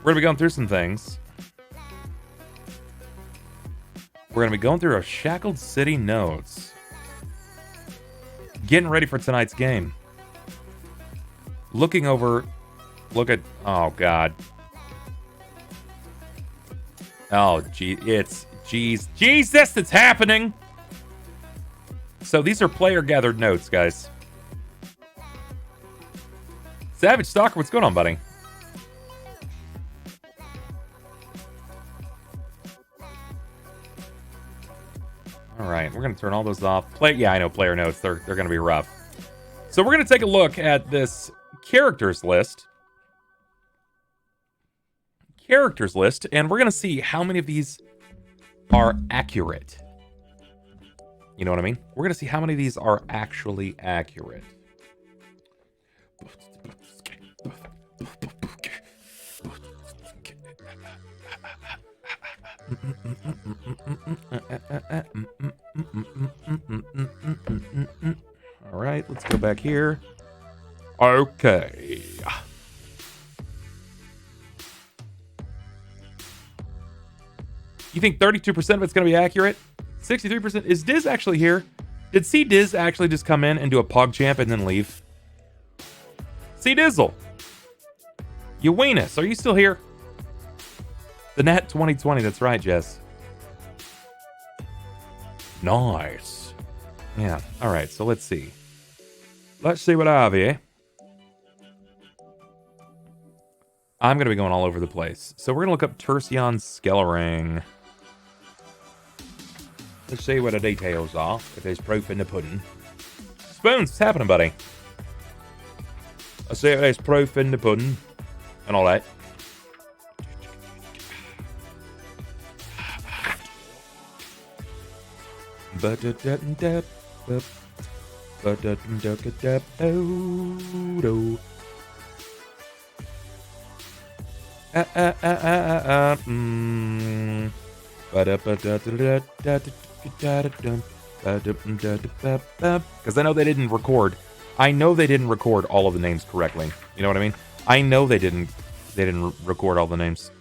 We're going to be going through some things. We're going to be going through our Shackled City notes. Getting ready for tonight's game. Looking over... Look at... Oh, God. Oh, gee. It's... Jesus, it's happening! So these are player-gathered notes, guys. Savage Stalker, what's going on, buddy? Alright, we're going to turn all those off. Yeah, I know, player notes. They're going to be rough. So we're going to take a look at this characters list. And we're going to see how many of these are accurate. You know what I mean? We're going to see how many of these are actually accurate. All right, let's go back here. Okay. You think 32% of it's going to be accurate? 63%. Is Diz actually here? Did C Diz actually just come in and do a PogChamp and then leave? C Dizzle. You weenus, are you still here? The Nat 2020, that's right, Jess. Nice. Yeah, alright, so let's see. Let's see what I have here. I'm going to be going all over the place. So we're going to look up Tercion Skelering. Let's see what the details are, if there's proof in the pudding. Spoons, what's happening, buddy? Let's see if there's proof in the pudding. And all that. Because I know they didn't record. I know they didn't record all of the names correctly. You know what I mean? I know they didn't record all the names.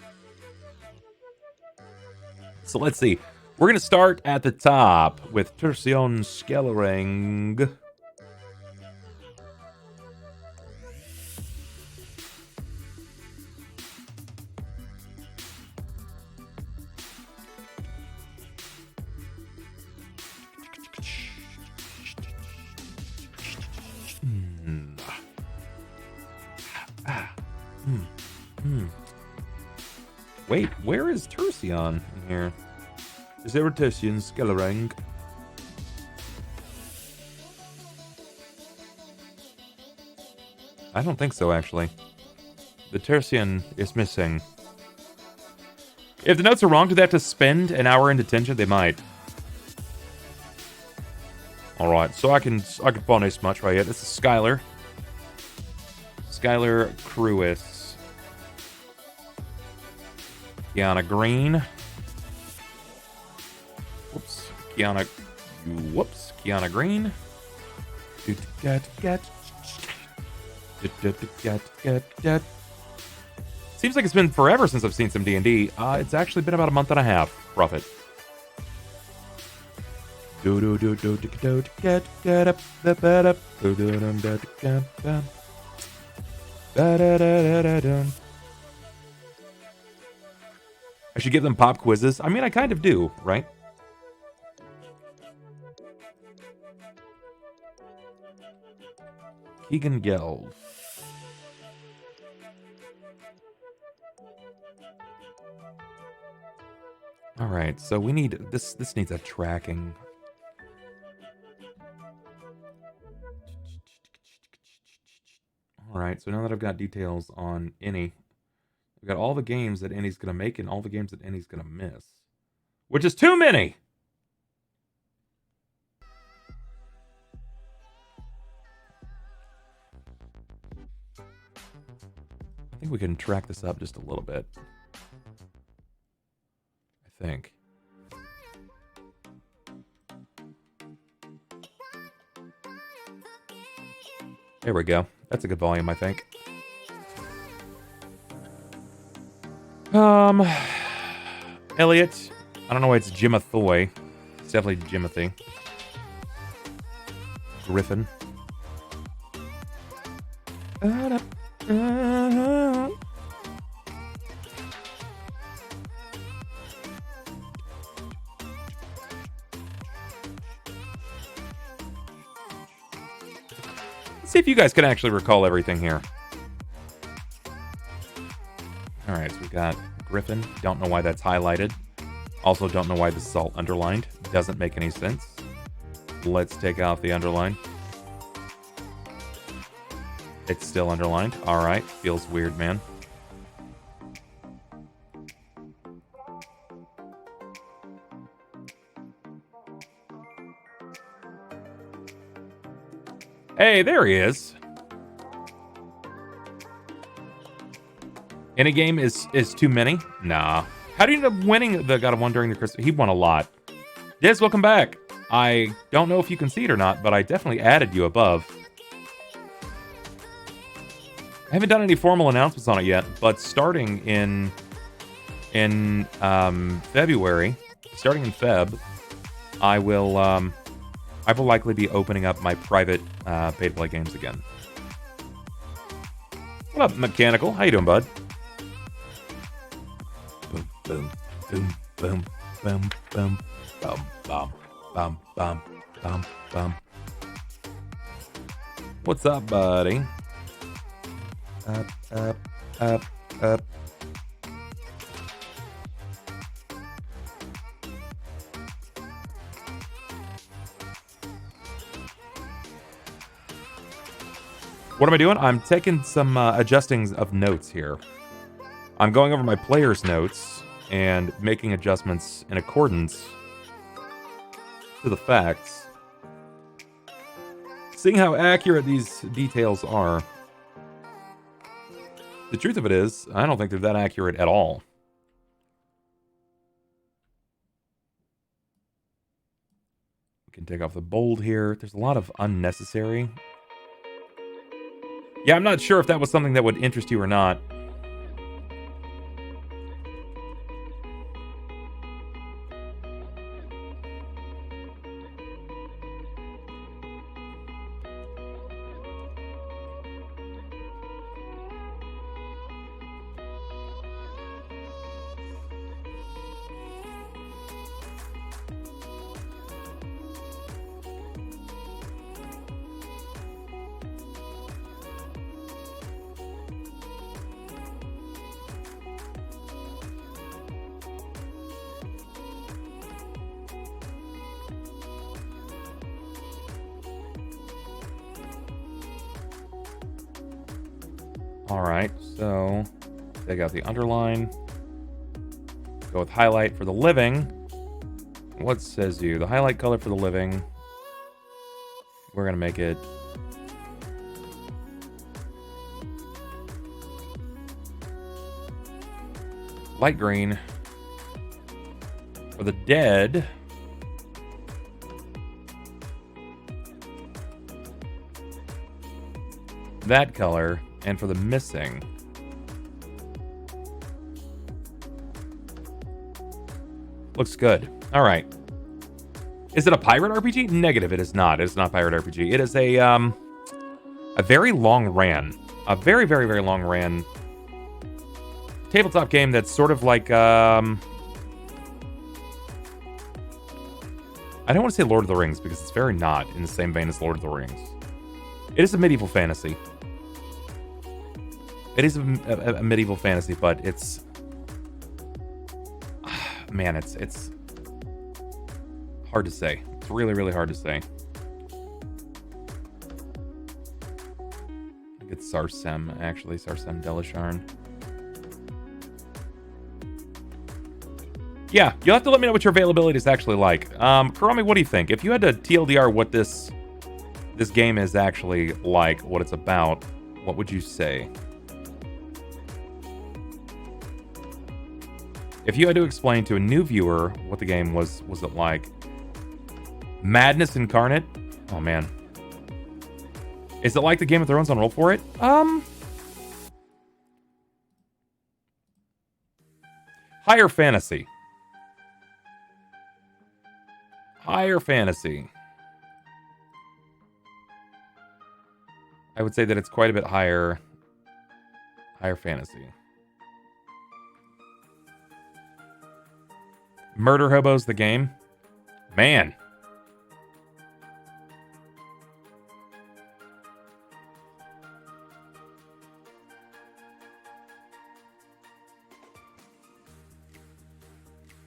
So let's see. We're going to start at the top with Tercion Skelering. Wait, where is Tercion in here? Is there a Tercion Skelering? I don't think so, actually. The Tercion is missing. If the notes are wrong, do they have to spend an hour in detention? They might. Alright, so I can find this much right here. This is Skylar. Skylar Cruis. Kiana Green. Kiana Green. Seems like it's been forever since I've seen some D&D. It's actually been about a month and a half, Prophet. I should give them pop quizzes. I mean, I kind of do, right? Keegan Gelb. All right, so we need this. This needs a tracking. All right, so now that I've got details on any, I've got all the games that Annie's gonna make and all the games that Annie's gonna miss, which is too many. I think we can track this up just a little bit. I think. There we go. That's a good volume, I think. Um, Elliot. I don't know why it's Jimathoy. It's definitely Jimothy. Griffin. Let's see if you guys can actually recall everything here. Alright, so we got Griffin. Don't know why that's highlighted. Also don't know why this is all underlined. Doesn't make any sense. Let's take out the underline. It's still underlined. Alright, feels weird, man. Hey, there he is. Any game is too many? Nah. How do you end up winning the God of One during the Christmas? He won a lot. Diz, welcome back. I don't know if you can see it or not, but I definitely added you above. I haven't done any formal announcements on it yet, but starting in February, starting in Feb, I will likely be opening up my private pay-to-play games again. What up, Mechanical? How you doing, bud? Boom, boom, boom, boom, boom, boom, bum, bum, bum, bum, bum. What's up, buddy? Up, up, up, up. What am I doing? I'm taking some adjustings of notes here. I'm going over my player's notes and making adjustments in accordance to the facts. Seeing how accurate these details are. The truth of it is, I don't think they're that accurate at all. We can take off the bold here. There's a lot of unnecessary. Yeah, I'm not sure if that was something that would interest you or not. Alright, so take out the underline. Go with highlight for the living. What says you? The highlight color for the living. We're going to make it light green. For the dead, that color. And for the missing, looks good. All right. Is it a pirate RPG? Negative. It is not. It is not pirate RPG. It is a very long ran, a very, very, very long ran tabletop game that's sort of like I don't want to say Lord of the Rings because it's very not in the same vein as Lord of the Rings. It is a medieval fantasy. It is a medieval fantasy, but it's... Man, it's hard to say. It's really, really hard to say. I think it's Sarsem, actually. Sarsem Delisharn. Yeah, you'll have to let me know what your availability is actually like. Karami, what do you think? If you had to TLDR what this game is actually like, what it's about, what would you say? If you had to explain to a new viewer what the game was it like? Madness incarnate? Oh man. Is it like the Game of Thrones on Roll For It? Higher fantasy. Higher fantasy. I would say that it's quite a bit higher. Higher fantasy. Murder Hobos, the game. Man.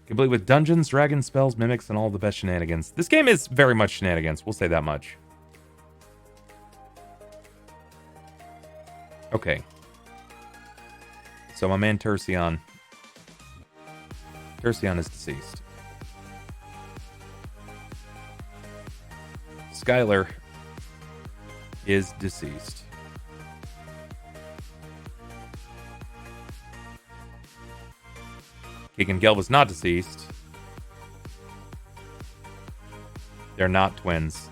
Complete with dungeons, dragon spells, mimics, and all the best shenanigans. This game is very much shenanigans. We'll say that much. Okay. So my man Tercion. Tercion is deceased. Skylar is deceased. Keegan Gelb is not deceased. They're not twins.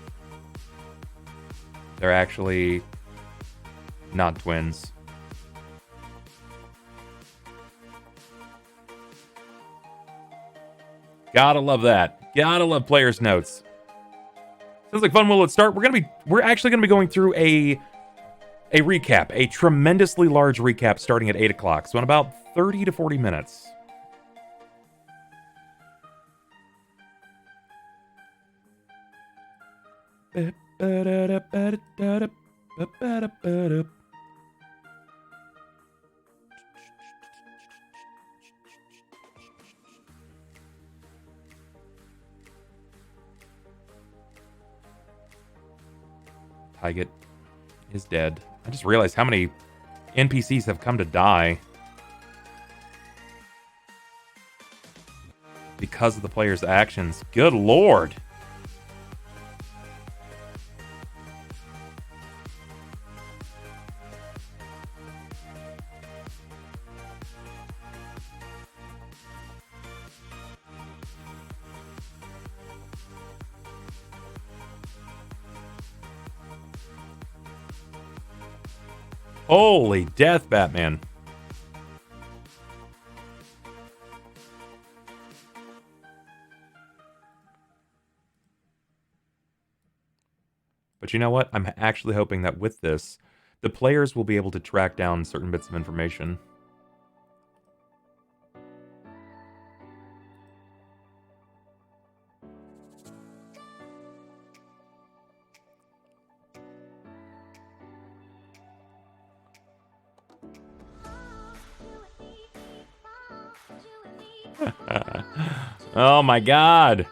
They're actually not twins. Gotta love that. Gotta love players' notes. Sounds like fun. Will it start? We're actually gonna be going through a recap, a tremendously large recap starting at 8 o'clock. So in about 30 to 40 minutes. Tyget is dead. I just realized how many NPCs have come to die because of the player's actions. Good lord. Holy death, Batman. But you know what? I'm actually hoping that with this, the players will be able to track down certain bits of information. Oh my god.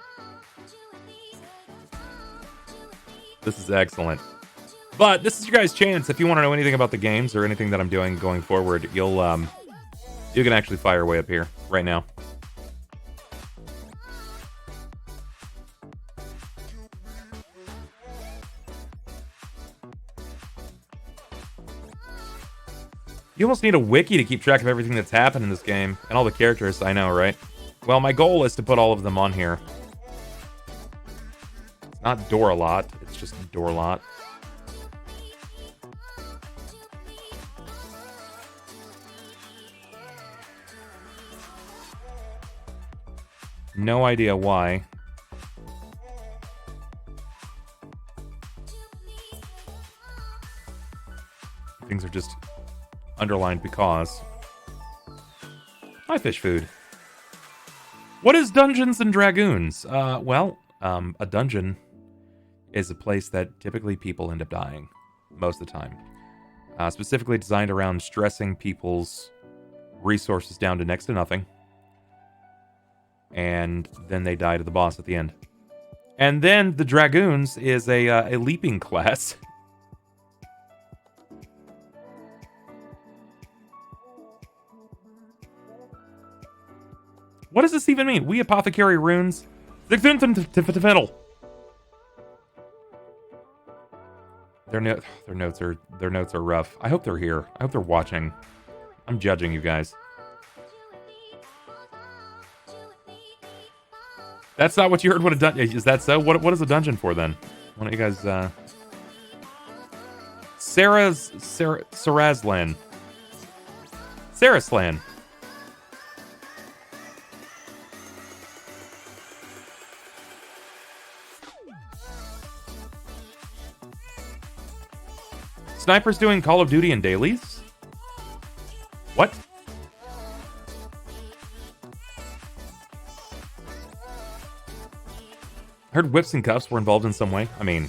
This is excellent. But this is your guys' chance. If you want to know anything about the games or anything that I'm doing going forward, you can actually fire away up here right now. You almost need a wiki to keep track of everything that's happened in this game. And all the characters, I know, right? Well, my goal is to put all of them on here. It's not Doralot, it's just Dorlot. No idea why. Things are just underlined because. Hi, fish food. What is Dungeons and Dragoons? A dungeon is a place that typically people end up dying most of the time. Specifically designed around stressing people's resources down to next to nothing. And then they die to the boss at the end. And then the Dragoons is a leaping class. What does this even mean? We apothecary runes. Their notes are rough. I hope they're here. I hope they're watching. I'm judging you guys. That's not what you heard. What a dungeon is that? So what is a dungeon for then? Why don't you guys? Saraslan. snipers doing Call of Duty and dailies? What? I heard whips and cuffs were involved in some way. I mean,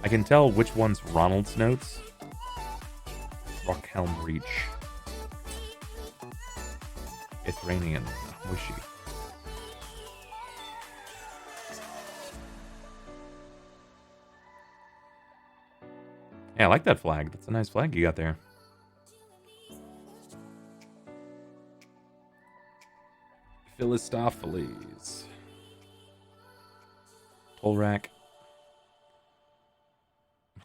I can tell which one's Ronald's notes. Rockhelm Reach. Ithranian. Wishy. Yeah, I like that flag. That's a nice flag you got there. Philistophiles. Tolrak.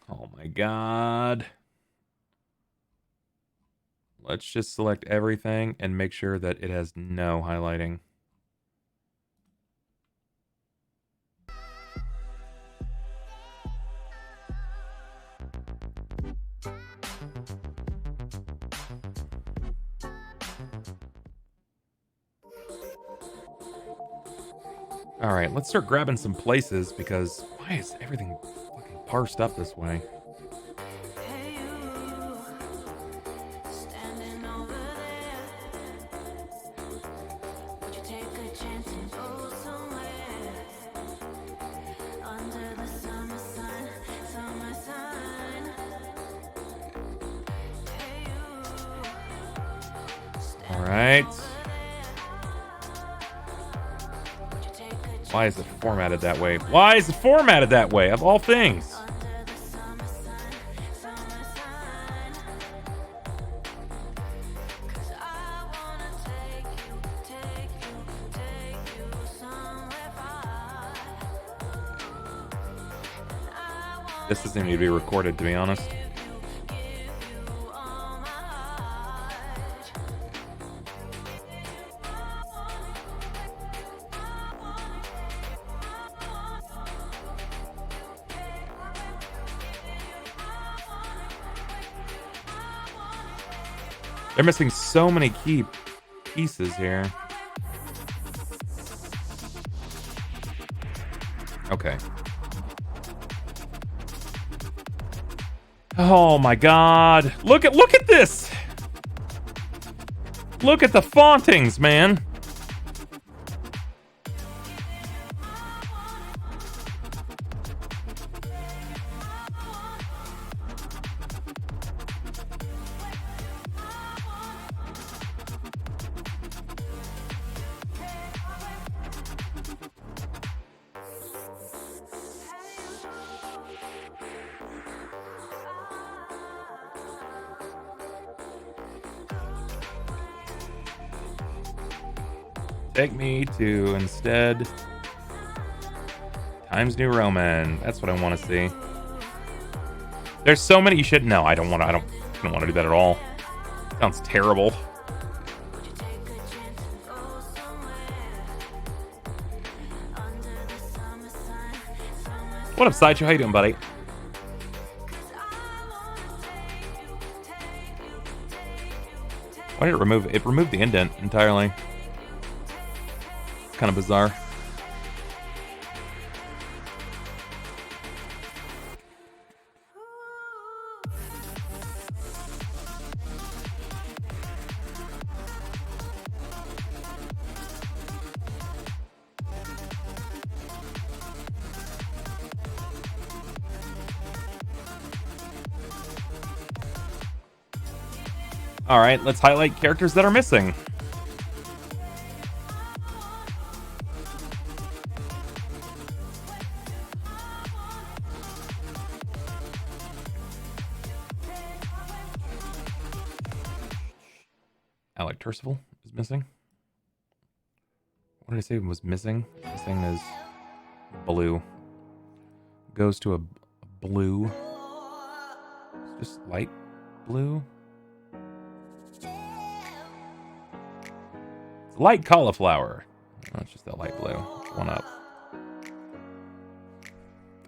Oh my god. Let's just select everything and make sure that it has no highlighting. All right, let's start grabbing some places because why is everything fucking parsed up this way? All right. Why is it formatted that way? Why is it formatted that way, of all things? This doesn't need to be recorded, to be honest. They're missing so many key pieces here. Okay. Oh my god. Look at this. Look at the fauntings, man. Take me to instead Times New Roman. That's what I want to see. There's so many you should know. I don't want to do that at all. Sounds terrible. What up, Sideshow? How you doing, buddy? Why did it remove? It removed the indent entirely. Kind of bizarre. All right, let's highlight characters that are missing. Tercival is missing. What did I say was missing? Missing is blue. Goes to a blue. It's just light blue. It's light cauliflower. Oh, it's just that light blue. One up.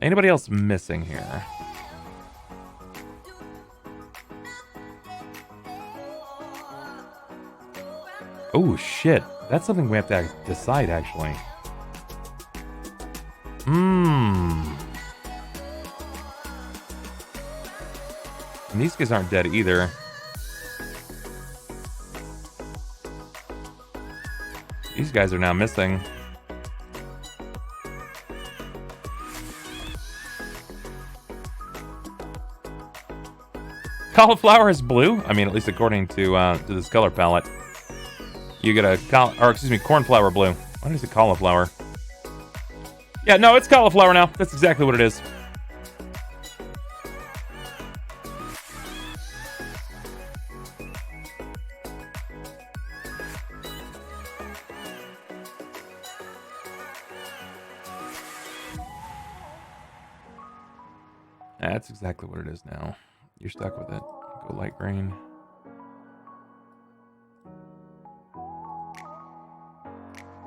Anybody else missing here? Oh shit, that's something we have to decide actually. And these guys aren't dead either. These guys are now missing. Cauliflower is blue. I mean, at least according to this color palette. You get a cornflower blue. Why is it cauliflower? Yeah, no, it's cauliflower now. That's exactly what it is. That's exactly what it is now. You're stuck with it. Go light green.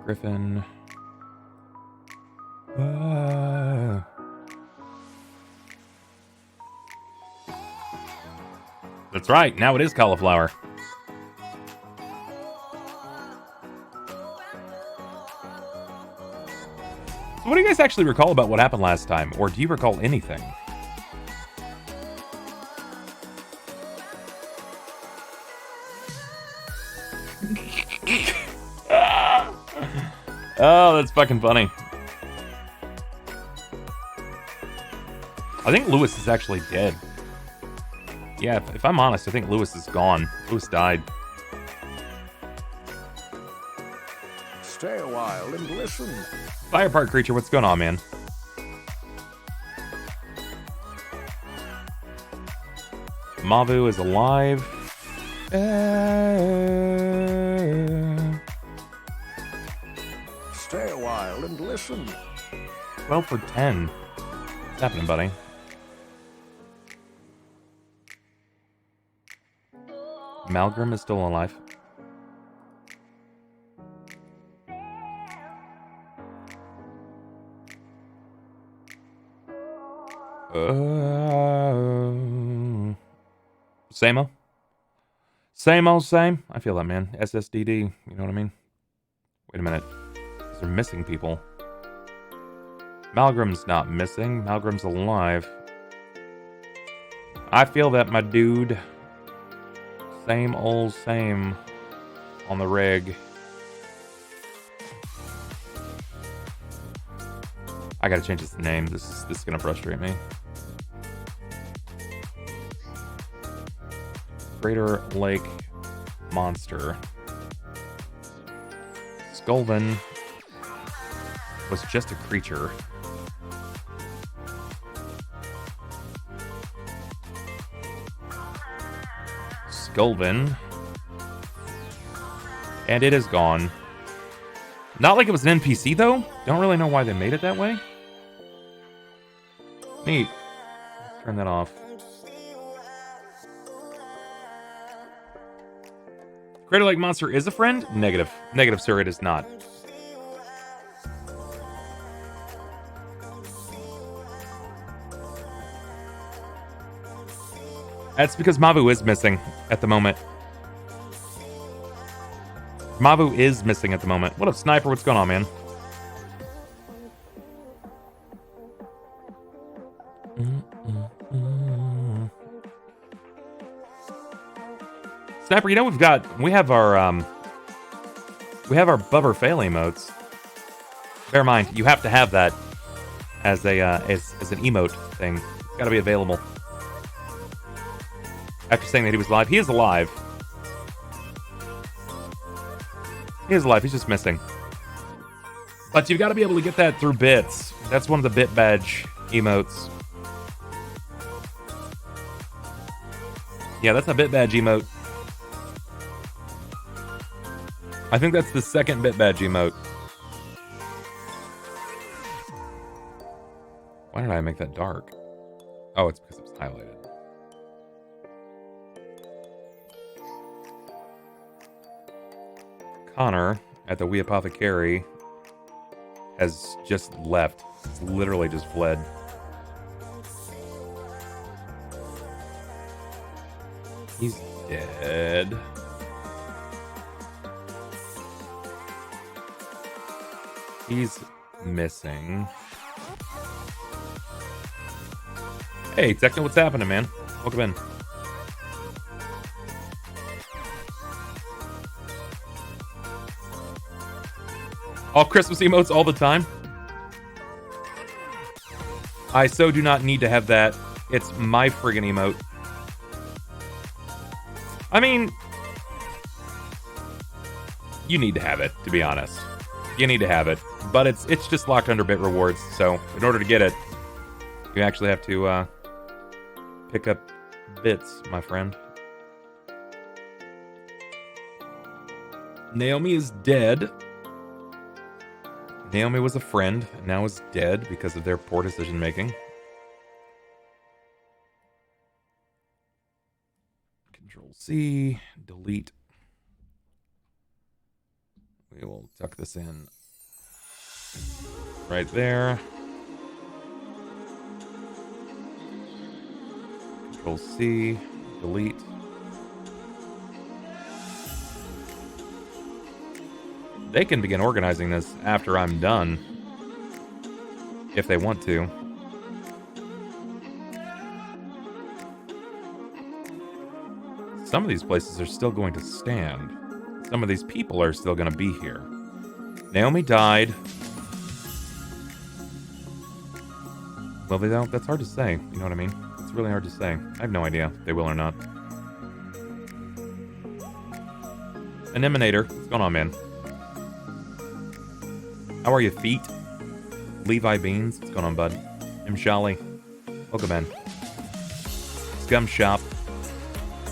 Griffin. That's right. Now it is cauliflower. So what do you guys actually recall about what happened last time? Or do you recall anything? Oh, that's fucking funny. I think Lewis is actually dead. Yeah, if I'm honest, I think Lewis is gone. Lewis died. Stay a while and listen. Fire Park Creature, what's going on, man? Mavu is alive. Stay a while and listen. 12 for 10. What's happening, buddy? Malgrim is still alive. Same-o? Same old same? I feel that, man. SSDD, you know what I mean? Wait a minute. They're missing people. Malgrim's not missing. Malgrim's alive. I feel that, my dude. Same old same on the rig. I gotta change this name. This is gonna frustrate me. Crater Lake Monster. Skulven was just a creature. Skulven. And it is gone. Not like it was an NPC, though. Don't really know why they made it that way. Neat. Let's turn that off. Crater Lake Monster is a friend? Negative. Negative, sir, it is not. That's because Mavu is missing at the moment. Mavu is missing at the moment. What up, Sniper? What's going on, man? Sniper, you know we have our Bubber fail emotes. Bear in mind, you have to have that as a as an emote thing. It's got to be available. After saying that he was alive, he is alive. He is alive. He's just missing. But you've got to be able to get that through bits. That's one of the bit badge emotes. Yeah, that's a bit badge emote. I think that's the second bit badge emote. Why did I make that dark? Oh, it's because it was highlighted. Connor at the Wee Apothecary has just left. It's literally just fled. He's dead. He's missing. Hey, Techno, what's happening, man? Welcome in. All Christmas emotes all the time. I so do not need to have that. It's my friggin' emote. I mean, you need to have it, to be honest. You need to have it. But it's just locked under bit rewards, so in order to get it, you actually have to pick up bits, my friend. Naomi is dead. Naomi was a friend, and now is dead because of their poor decision making. Control C, delete. We will tuck this in right there. Control C, delete. They can begin organizing this after I'm done, if they want to. Some of these places are still going to stand. Some of these people are still going to be here. Naomi died. Well, they don't. That's hard to say. You know what I mean? It's really hard to say. I have no idea if they will or not. Anemonator, what's going on, man? How are you, feet? Levi Beans, what's going on, bud? Imshali, welcome in. Scum Shop.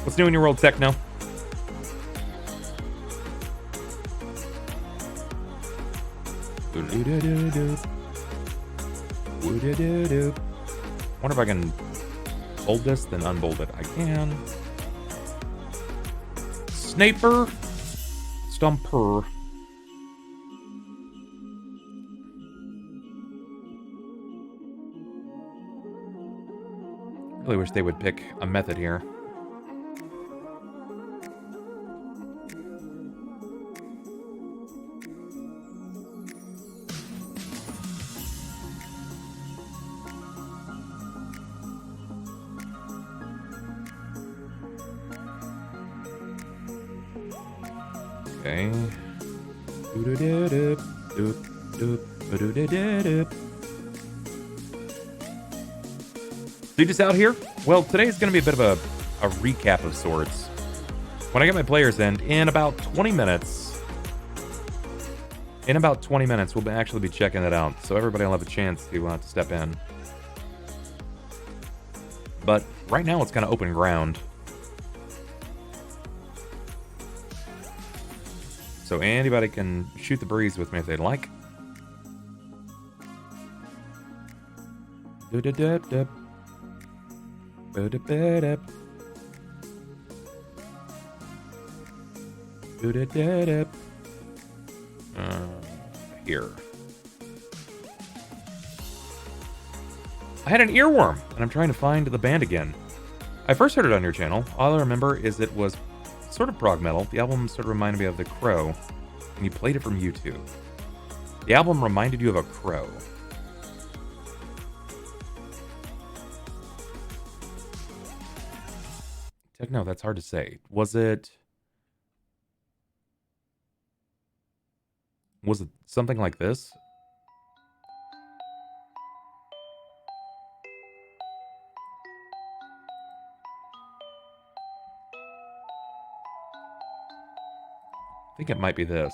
What's new in your world, Techno? Wonder if I can bold this, then unbold it. I can. Sniper. Stumper. Really wish they would pick a method here. Okay. So you just out here? Well, today's going to be a bit of a recap of sorts. When I get my players in about 20 minutes, we'll actually be checking that out. So everybody will have a chance to step in. But right now it's kind of open ground. So anybody can shoot the breeze with me if they'd like. Do-da-da-da. Bo-da-ba-da. Do-da-da-da. Here. I had an earworm, and I'm trying to find the band again. I first heard it on your channel. All I remember is it was sort of prog metal. The album sort of reminded me of The Crow, and you played it from YouTube. The album reminded you of a crow. No, that's hard to say. Was it something like this? I think it might be this.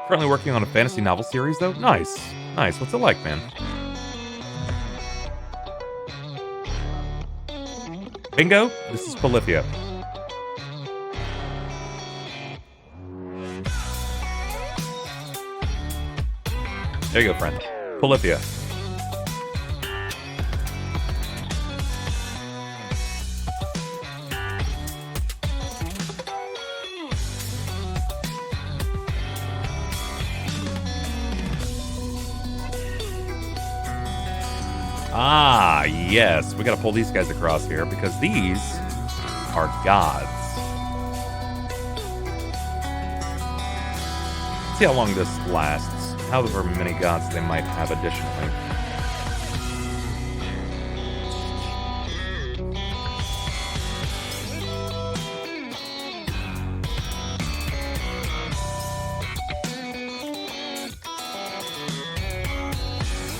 Currently working on a fantasy novel series, though? Nice. Nice. What's it like, man? Bingo? This is Polyphia. There you go, friend. Polyphia. Ah, yes. We gotta pull these guys across here because these are gods. Let's see how long this lasts. However many gods they might have additionally.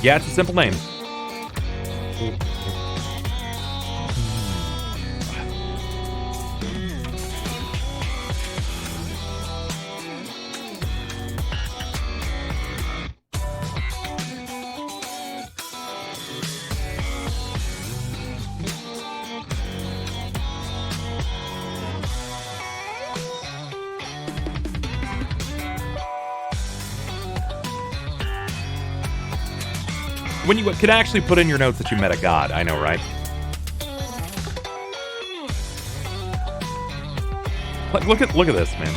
Yeah, it's a simple name. When you could actually put in your notes that you met a god, I know, right? Look at this, man.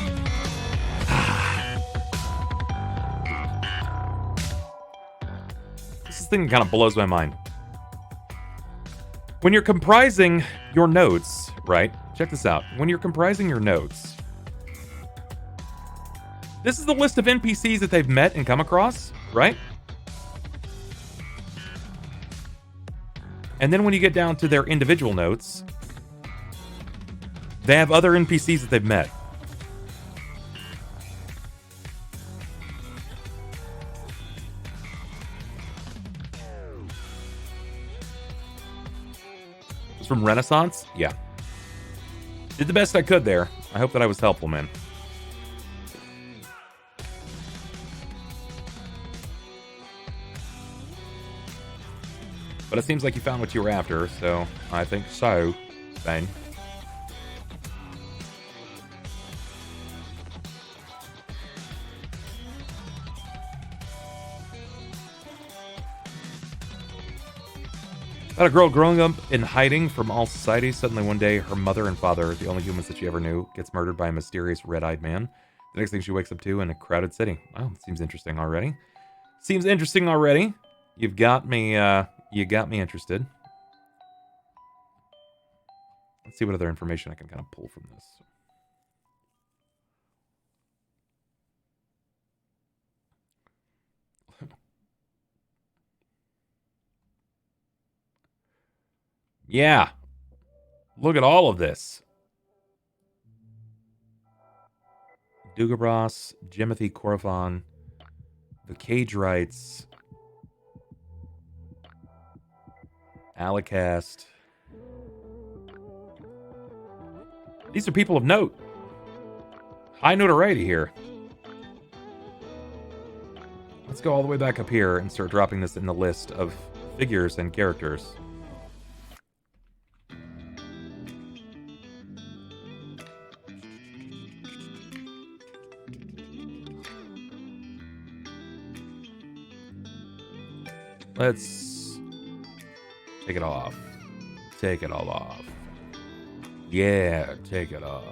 This thing kind of blows my mind. When you're comprising your notes, right? Check this out. When you're comprising your notes, this is the list of NPCs that they've met and come across, right? And then when you get down to their individual notes, they have other NPCs that they've met. It's from Renaissance? Yeah. Did the best I could there. I hope that I was helpful, man. But it seems like you found what you were after, so I think so, Bane. About a girl growing up in hiding from all society. Suddenly one day, her mother and father, the only humans that she ever knew, gets murdered by a mysterious red-eyed man. The next thing she wakes up to in a crowded city. Wow, seems interesting already. Seems interesting already. You've got me, you got me interested. Let's see what other information I can kind of pull from this. Yeah. Look at all of this. Dugabras, Jimothy Corfon, the Cage Rights, Alicast. These are people of note. High notoriety here. Let's go all the way back up here and start dropping this in the list of figures and characters. Let's take it all off. Take it all off. Yeah, take it off.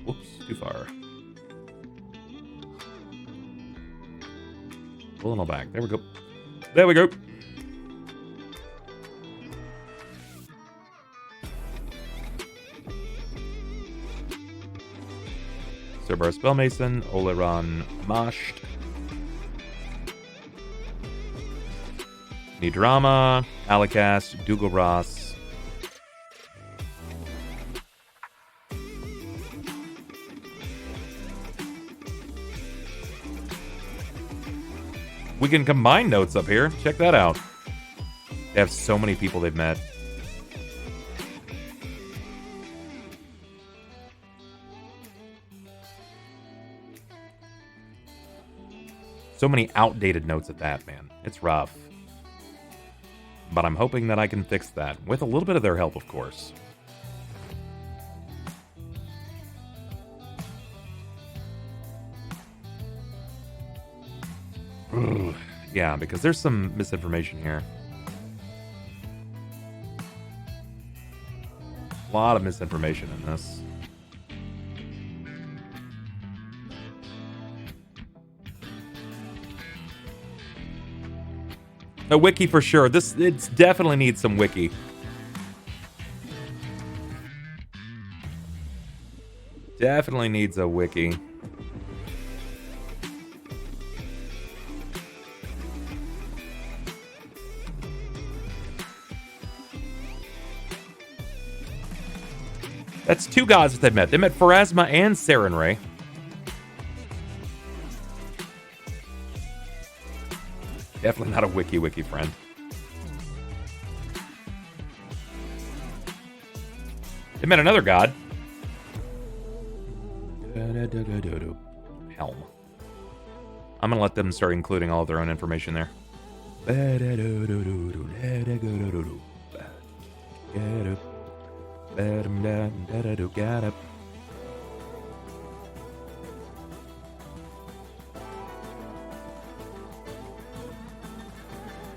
Whoops, too far. Pulling all back. There we go. There we go. Cerber Spellmason, Oleron Masht. Nidrama, Alicast, Dugabras. We can combine notes up here. Check that out. They have so many people they've met. So many outdated notes at that, man. It's rough. But I'm hoping that I can fix that. With a little bit of their help, of course. Ugh. Yeah, because there's some misinformation here. A lot of misinformation in this. A wiki for sure. It definitely needs some wiki. Definitely needs a wiki. That's two gods that they met. They met Pharasma and Sarenrae. Definitely not a wiki friend. They met another god. Helm. I'm gonna let them start including all of their own information there. They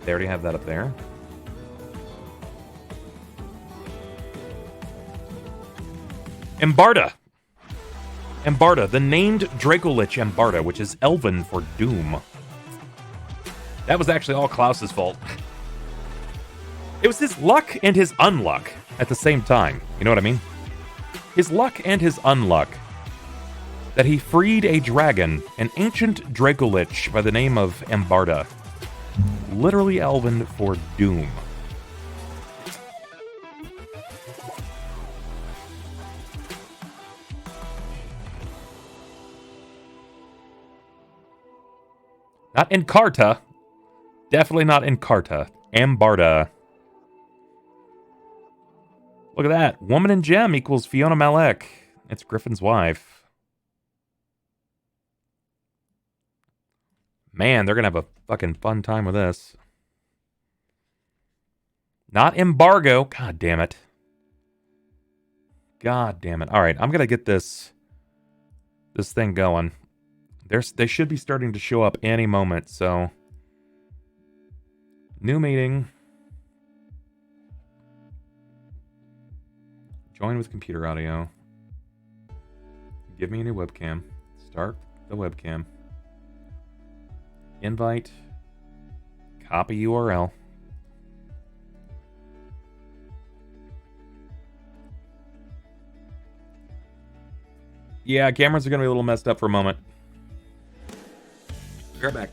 already have that up there. Embarda. Embarda, the named Dracolich Embarda, which is Elven for doom. That was actually all Klaus's fault. It was his luck and his unluck at the same time. You know what I mean? His luck and his unluck. That he freed a dragon, an ancient Dracolich by the name of Embarda. Literally Elven for doom. Not Encarta. Definitely not Encarta. Embarda. Look at that. Woman in gem equals Fiona Malek. It's Griffin's wife. Man, they're going to have a fucking fun time with this. Not embargo. God damn it. God damn it. All right, I'm going to get this thing going. They should be starting to show up any moment, so... New meeting. Join with computer audio. Give me a new webcam. Start the webcam. Invite. Copy URL. Yeah, cameras are going to be a little messed up for a moment. Be right back.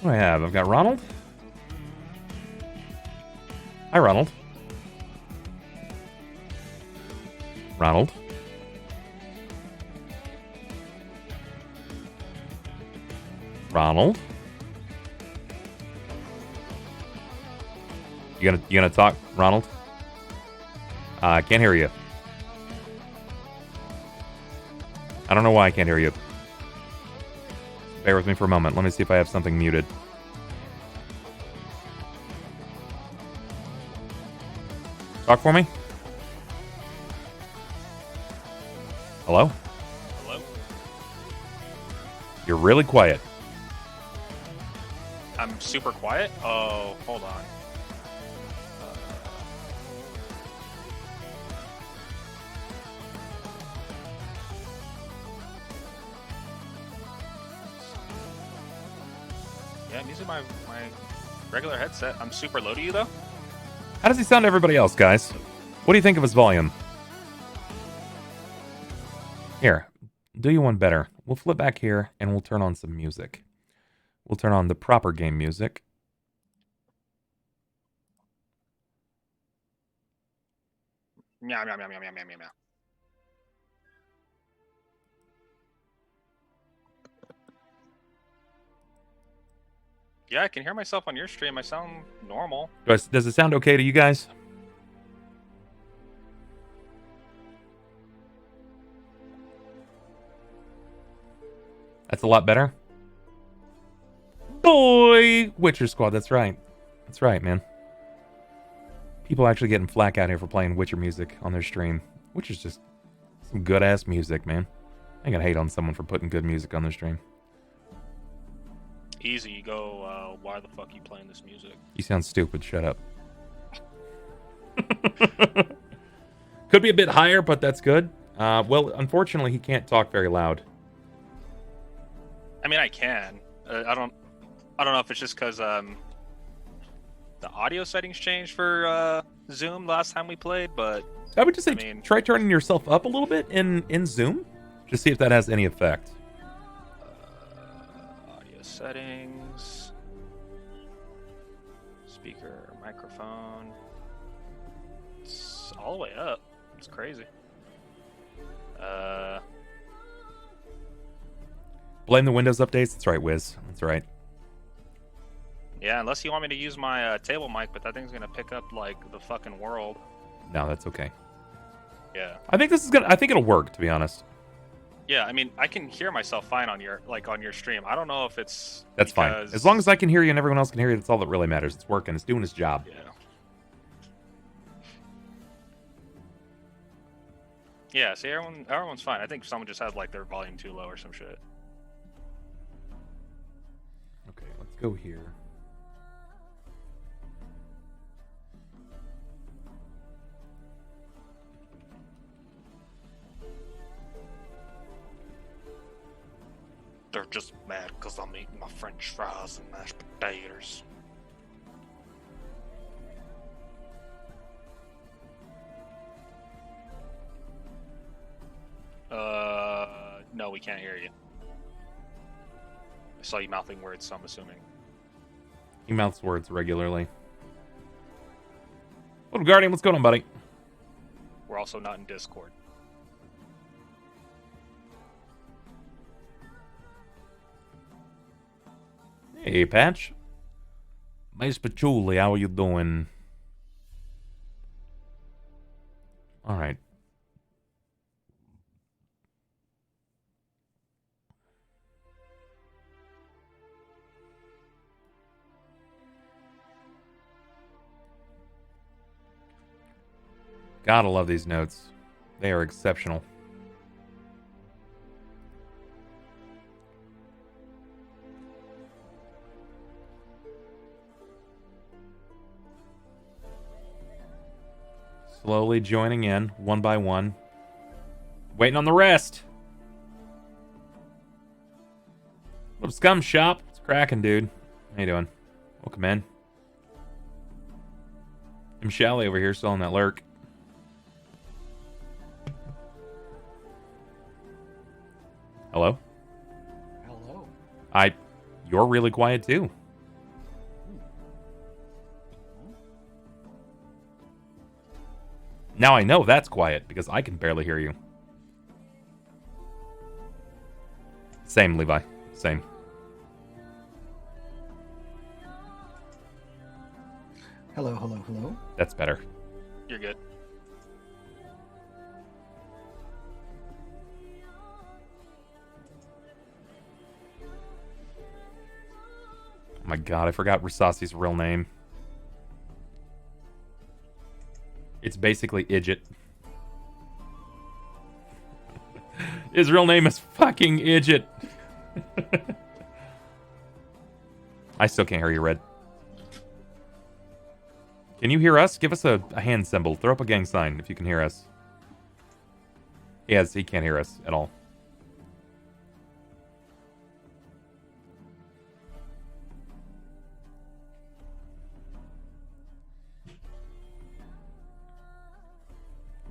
What do I have? I've got Ronald. Hi, Ronald. Ronald. Ronald. You gonna talk, Ronald? I can't hear you. I don't know why I can't hear you. Bear with me for a moment. Let me see if I have something muted. Talk for me. Hello? Hello? You're really quiet. I'm super quiet? Oh, hold on. Yeah, I'm using my regular headset. I'm super low to you, though? How does he sound to everybody else, guys? What do you think of his volume? Here, do you one better. We'll flip back here and we'll turn on some music. We'll turn on the proper game music. Meow, meow, meow, meow, meow, meow, meow, meow. Yeah, I can hear myself on your stream. I sound normal. Does it sound okay to you guys? That's a lot better. Boy! Witcher Squad, that's right. That's right, man. People actually getting flack out here for playing Witcher music on their stream, which is just some good-ass music, man. I ain't gonna hate on someone for putting good music on their stream. Easy, you go, why the fuck are you playing this music? You sound stupid, shut up. Could be a bit higher, but that's good. Well, unfortunately, he can't talk very loud. I mean, I can. I don't know if it's just because the audio settings changed for Zoom last time we played, but I would just say try turning yourself up a little bit in Zoom. Just see if that has any effect. Audio settings, speaker, microphone. It's all the way up. It's crazy. Blame the Windows updates. That's right, Wiz. That's right. Yeah, unless you want me to use my table mic, but that thing's gonna pick up like the fucking world. No, that's okay. Yeah. I think it'll work, to be honest. Yeah, I mean, I can hear myself fine on your stream. I don't know if it's That's fine. As long as I can hear you and everyone else can hear you, that's all that really matters. It's working. It's doing its job. Yeah. Yeah, see, everyone's fine. I think someone just had like their volume too low or some shit. Okay, let's go here. They're just mad because I'm eating my French fries and mashed potatoes. No, we can't hear you. I saw you mouthing words, so I'm assuming. He mouths words regularly. Little Guardian, what's going on, buddy? We're also not in Discord. Hey, Patch. Miss Patchouli, how are you doing? Alright. Gotta love these notes. They are exceptional. Slowly joining in, one by one. Waiting on the rest. Little Scum Shop. It's cracking, dude. How you doing? Welcome in. I'm Shally over here, still on that lurk. Hello? Hello. You're really quiet too. Now I know that's quiet because I can barely hear you. Same, Levi. Same. Hello, hello, hello. That's better. You're good. Oh my god, I forgot Rasasi's real name. It's basically Idjit. His real name is fucking Idjit. I still can't hear you, Red. Can you hear us? Give us a hand symbol. Throw up a gang sign if you can hear us. He can't hear us at all.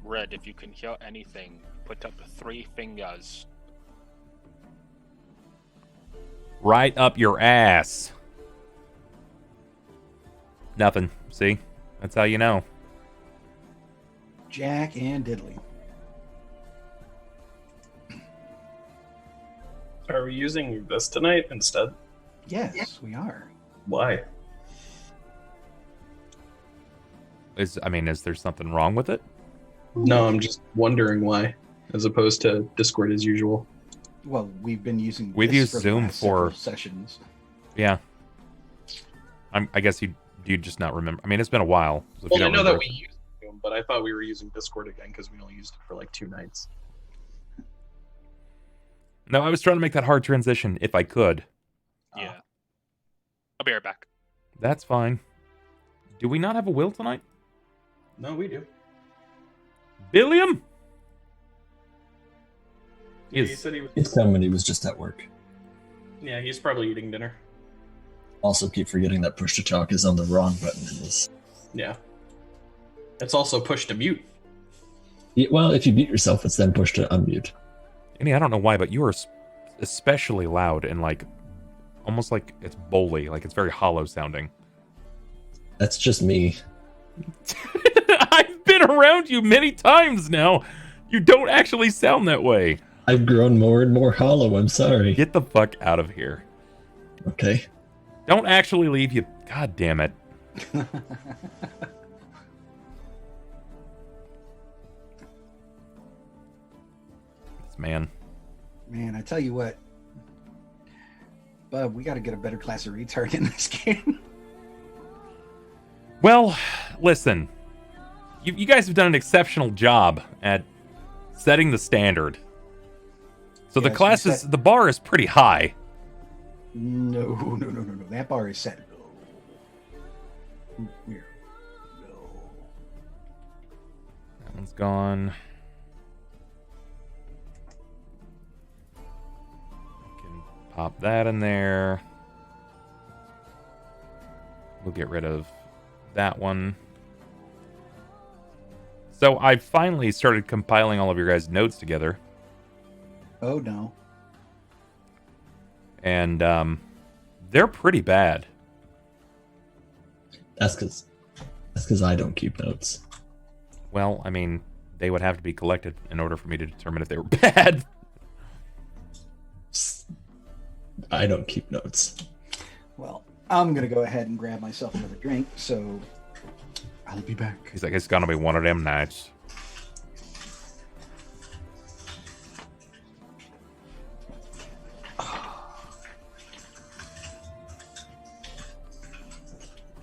Red, if you can hear anything, put up 3 fingers. Right up your ass. Nothing. See? That's how you know. Jack and Diddley. Are we using this tonight instead? Yes, we are. Why? Is there something wrong with it? No, I'm just wondering why, as opposed to Discord as usual. Well, we've been using. We've this used for the Zoom last for several sessions. Yeah. I guess you do you just not remember? I mean, it's been a while. So if you Well, I don't know remember- that we used Zoom, but I thought we were using Discord again because we only used it for like 2 nights. No, I was trying to make that hard transition if I could. Yeah. I'll be right back. That's fine. Do we not have a will tonight? No, we do. Billiam? Yeah, Is- he said he was. He's coming. He was just at work. Yeah, he's probably eating dinner. Also, keep forgetting that push to talk is on the wrong button in this. Yeah. It's also push to mute. Yeah, well, if you mute yourself, it's then push to unmute. Annie, I don't know why, but you are especially loud and like almost like it's bowly, like it's very hollow sounding. That's just me. I've been around you many times now. You don't actually sound that way. I've grown more and more hollow. I'm sorry. Get the fuck out of here. Okay. Don't actually leave, you. God damn it. This man. Man, I tell you what, Bub, we got to get a better class of retard in this game. Well, listen. You guys have done an exceptional job at setting the standard. So the Yes, class we is, set- the bar is pretty high. No. That bar is set low. We're low. That one's gone. Can pop that in there. We'll get rid of that one. So I finally started compiling all of your guys' notes together. Oh no. And they're pretty bad. That's because I don't keep notes. Well, I mean, they would have to be collected in order for me to determine if they were bad. I don't keep notes. Well, I'm gonna go ahead and grab myself another drink. So I'll be back. He's like, it's gonna be one of them nights.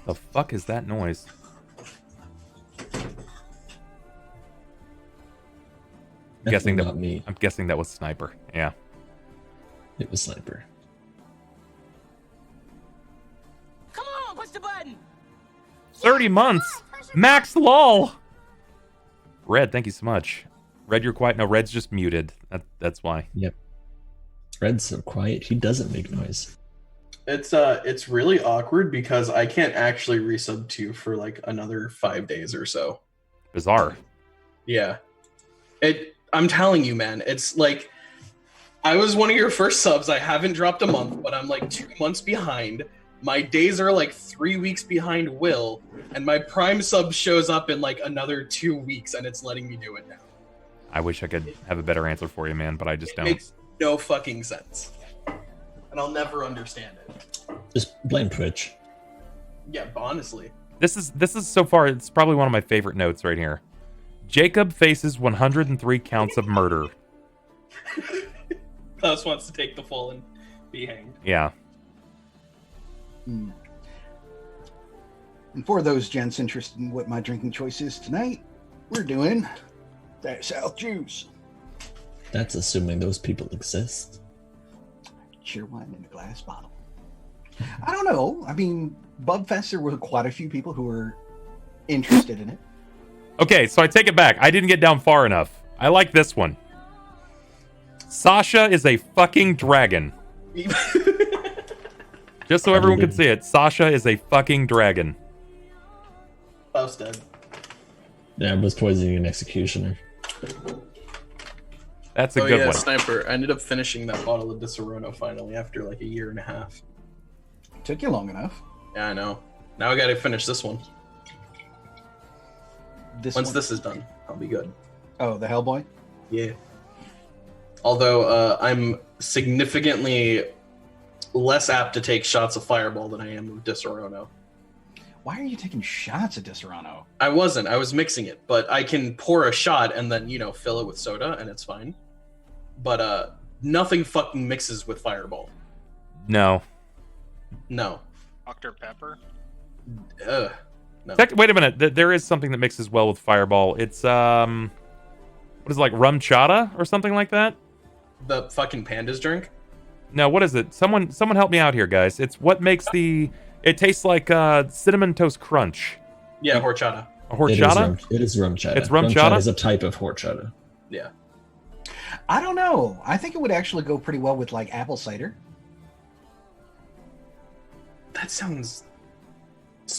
The fuck is that noise? Guessing that- not me. I'm guessing that was Sniper. Yeah. It was Sniper. Come on, push the button. 30 months! Max lol! Red, thank you so much. Red, you're quiet. No, Red's just muted. That's why. Yep. Red's so quiet, he doesn't make noise. It's really awkward because I can't actually resub to you for like another 5 days or so. Bizarre. Yeah. I'm telling you, man, it's like I was one of your first subs. I haven't dropped a month, but I'm like 2 months behind. My days are like 3 weeks behind Will, and my Prime sub shows up in like another 2 weeks, and it's letting me do it now. I wish I could have a better answer for you, man, but I just It don't. makes no fucking sense. And I'll never understand it. Just blame Twitch. Yeah, but honestly. This is so far, it's probably one of my favorite notes right here. Jacob faces 103 counts of murder. Klaus wants to take the fall and be hanged. Yeah. And for those gents interested in what my drinking choice is tonight, we're doing that South Juice. That's assuming those people exist. Cheer wine in a glass bottle. I don't know. I mean, Bubfest, there were quite a few people who were interested in it. Okay, so I take it back. I didn't get down far enough. I like this one. Sasha is a fucking dragon. Just so everyone can see it, Sasha is a fucking dragon. Klaus dead. Yeah, I was poisoning an executioner. That's a good one. Sniper. I ended up finishing that bottle of Disaronno finally after like a year and a half. Took you long enough. Yeah, I know. Now I gotta finish this one. Once this is done, I'll be good. Oh, the Hellboy? Yeah. Although I'm significantly less apt to take shots of Fireball than I am of Disaronno. Why are you taking shots at Disaronno? I wasn't. I was mixing it, but I can pour a shot and then, fill it with soda and it's fine. But nothing fucking mixes with Fireball. No. No. Dr. Pepper? No. Wait a minute. There is something that mixes well with Fireball. It's what is it, like rum chata or something like that? The fucking pandas drink? No, what is it? Someone help me out here, guys. It's what makes it tastes like cinnamon toast crunch. Yeah, horchata. A horchata? It is rum chata. It's rum Rum chata? chata is a type of horchata. Yeah. I don't know. I think it would actually go pretty well with like apple cider. That sounds.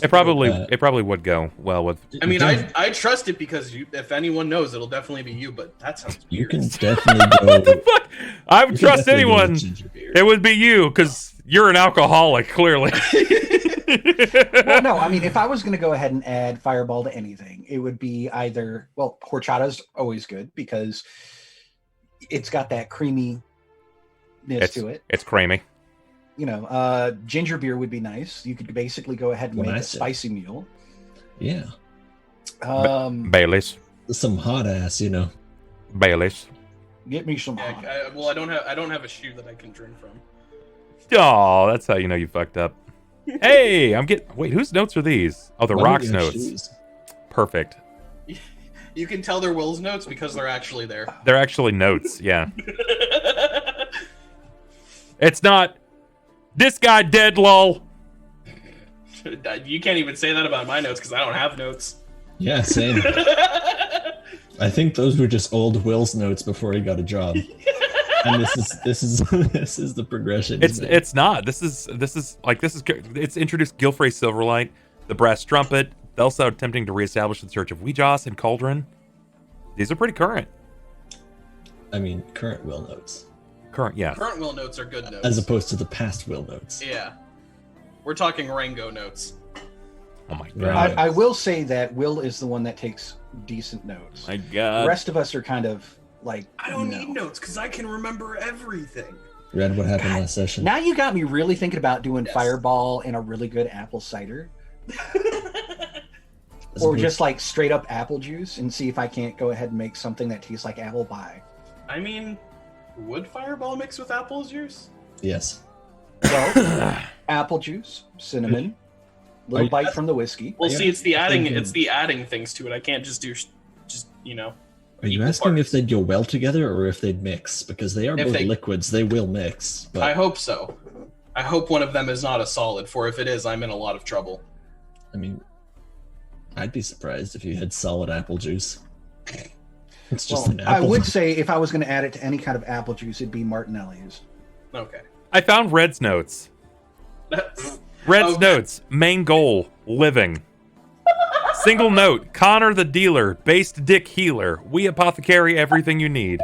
It probably would go well with. I mean, I trust it because if anyone knows, it'll definitely be you. But that sounds weird. You can definitely go. What the fuck? I would trust definitely go with anyone. ginger beer. It would be you because you're an alcoholic, clearly. Well, no, I mean, if I was going to go ahead and add Fireball to anything, it would be either, well, horchata's always good because it's got that creaminess to it. It's creamy. You know, ginger beer would be nice. You could basically go ahead and make a spicy mule. Yeah. Baileys. Some hot ass, you know. Baileys. Get me some. Yeah, I don't have a shoe that I can drink from. Oh, that's how you know you fucked up. Hey, wait, whose notes are these? Oh, the Why don't Rock's you have notes. shoes? Perfect. You can tell they're Will's notes because they're actually there. They're actually notes, yeah. It's not this guy dead, lol. You can't even say that about my notes because I don't have notes. Yeah, same. I think those were just old Will's notes before he got a job. And this is the progression. It's not. It's introduced Gilfrey Silverlight, the brass trumpet, Thelsa attempting to reestablish the Church of Weejoss and Cauldron. These are pretty current. I mean, current Will notes. Current, yeah. Current Will notes are good notes. As opposed to the past Will notes. Yeah. We're talking Rango notes. Oh my Right. god. I will say that Will is the one that takes decent notes. My The god. rest of us are kind of like, I don't no. need notes because I can remember everything. Red, what happened last session? Now you got me really thinking about doing Yes. Fireball and a really good apple cider. As Or opposed- just like straight up apple juice and see if I can't go ahead and make something that tastes like apple pie. I mean, would Fireball mix with apple juice? Yes. Well, apple juice, cinnamon, little you- bite from the whiskey. Well, Yeah. see, it's the Thinking- adding things to it. I can't just do, you know. Are you Equal asking parts. if they'd go well together or if they'd mix? Because they are If both they- liquids. They will mix. But I hope so. I hope one of them is not a solid. For if it is, I'm in a lot of trouble. I mean, I'd be surprised if you had solid apple juice. It's just Well, an apple. I would say if I was going to add it to any kind of apple juice, it'd be Martinelli's. Okay. I found Red's notes. Red's Okay. notes. Main goal, living. Single note, Connor the dealer, based dick healer. We apothecary everything you need.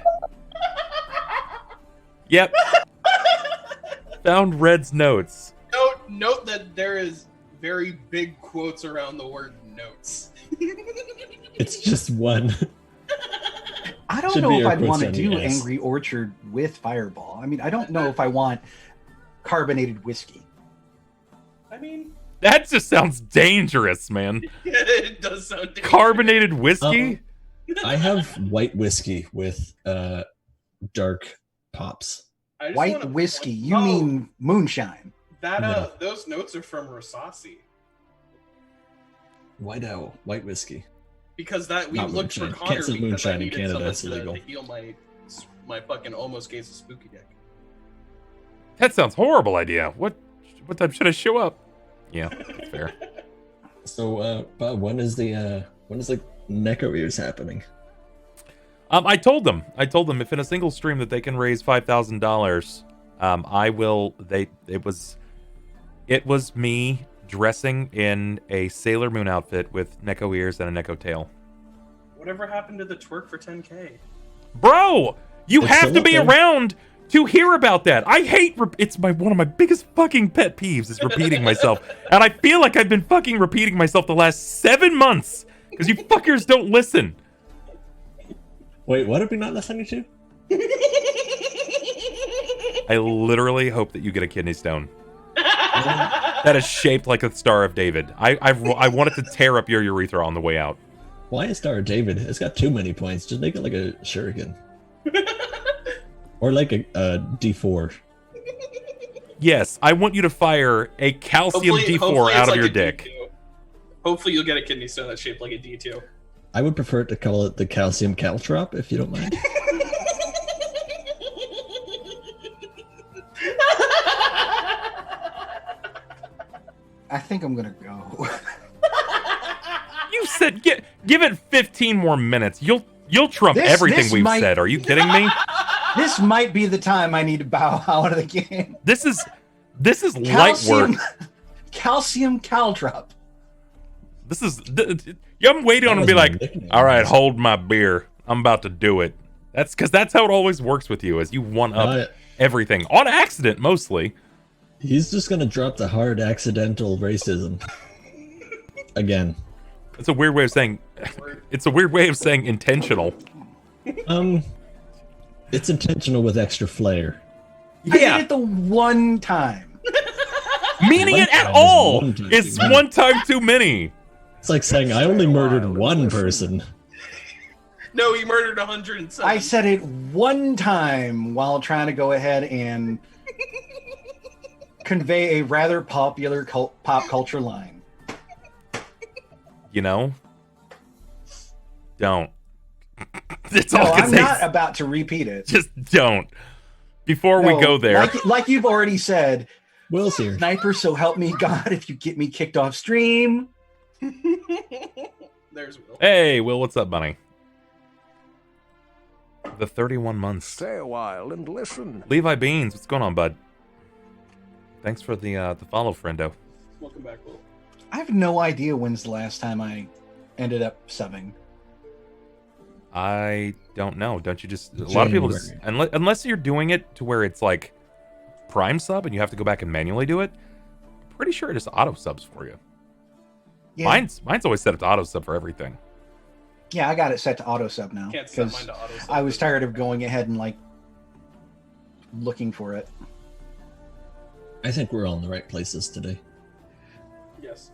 Yep. Found Red's notes. Note that there is very big quotes around the word notes. It's just one. I don't Should know be if air I'd want to quotes do on the S. Angry Orchard with Fireball. I mean, I don't know if I want carbonated whiskey. I mean, That just sounds dangerous, man. it does sound dangerous. Carbonated whiskey? I have white whiskey with dark pops. I just White wanna whiskey? point- You Oh, mean moonshine? that? No. Those notes are from Rasasi White owl, white whiskey. because that we Not looked for moonshine. Connor Can't say because moonshine I in needed Canada, someone it's illegal. to heal my fucking almost case of spooky dick. That sounds horrible idea. What time should I show up? Yeah, that's fair. So, Bob, when is the Neko ears happening? I told them if in a single stream that they can raise $5,000, I will. It was me dressing in a Sailor Moon outfit with Neko ears and a Neko tail. Whatever happened to the twerk for 10K? Bro, you It's have still to be a thing. around to hear about that. I hate. It's one of my biggest fucking pet peeves is repeating myself, and I feel like I've been fucking repeating myself the last 7 months because you fuckers don't listen. Wait, what are we not listening to? I literally hope that you get a kidney stone that is shaped like a Star of David. I want it to tear up your urethra on the way out. Why is Star David? It's got too many points. Just make it like a shuriken. Or like a D4. Yes, I want you to fire a calcium Hopefully D4 it's out of like your a dick. D2. Hopefully you'll get a kidney stone that's shaped like a D2. I would prefer to call it the calcium caltrop, if you don't mind. I think I'm gonna go. You said give it 15 more minutes. You'll trump everything we've said. Are you kidding me? This might be the time I need to bow out of the game. This is light work. Calcium caltrop. This is. I'm waiting on him to be like, all right, hold my beer. I'm about to do it. That's because that's how it always works with you, as you one up everything on accident mostly. He's just gonna drop the hard accidental racism again. It's a weird way of saying. It's a weird way of saying intentional. It's intentional with extra flair. I did it the one time. Meaning it at all is one time too many. It's like saying I only murdered one person. No, he murdered 107. I said it one time while trying to go ahead and convey a rather popular pop culture line. You know? Don't. That's No, all I can I'm say. not about to repeat it. Just don't. Before we go there. Like you've already said, Will's here. Sniper, so help me God if you get me kicked off stream. There's Will. Hey, Will, what's up, buddy? The 31 months. Stay a while and listen. Levi Beans, what's going on, bud? Thanks for the follow, friendo. Welcome back, Will. I have no idea when's the last time I ended up subbing. I don't know. Don't you just... A lot of people just... Unless you're doing it to where it's like Prime sub and you have to go back and manually do it, I'm pretty sure it just auto subs for you. Yeah. Mine's always set up to auto sub for everything. Yeah, I got it set to auto sub now. Can't set Because mine to auto sub. I was tired of going ahead and like looking for it. I think we're all in the right places today. Yes.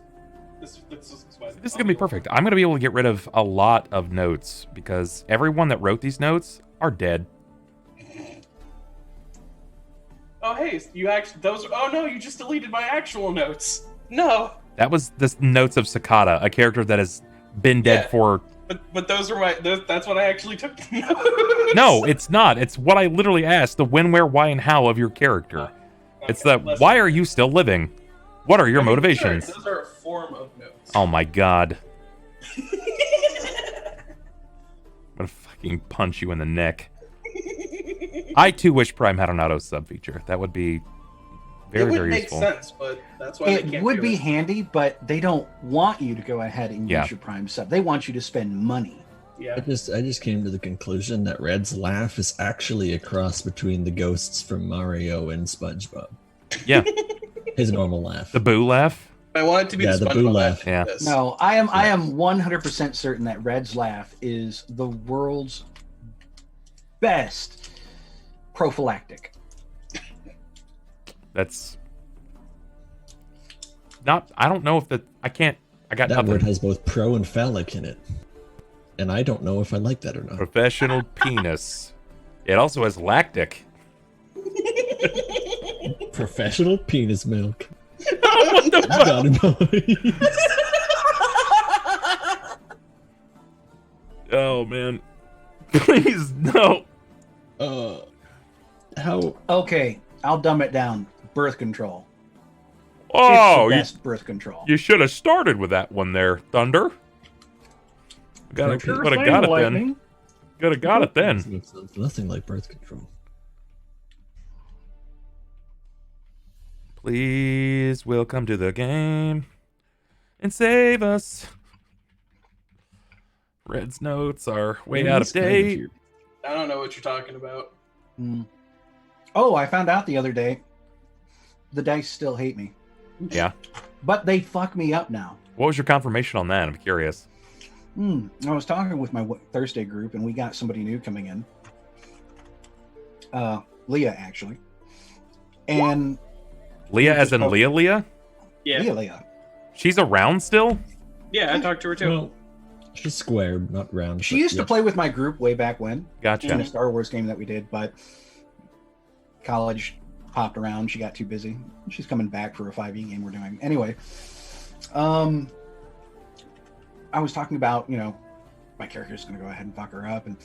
This is fine. This is going to be perfect. I'm going to be able to get rid of a lot of notes because everyone that wrote these notes are dead. Oh, hey, you actually... Those... Oh, no, you just deleted my actual notes. No. That was the notes of Cicada, a character that has been dead for... But those are my... That's what I actually took. No, it's not. It's what I literally asked, the when, where, why, and how of your character. Okay, It's the, why are you still living? What are your motivations? Sure, those are a form of notes. Oh my god. I'm gonna fucking punch you in the neck. I too wish Prime had an auto sub feature. That would be very, very useful. It would make sense, but that's why they It can't would do be it. handy, but they don't want you to go ahead and Yeah. use your Prime sub. They want you to spend money. Yeah. I just came to the conclusion that Red's laugh is actually a cross between the ghosts from Mario and SpongeBob. Yeah. His normal laugh. The boo laugh? I want it to be Yeah, the the SpongeBob boo laugh. Yeah. Yes. No, I am 100% certain that Red's laugh is the world's best prophylactic. That's not, I don't know if that, I got That nothing. word has both pro and phallic in it. And I don't know if I like that or not. Professional penis. It also has lactic. Professional penis milk. What the fuck? Got it, boys. Oh man. Please, no. How? Okay, I'll dumb it down. Birth control. Oh, it's the you, best birth control. you should have started with that one there, Thunder. Would have got it then. Could have got it then. Sounds nothing like birth control. Please, will come to the game and save us. Red's notes are way out of date. I don't know what you're talking about. Oh, I found out the other day. The dice still hate me. Yeah. But they fuck me up now. What was your confirmation on that? I'm curious. I was talking with my Thursday group, and we got somebody new coming in. Leah, actually. And Leah, as in Leah? Yeah. Leah. She's around still? Yeah, I talked to her too. Well, she's square, not round. She but used to yeah. play with my group way back when. In Gotcha. a Star Wars game that we did, but college hopped around. She got too busy. She's coming back for a 5e game we're doing. Anyway, I was talking about, my character's going to go ahead and fuck her up, and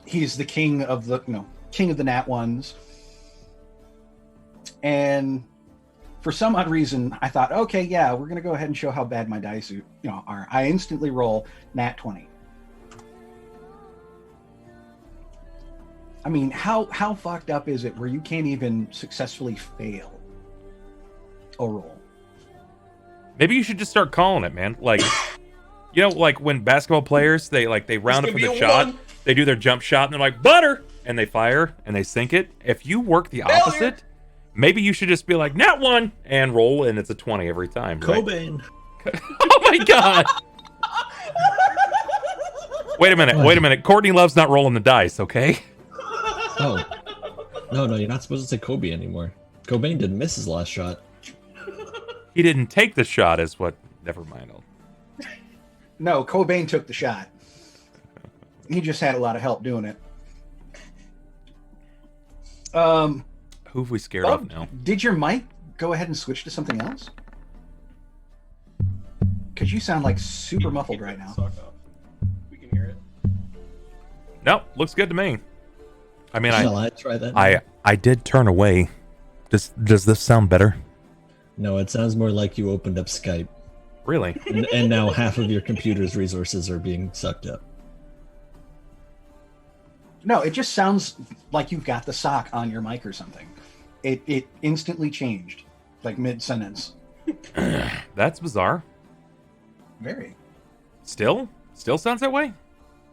he's the king of the nat ones, and for some odd reason I thought, okay, yeah, we're going to go ahead and show how bad my dice are. I instantly roll nat 20. I mean, how fucked up is it where you can't even successfully fail a roll? Maybe you should just start calling it, man. Like, like when basketball players, they round up for the shot, they do their jump shot, and they're like, butter! And they fire, and they sink it. If you work the opposite, maybe you should just be like, nat 1, and roll, and it's a 20 every time. Right? Cobain. Oh my god! Wait a minute. Courtney loves not rolling the dice, okay? Oh. No, you're not supposed to say Kobe anymore. Cobain didn't miss his last shot. He didn't take the shot, is what... Never mind. No, Cobain took the shot. He just had a lot of help doing it. Who have we scared off now? Did your mic go ahead and switch to something else? Because you sound like super muffled right now. We can hear it. Nope, looks good to me. I mean, Shall I try that? I did turn away. Does this sound better? No, it sounds more like you opened up Skype. Really? And now half of your computer's resources are being sucked up. No, it just sounds like you've got the sock on your mic or something. It instantly changed, like mid-sentence. That's bizarre. Very. Still sounds that way?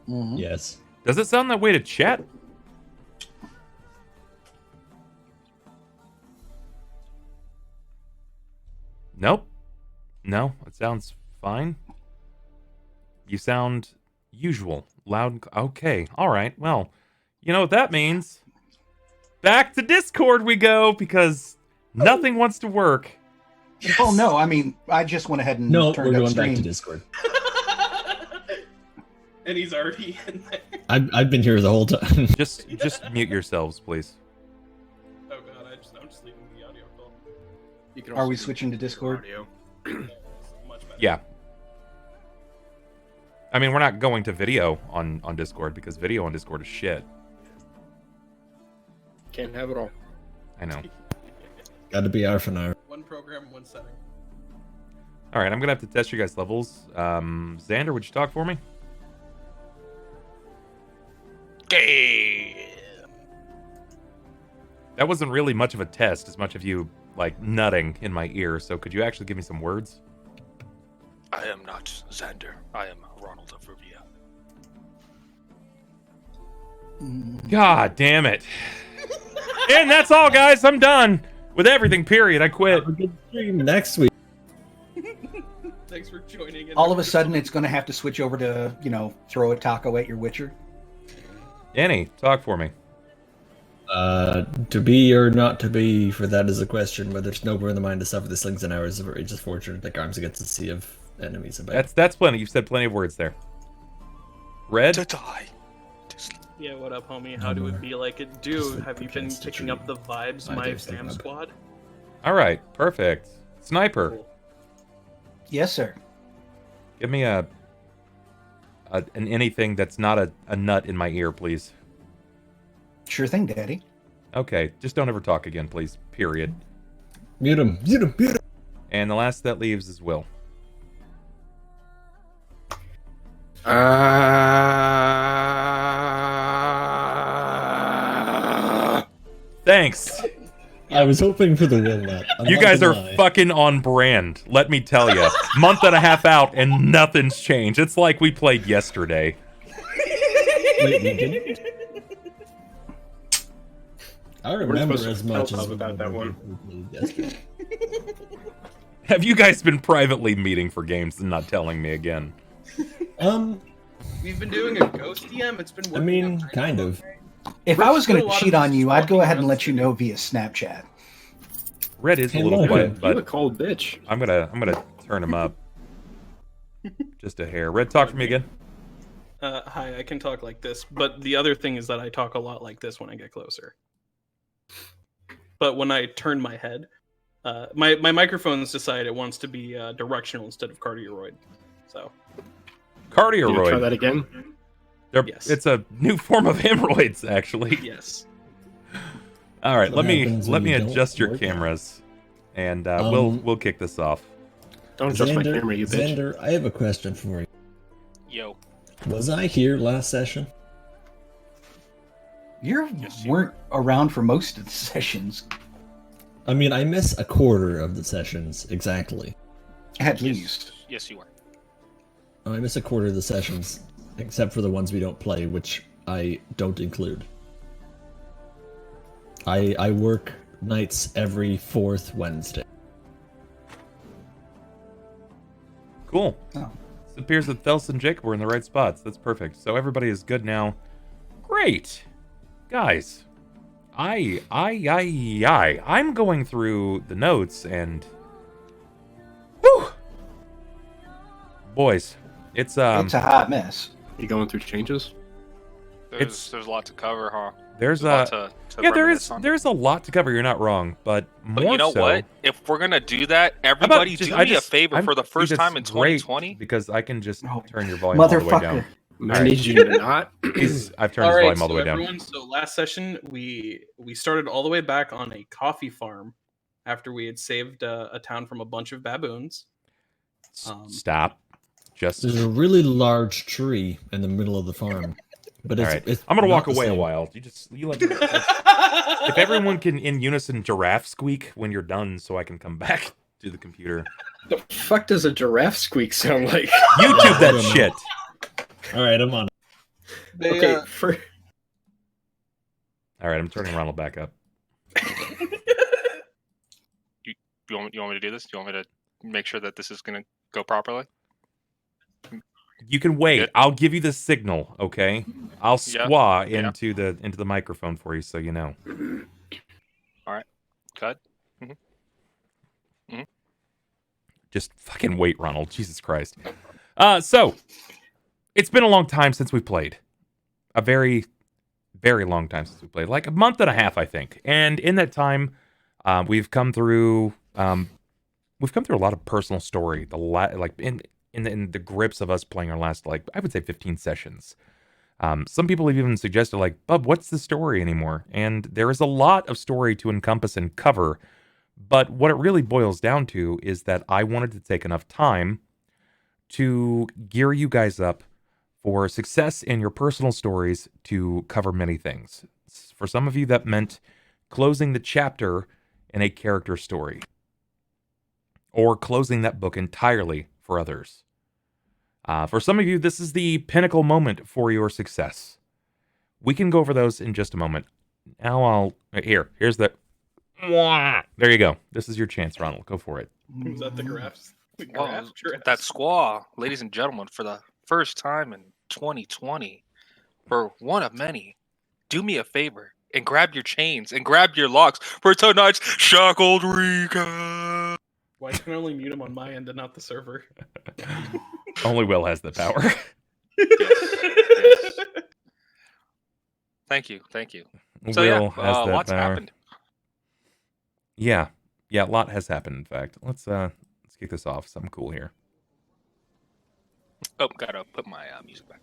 Mm-hmm. Yes. Does it sound that way to chat? Nope. No, it sounds fine. You sound usual. Loud. Okay. All right. Well, you know what that means. Back to Discord we go, because nothing wants to work. Yes. Oh, no. I mean, I just went ahead and turned up going stream. back to Discord. And he's already in there. I've been here the whole time. Just mute yourselves, please. Oh god, I'm just leaving the audio call. You can Are also we do switching to Discord? audio. Much better. Yeah. I mean, we're not going to video on Discord, because video on Discord is shit. Can't have it all. I know. Gotta be hour for an hour. One program, one setting. All right, I'm gonna have to test you guys' levels. Xander, would you talk for me? Okay. That wasn't really much of a test, as much of you like nutting in my ear. So could you actually give me some words? I am not Xander. I am Ronald of Rubia. God damn it! And that's all, guys. I'm done with everything. Period. I quit. Have a good stream next week. Thanks for joining in. All of a sudden, it's going to have to switch over to, throw a taco at your Witcher. Annie, talk for me. To be or not to be, for that is a question. Whether it's nobler in the mind to suffer the slings and arrows of outrageous fortune, like arms against the sea of enemies. That's plenty. You've said plenty of words there. Red. To die. Yeah, what up, homie? How do it be like it do? Have you been picking up the vibes, my fam squad? All right, perfect. Sniper, Cool. Yes, sir. give me an anything that's not a nut in my ear, please. Sure thing, Daddy. Okay, just don't ever talk again, please. Period. Mute him. And the last that leaves is Will. Thanks. I was hoping for the will nut. You guys are fucking on brand, let me tell you. Month and a half out and nothing's changed. It's like we played yesterday. Wait, we didn't? I remember supposed to as much help as out without that one. we played yesterday. Have you guys been privately meeting for games and not telling me again? We've been doing a ghost DM. It's been I working mean, out kind of. If We're I was going still a to lot cheat of on you, I'd go talking ahead and around let you know via Snapchat. Red is a Hey, little look, quiet, You a but cold bitch. I'm gonna turn him up just a hair. Red, talk for me again. Hi, I can talk like this, but the other thing is that I talk a lot like this when I get closer. But when I turn my head, my microphone's decided it wants to be directional instead of cardioid. So Can you try Cardioid. that again? Yes. It's a new form of hemorrhoids, actually. yes. All right, What let happens me when you don't adjust your work out? cameras, and we'll kick this off. Don't adjust my Xander, camera, you bitch. Xander, I have a question for you. Yo. Was I here last session? You Yes, you weren't around for most of the sessions, I mean, I miss a quarter of the sessions exactly. at least. Yes, you are. I miss a quarter of the sessions, except for the ones we don't play, which I don't include. I work nights every fourth Wednesday. Cool. Oh. It appears that Thelsa and Jakob were in the right spots. That's perfect. So everybody is good now. Great. Guys, I'm going through the notes and whew, boys, it's It's a hot mess. You going through changes? It's- There's a lot to cover, huh? there's a lot a to yeah, reminisce on. there's a lot to cover. You're not wrong, but more But you know so, what? If we're gonna do that, how about everybody just- do I me a favor I'm- for the dude, first that's time in great 2020. because I can just Oh, turn your volume all the way down. Motherfucker. I All right. need you to not. I've turned All his right, volume all the so way down. everyone. So last session we started all the way back on a coffee farm after we had saved a town from a bunch of baboons. Stop. Just There's a really large tree in the middle of the farm, but all it's, right. it's I'm gonna not walk the away a same. while. You let me. If everyone can in unison giraffe squeak when you're done, so I can come back to the computer. The fuck does a giraffe squeak sound like? YouTube I that don't know. shit. All right, I'm on. Okay, for All right, I'm turning Ronald back up. You want me to do this? Do you want me to make sure that this is gonna go properly? You can wait. Good. I'll give you the signal, okay? I'll Yeah, squaw yeah. into the microphone for you, so you know. Cut. Just fucking wait, Ronald. Jesus Christ. So it's been a long time since we played. A very, very long time since we played. Like a month and a half, I think. And in that time, we've come through a lot of personal story. In the grips of us playing our last, like, I would say 15 sessions. Some people have even suggested, like, Bub, what's the story anymore? And there is a lot of story to encompass and cover. But what it really boils down to is that I wanted to take enough time to gear you guys up for success in your personal stories to cover many things. For some of you, that meant closing the chapter in a character story, or closing that book entirely for others. For some of you, this is the pinnacle moment for your success. We can go over those in just a moment. Now here's the... There you go. This is your chance, Ronald. Go for it. Was that the giraffes? The Well, giraffes? that squaw, ladies and gentlemen, for the first time in 2020, for one of many, do me a favor and grab your chains and grab your locks for tonight's Shackled recap. Why can I only mute him on my end and not the server? Only Will has the power. Yes. Thank you. So Will has that lots power. happened. Yeah, a lot has happened. In fact, let's kick this off. Something cool here. Oh, gotta put my music back.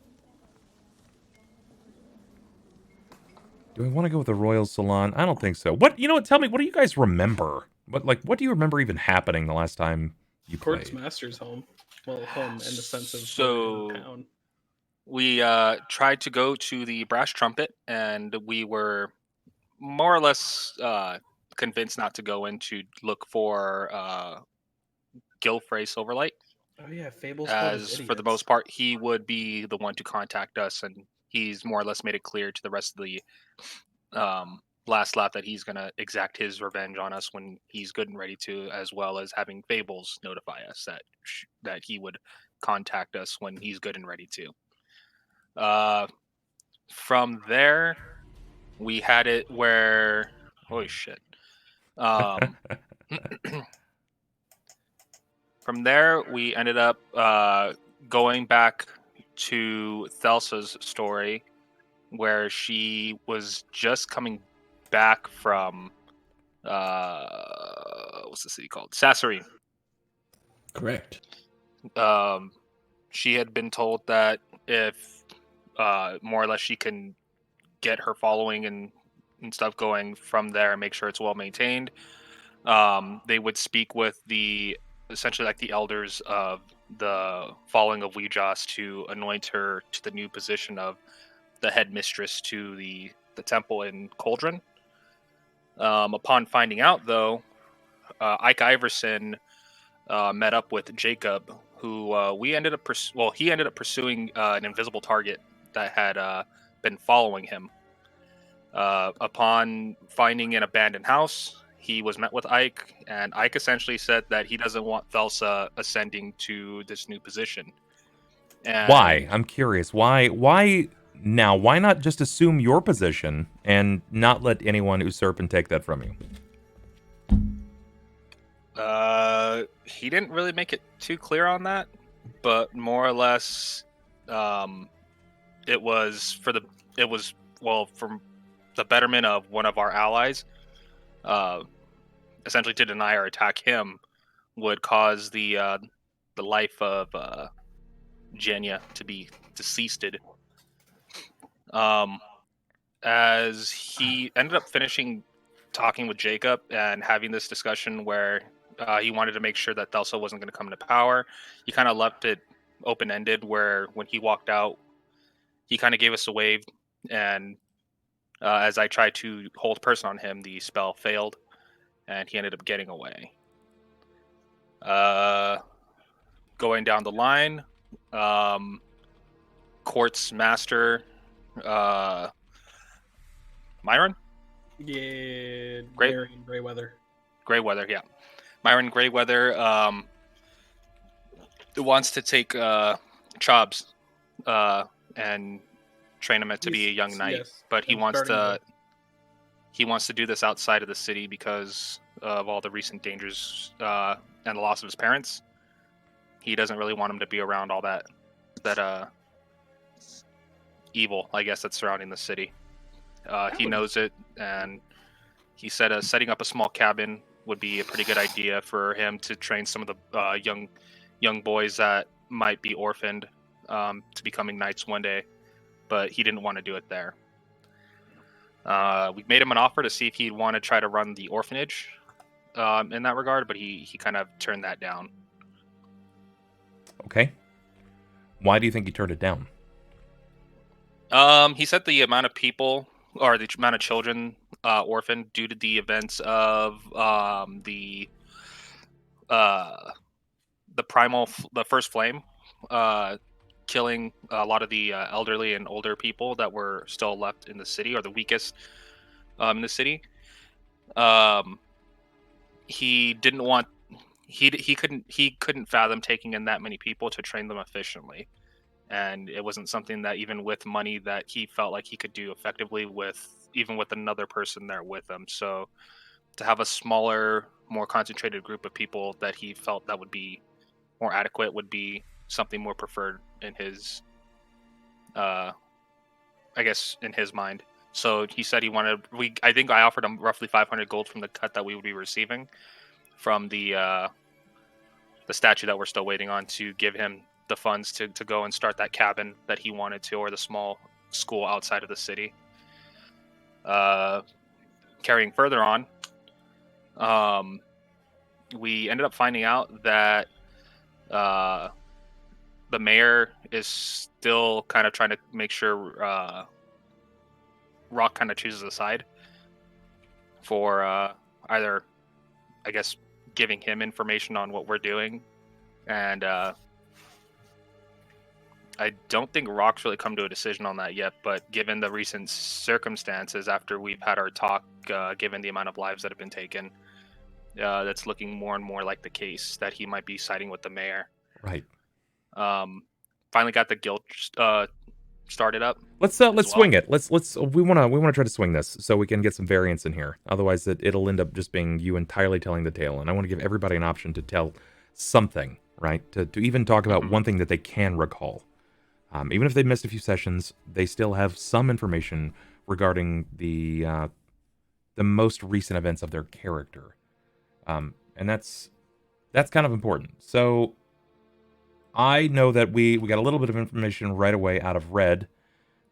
Do I want to go with the Royal Salon? I don't think so. What Tell me. What do you guys remember? What do you remember even happening the last time you Cort's played? master's home. Well, home in the sense of So- town. We tried to go to the Brass Trumpet, and we were more or less convinced not to go in to look for Gilfrey Silverlight, Oh yeah, Fables. Club is as for the idiots. most part, he would be the one to contact us, and he's more or less made it clear to the rest of the last lap that he's going to exact his revenge on us when he's good and ready to, as well as having Fables notify us that he would contact us when he's good and ready to. From there, we had it where, holy shit. From there, we ended up going back to Thelsa's story, where she was just coming back from what's the city called? Sasserine. Correct. she had been told that if more or less she can get her following and stuff going from there and make sure it's well maintained, they would speak with the essentially like the elders of the following of Weejas to anoint her to the new position of the head mistress to the temple in Cauldron. Upon finding out, though, Ike Iverson met up with Jakob, who he ended up pursuing an invisible target that had been following him. Upon finding an abandoned house, he was met with Ike, and Ike essentially said that he doesn't want Thelsa ascending to this new position. And Why? I'm curious. Why now? Why not just assume your position and not let anyone usurp and take that from you? He didn't really make it too clear on that, but more or less, it was for the betterment of one of our allies. Essentially, to deny or attack him would cause the life of Jenya to be deceased. As he ended up finishing talking with Jakob and having this discussion where he wanted to make sure that Thelsa wasn't going to come into power, he kind of left it open-ended where when he walked out, he kind of gave us a wave, and as I tried to hold person on him, the spell failed, and he ended up getting away. Going down the line, Cort's master, Myron? Yeah, Great. Greyweather. Greyweather, yeah. Myron Greyweather wants to take Chobs and train him to be a young knight, yes, but he I'm wants starting to do this outside of the city because of all the recent dangers and the loss of his parents. He doesn't really want him to be around all that evil, I guess, that's surrounding the city. He knows it, and he said setting up a small cabin would be a pretty good idea for him to train some of the young boys that might be orphaned to becoming knights one day, but he didn't want to do it there. We made him an offer to see if he'd want to try to run the orphanage in that regard, but he kind of turned that down. Okay. Why do you think he turned it down? He said the amount of people or the amount of children orphaned due to the events of the first flame, killing a lot of the elderly and older people that were still left in the city, or the weakest in the city. He didn't want. He couldn't fathom taking in that many people to train them efficiently. And it wasn't something that even with money that he felt like he could do effectively with another person there with him. So to have a smaller, more concentrated group of people that he felt that would be more adequate would be something more preferred in his, I guess, in his mind. So he said he wanted. I think I offered him roughly 500 gold from the cut that we would be receiving from the statue that we're still waiting on to give him the funds to go and start that cabin that he wanted to, or the small school outside of the city. Carrying further on, we ended up finding out that the mayor is still kind of trying to make sure Rahk kind of chooses a side for either, I guess, giving him information on what we're doing, and I don't think Rahk's really come to a decision on that yet, but given the recent circumstances after we've had our talk, given the amount of lives that have been taken, that's looking more and more like the case that he might be siding with the mayor. Right. Finally got the guild started up. Let's swing it. We want to try to swing this so we can get some variance in here. Otherwise, it'll end up just being you entirely telling the tale, and I want to give everybody an option to tell something, right? To even talk about one thing that they can recall. Even if they missed a few sessions, they still have some information regarding the most recent events of their character, and that's kind of important. So I know that we got a little bit of information right away out of Red,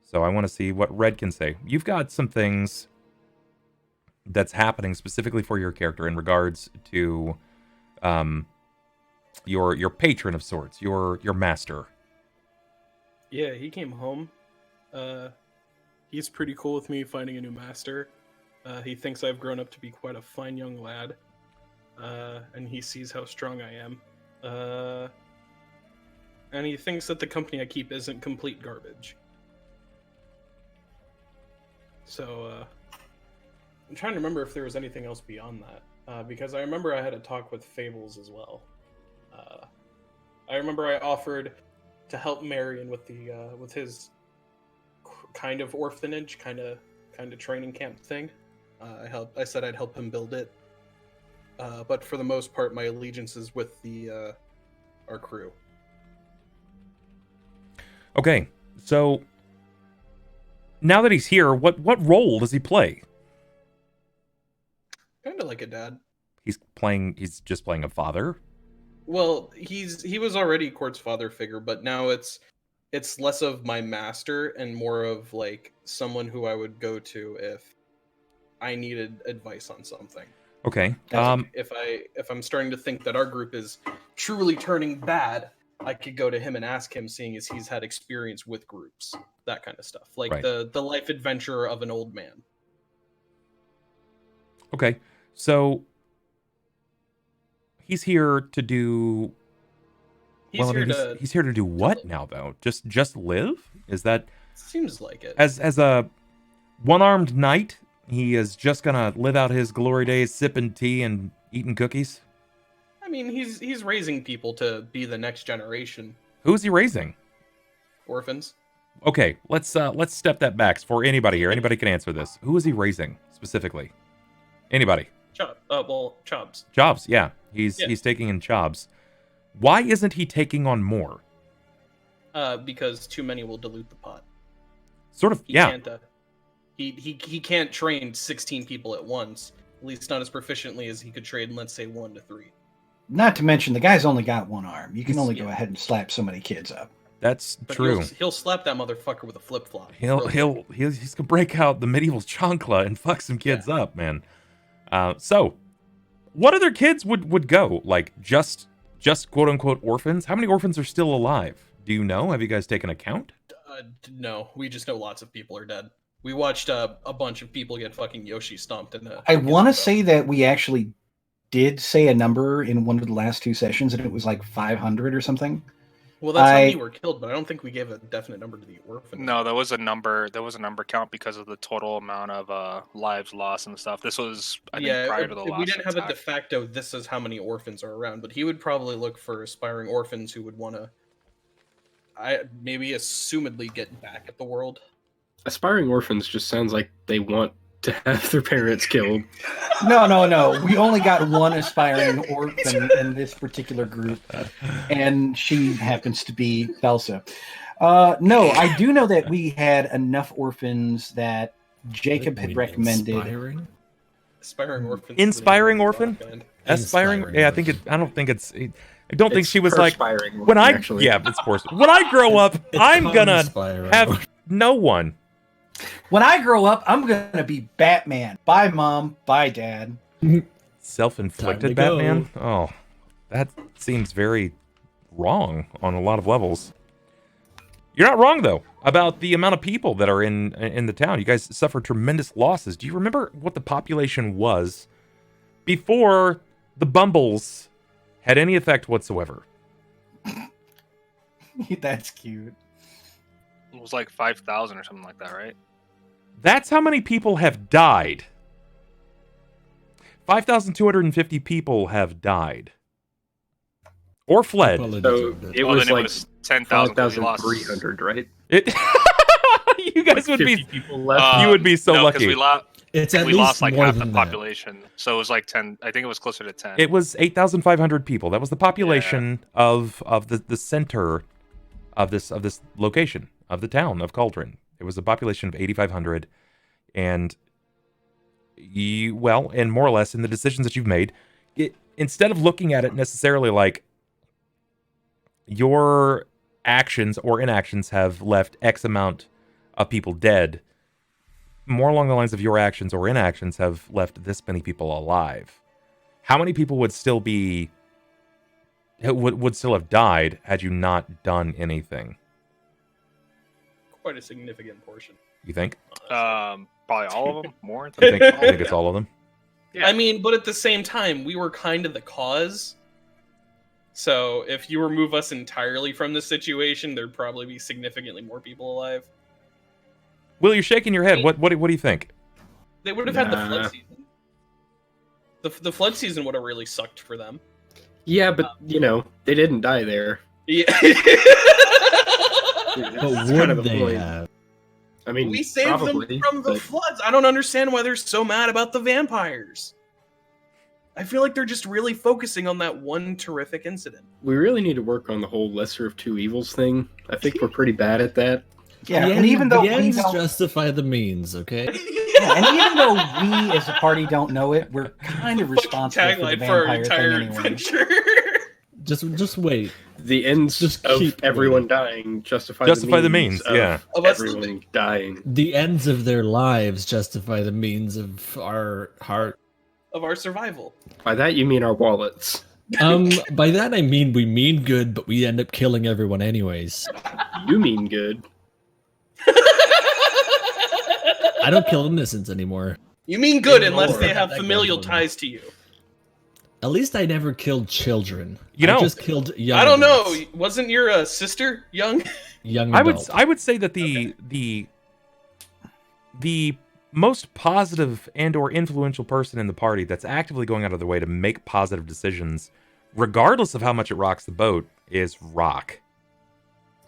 so I want to see what Red can say. You've got some things that's happening specifically for your character in regards to your patron of sorts, your master. Yeah, he came home. He's pretty cool with me finding a new master. He thinks I've grown up to be quite a fine young lad. And he sees how strong I am. And he thinks that the company I keep isn't complete garbage. So, I'm trying to remember if there was anything else beyond that. Because I remember I had a talk with Fables as well. I remember I offered to help Marion with with his kind of orphanage, kind of training camp thing. I said I'd help him build it. But for the most part, my allegiance is with our crew. Okay, so now that he's here, what role does he play? Kind of like a dad. He's just playing a father? Well, he was already Cort's father figure, but now it's less of my master and more of like someone who I would go to if I needed advice on something. Okay. If I'm starting to think that our group is truly turning bad, I could go to him and ask him, seeing as he's had experience with groups, that kind of stuff, like right. the life adventure of an old man. Okay, so he's here to do. He's here to do what now, though? Just live? Is that? Seems like it. As a one-armed knight, he is just gonna live out his glory days, sipping tea and eating cookies. I mean, he's raising people to be the next generation. Who's he raising? Orphans. Okay, let's step that back for anybody here. Anybody can answer this. Who is he raising specifically? Anybody? Chobs. Jobs, yeah. He's taking in Jobs. Why isn't he taking on more? Because too many will dilute the pot. Sort of, yeah. He can't train 16 people at once. At least not as proficiently as he could train, let's say, 1 to 3. Not to mention, the guy's only got one arm. You can only go ahead and slap so many kids up. That's true. He'll slap that motherfucker with a flip flop. He's gonna break out the medieval chancla and fuck some kids up, man. So, what other kids would go? Like just quote unquote orphans? How many orphans are still alive? Do you know? Have you guys taken account? No, we just know lots of people are dead. We watched a bunch of people get fucking Yoshi stomped in the. I want to say that we actually did say a number in one of the last 2 sessions, and it was like 500 or something. Well, that's how many were killed, but I don't think we gave a definite number to the orphan. No, there was a number. There was a number count because of the total amount of lives lost and stuff. This was, I think, prior to the last. We didn't have attack. a de facto. This is how many orphans are around, but he would probably look for aspiring orphans who would want to, maybe assumedly get back at the world. Aspiring orphans just sounds like they want to have their parents killed. No. We only got one aspiring orphan in this particular group, and she happens to be Thelsa. No, I do know that we had enough orphans that Jakob had recommended. Aspiring orphans. Inspiring orphan? Aspiring? Yeah, I don't think she was like, when I, actually. Yeah, it's course. When I grow up, I'm gonna have no one. When I grow up, I'm gonna be Batman. Bye, Mom. Bye, Dad. Self-inflicted Batman? Oh, that seems very wrong on a lot of levels. You're not wrong, though, about the amount of people that are in the town. You guys suffered tremendous losses. Do you remember what the population was before the Bumbles had any effect whatsoever? That's cute. It was like 5,000 or something like that, right? That's how many people have died. 5,250 people have died. Or fled. So it was like 10,300, right? You guys would be people left. You would be so lucky. We lost like half the population. So it was like 10. I think it was closer to 10. It was 8,500 people. That was the population of the center of this location, of the town of Cauldron. It was a population of 8,500, and and more or less in the decisions that you've made, instead of looking at it necessarily like, your actions or inactions have left X amount of people dead. More along the lines of your actions or inactions have left this many people alive. How many people would still be would still have died had you not done anything? Quite a significant portion. You think? Probably all of them. More. You think it's all of them? Yeah. I mean, but at the same time, we were kind of the cause. So if you remove us entirely from this situation, there'd probably be significantly more people alive. Will, you're shaking your head. What do you think? They would have had the flood season. The flood season would have really sucked for them. Yeah, but they didn't die there. Yeah. But would they have? I mean, we saved probably, them from the floods. I don't understand why they're so mad about the vampires. I feel like they're just really focusing on that one terrific incident. We really need to work on the whole lesser of two evils thing. I think we're pretty bad at that. Yeah, and even though the we ends don't, justify the means, okay? yeah, and even though we as a party don't know it, we're kind of responsible for the Tagline for our vampire entire thing anyway. adventure. Just wait. The ends Just of keep everyone dying justify the means, of yeah. Of us everyone living. dying. The ends of their lives justify the means of our heart. Of our survival. By that you mean our wallets. By that I mean we mean good, but we end up killing everyone anyways. You mean good. I don't kill innocents anymore. You mean good Anymore. unless they have That familial good one. ties to you. At least I never killed children. You know, I just killed young I don't know. adults. Wasn't your sister young? Young I adult. would say that the most positive and or influential person in the party that's actively going out of their way to make positive decisions, regardless of how much it rocks the boat, is Rahk.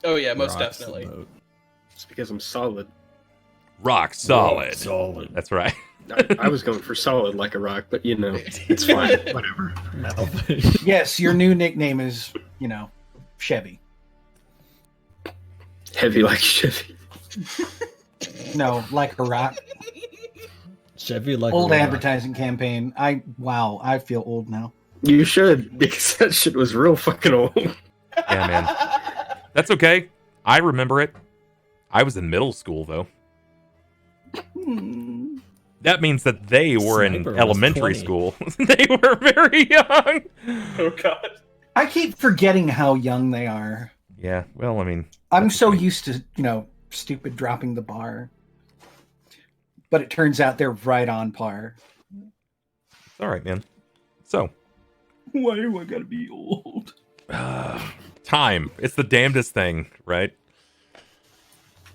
Oh yeah, most Rocks the definitely. boat. It's because I'm solid. Rock solid. Solid. That's right. I was going for solid like a rock, but it's fine. Whatever. Yes, your new nickname is, Chevy. Heavy like Chevy. No, like a rock. Chevy like Old a rock. advertising campaign. I feel old now. You should, because that shit was real fucking old. Yeah, man. That's okay. I remember it. I was in middle school, though. That means that they were in Sniper was elementary 20. school. They were very young. Oh god. I keep forgetting how young they are. Yeah, well, I mean... I'm so used to, stupid dropping the bar. But it turns out they're right on par. It's all right, man. So... Why do I gotta be old? Time. It's the damnedest thing, right?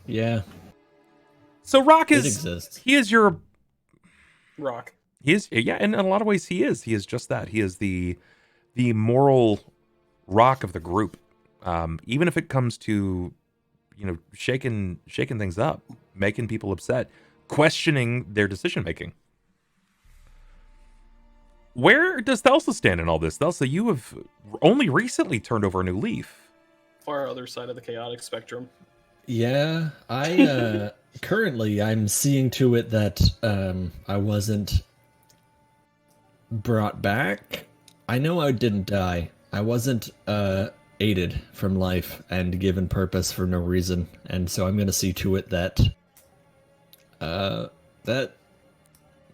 Yeah, So Rahk it is... exists. He is your... Rock. He is... Yeah, in a lot of ways he is. He is just that. He is the moral rock of the group. Even if it comes to, shaking things up, making people upset, questioning their decision making. Where does Thelsa stand in all this? Thelsa, you have only recently turned over a new leaf. Far other side of the chaotic spectrum. Yeah, I currently I'm seeing to it that I wasn't brought back. I know I didn't die. I wasn't aided from life and given purpose for no reason, and so I'm going to see to it that that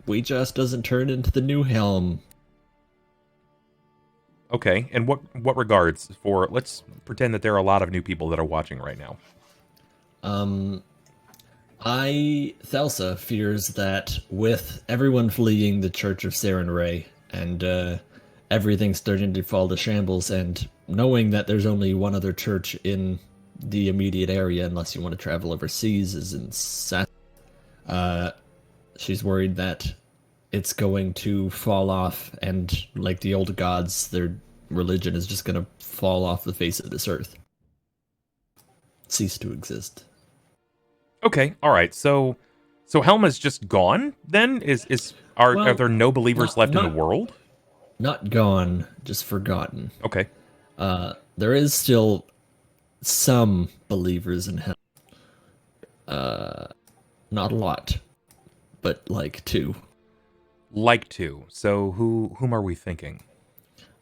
we just doesn't turn into the new helm. Okay, and what regards for? Let's pretend that there are a lot of new people that are watching right now. Thelsa fears that with everyone fleeing the Church of Saren Ray and everything starting to fall to shambles, and knowing that there's only one other church in the immediate area, unless you want to travel overseas, is in she's worried that it's going to fall off, and like the old gods, their religion is just going to fall off the face of this earth. Cease to exist. Okay, all right. So Helma's just gone. Then are there no believers left in the world? Not gone, just forgotten. Okay. There is still some believers in hell. Not a lot, but like two. Like two. So whom are we thinking?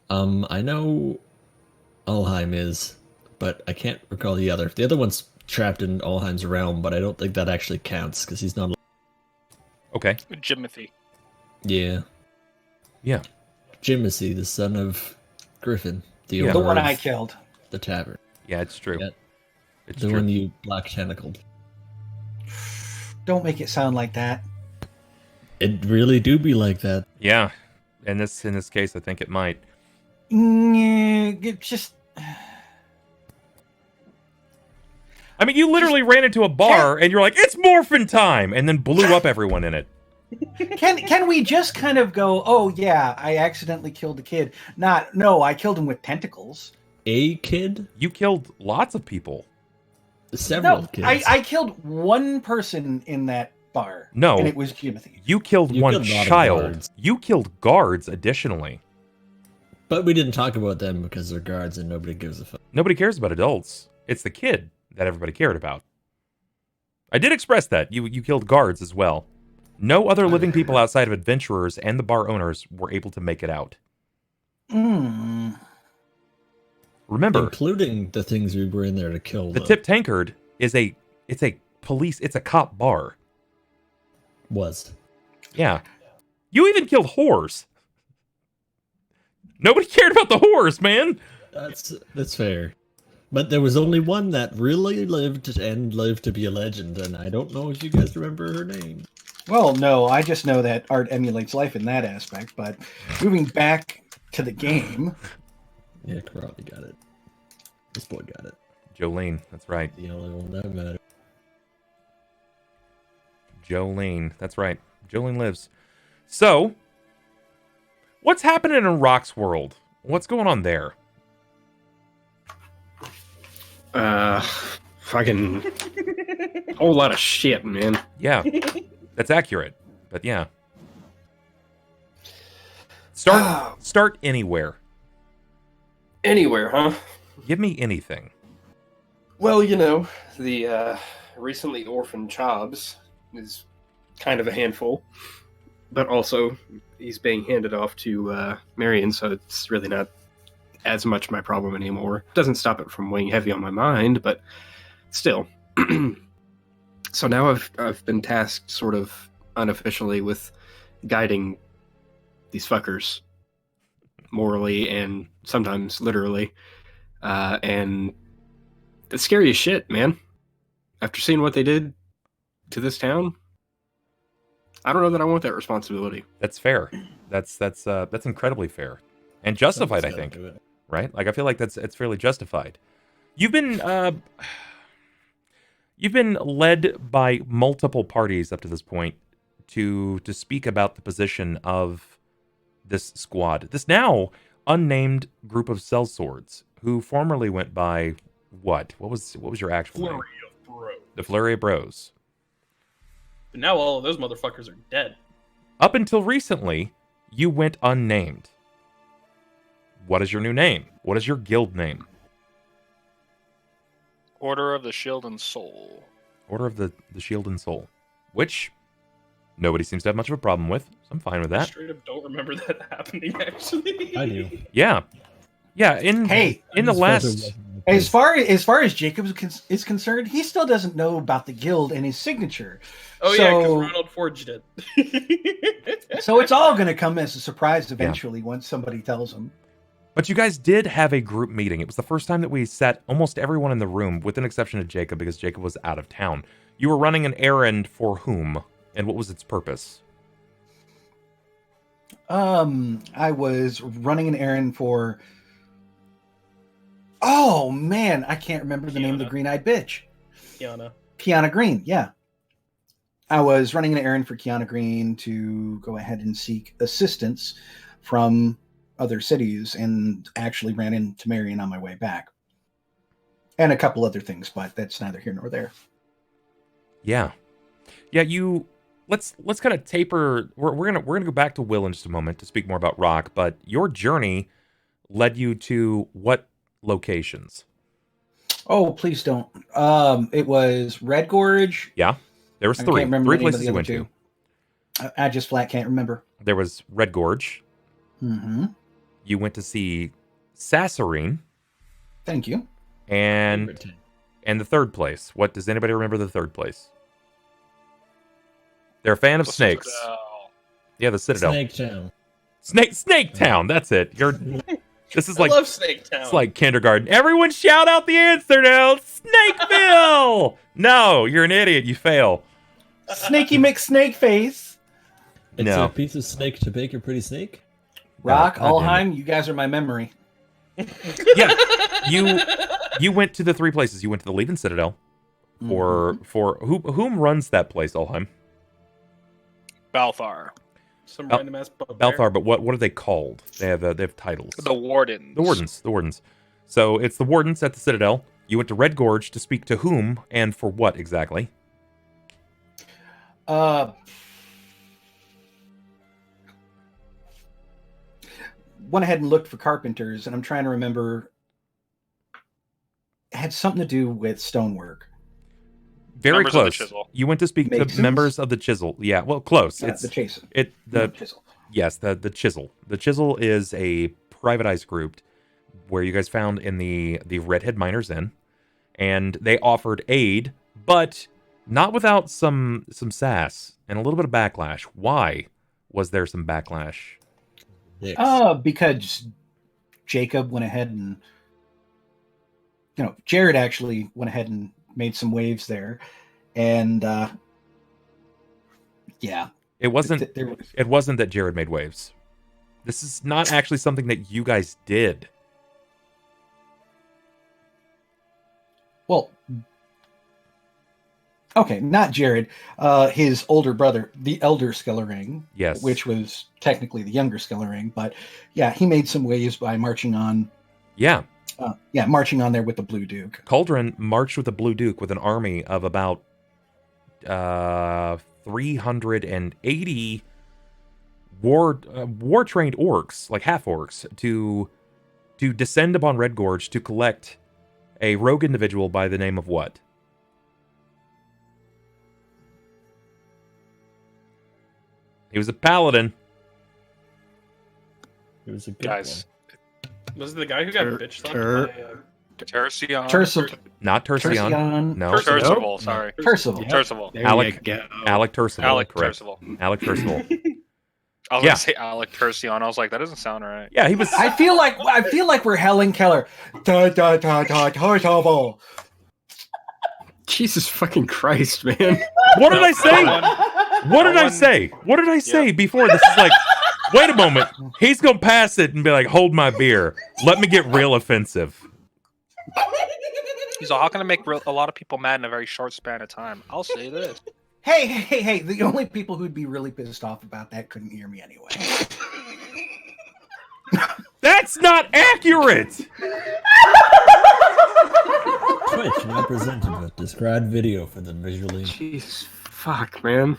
I know Ulhime is, but I can't recall the other. The other one's trapped in Ulhime's realm, but I don't think that actually counts because he's not. Okay. Jimothy. Yeah. Yeah. Jimothy, the son of Griffin, the Yeah. The owner one of I killed. the tavern. Yeah, it's true. Yeah. It's The true. one you black tentacled. Don't make it sound like that. It really do be like that. Yeah. In this case, I think it might. It just. I mean, you literally ran into a bar and you're like, "It's morphin' time," and then blew up everyone in it. Can we just kind of go, oh yeah, I accidentally killed a kid. No, I killed him with tentacles. A kid? You killed lots of people. Several No, kids. I killed one person in that bar. No. And it was Jimothy. You killed You one killed a lot of child. guards. You killed guards additionally. But we didn't talk about them because they're guards and nobody gives a fuck. Nobody cares about adults. It's the kid that everybody cared about. I did express that. You killed guards as well. No other living people outside of adventurers and the bar owners were able to make it out. Remember, Including the things we were in there to kill. the though. Tip Tankard it's a cop bar. Was. Yeah. You even killed whores. Nobody cared about the whores, man. That's fair. But there was only one that really lived to be a legend, and I don't know if you guys remember her name. Well, no, I just know that art emulates life in that aspect, but moving back to the game. Yeah, Karate got it. This boy got it. Jolene, that's right. The only one that mattered. Jolene, that's right. Jolene lives. So, what's happening in Rahk's world? What's going on there? Fucking whole lot of shit, man. Yeah, that's accurate. But yeah. Start anywhere. Anywhere, huh? Give me anything. Well, you know, the recently orphaned Chobs is kind of a handful, but also he's being handed off to Marion, so it's really not as much my problem anymore. Doesn't stop it from weighing heavy on my mind, but still. So now I've been tasked sort of unofficially with guiding these fuckers morally and sometimes literally. And it's scary as shit, man. After seeing what they did to this town, I don't know that I want that responsibility. That's fair. That's incredibly fair and justified, I think. Right? Like I feel like it's fairly justified. You've been led by multiple parties up to this point to speak about the position of this squad. This now unnamed group of sellswords who formerly went by what? What was your actual name? Flurry of Bros. The Flurry of Bros. But now all of those motherfuckers are dead. Up until recently, you went unnamed. What is your new name? What is your guild name? Order of the Shield and Soul. Order of the Shield and Soul. Which nobody seems to have much of a problem with, so I'm fine with I that. straight up don't remember that happening, actually. I do. Yeah. Yeah, in the last... As far as Jacob is concerned, he still doesn't know about the guild and his signature. Oh, yeah, because Ronald forged it. So it's all going to come as a surprise eventually once somebody tells him. But you guys did have a group meeting. It was the first time that we sat almost everyone in the room, with an exception of Jacob, because Jacob was out of town. You were running an errand for whom? And what was its purpose? I was running an errand for... Oh, man, I can't remember the name of the green-eyed bitch. Kiana Green, yeah. I was running an errand for Kiana Green to go ahead and seek assistance from other cities, and actually ran into Marion on my way back. And a couple other things, but that's neither here nor there. Yeah. Yeah, let's kind of taper. We're gonna go back to Will in just a moment to speak more about Rahk, but your journey led you to what locations? Oh, please don't. It was Red Gorge. Yeah. There was three places you went to. I just flat can't remember. There was Red Gorge. Mm-hmm. You went to see Sassarine. Thank you. And the third place. What does anybody remember the third place? They're a fan of snakes. Yeah, the Citadel. Snake Town. That's it. This is like I love Snake Town. It's like kindergarten. Everyone shout out the answer now. Snakeville. No, you're an idiot. You fail. Snaky McSnake face. It's No. a piece of snake to bake a pretty snake. Rahk, No, Ulhime, you guys are my memory. Yeah, you went to the three places. You went to the Leaven Citadel for whom runs that place, Ulhime? Balthar. Some Bal- random ass bugbear. Balthar, but what are they called? They have titles. The Wardens. The Wardens. So it's the Wardens at the Citadel. You went to Red Gorge to speak to whom and for what exactly? Went ahead and looked for carpenters, and I'm trying to remember. It had something to do with stonework. Very Members of the close. Chisel. You went to speak to Masons? members of the Chisel. Yeah, well, close. The Chasen. Chisel. Yes, the Chisel. The Chisel is a privatized group where you guys found in the Redhead Miners Inn, and they offered aid, but not without some sass and a little bit of backlash. Why was there some backlash? Because Jakob went ahead and, Jared actually went ahead and made some waves there, and yeah, It wasn't that Jared made waves. This is not actually something that you guys did. Well, okay, not Jared. His older brother, the elder Skellering, Yes. which was technically the younger Skellering, but yeah, he made some waves by marching on. Yeah. Marching on there with the Blue Duke. Cauldron marched with the Blue Duke with an army of about 380 war-trained orcs, like half-orcs, to descend upon Red Gorge to collect a rogue individual by the name of what? He was a paladin. It was a good Guys. Was it the guy who got bitch slapped by Tercion. Not Tercion. No. Tercival, sorry. Tercival. Tercival. Alec Tercival. Alec Correct. Tercival. Alec Tercival. I was gonna say Alec Tercion. I was like, that doesn't sound right. Yeah, he was. I feel like we're Helen Keller. Tercival. Jesus fucking Christ, man. What did I say? What did I say? What did I say before? This is like, wait a moment. He's going to pass it and be like, hold my beer. Let me get real offensive. He's all, how can I make a lot of people mad in a very short span of time? I'll say this. Hey. The only people who'd be really pissed off about that couldn't hear me anyway. That's not accurate. Twitch now presented a described video for the visually. Jesus fuck, man.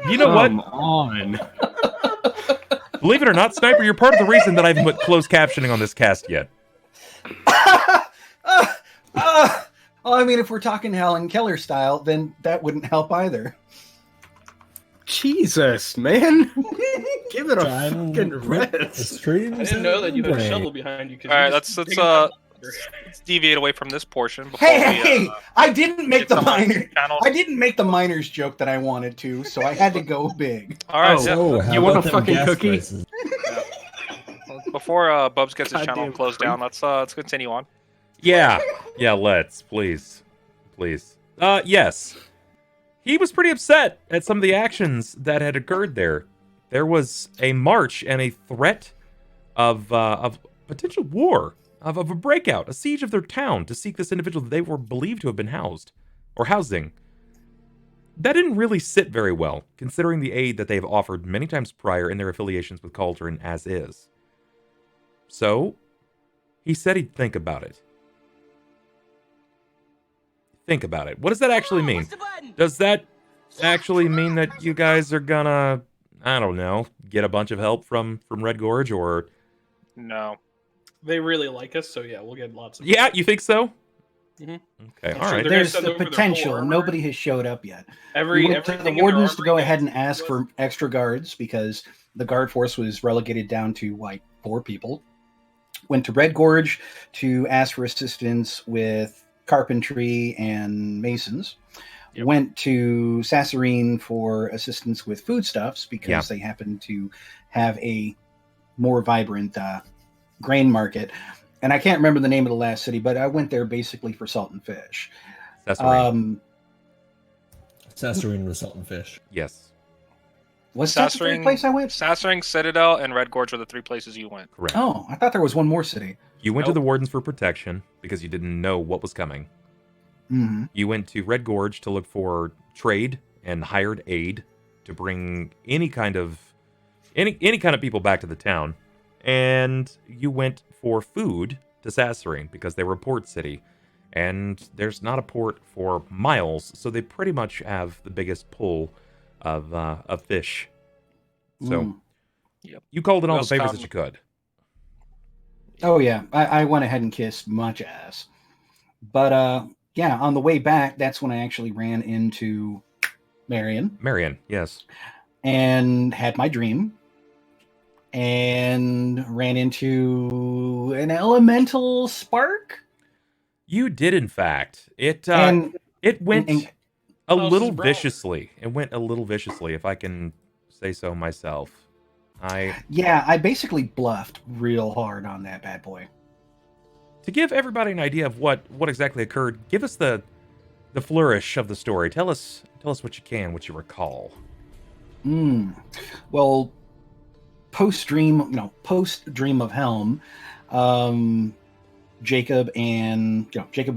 You know what? Come on. Believe it or not, Sniper, you're part of the reason that I haven't put closed captioning on this cast yet. I mean, if we're talking Helen Keller style, then that wouldn't help either. Jesus, man. Give it a fucking rest. I didn't know that you had a shovel behind you. All right, let's deviate away from this portion. Hey! I didn't make the miners joke that I wanted to, so I had to go big. All right, you want a fucking cookie? Before Bubs gets his channel closed down, let's continue on. Yeah, let's please. Yes, he was pretty upset at some of the actions that had occurred there. There was a march and a threat of potential war, of a breakout, a siege of their town to seek this individual that they were believed to have been housing. That didn't really sit very well, considering the aid that they have offered many times prior in their affiliations with Cauldron as is. So, he said he'd think about it. Think about it. What does that actually mean? Does that actually mean that you guys are gonna, I don't know, get a bunch of help from Red Gorge, or? No. They really like us, so yeah, we'll get lots of. Yeah, you think so? Mm-hmm. Okay, all right. There's the potential. Nobody has showed up yet. We went to the wardens to go ahead and ask for extra guards because the guard force was relegated down to like 4 people. went to Red Gorge to ask for assistance with carpentry and masons. Yep. Went to Sassarine for assistance with foodstuffs because they happen to have a more vibrant grain market. And I can't remember the name of the last city, but I went there basically for salt and fish. Sassarine. Sassarine with salt and fish. Yes. Was that the third place I went? Sassring, Citadel, and Red Gorge were the 3 places you went. Correct. Oh, I thought there was one more city. You went to the Wardens for protection because you didn't know what was coming. Mm-hmm. You went to Red Gorge to look for trade and hired aid to bring any kind of people back to the town. And you went for food to Sassarine because they were a port city. And there's not a port for miles, so they pretty much have the biggest pull of fish. So you called in all the favors that you could. Oh, yeah. I went ahead and kissed much ass. But, on the way back, that's when I actually ran into Marion. Marion, yes. And had my dream. And ran into an elemental spark. You did, in fact. It went a little viciously. It went a little viciously, if I can say so myself. I basically bluffed real hard on that bad boy. To give everybody an idea of what exactly occurred, give us the flourish of the story. Tell us what you recall. Well, post Dream of Helm, Jakob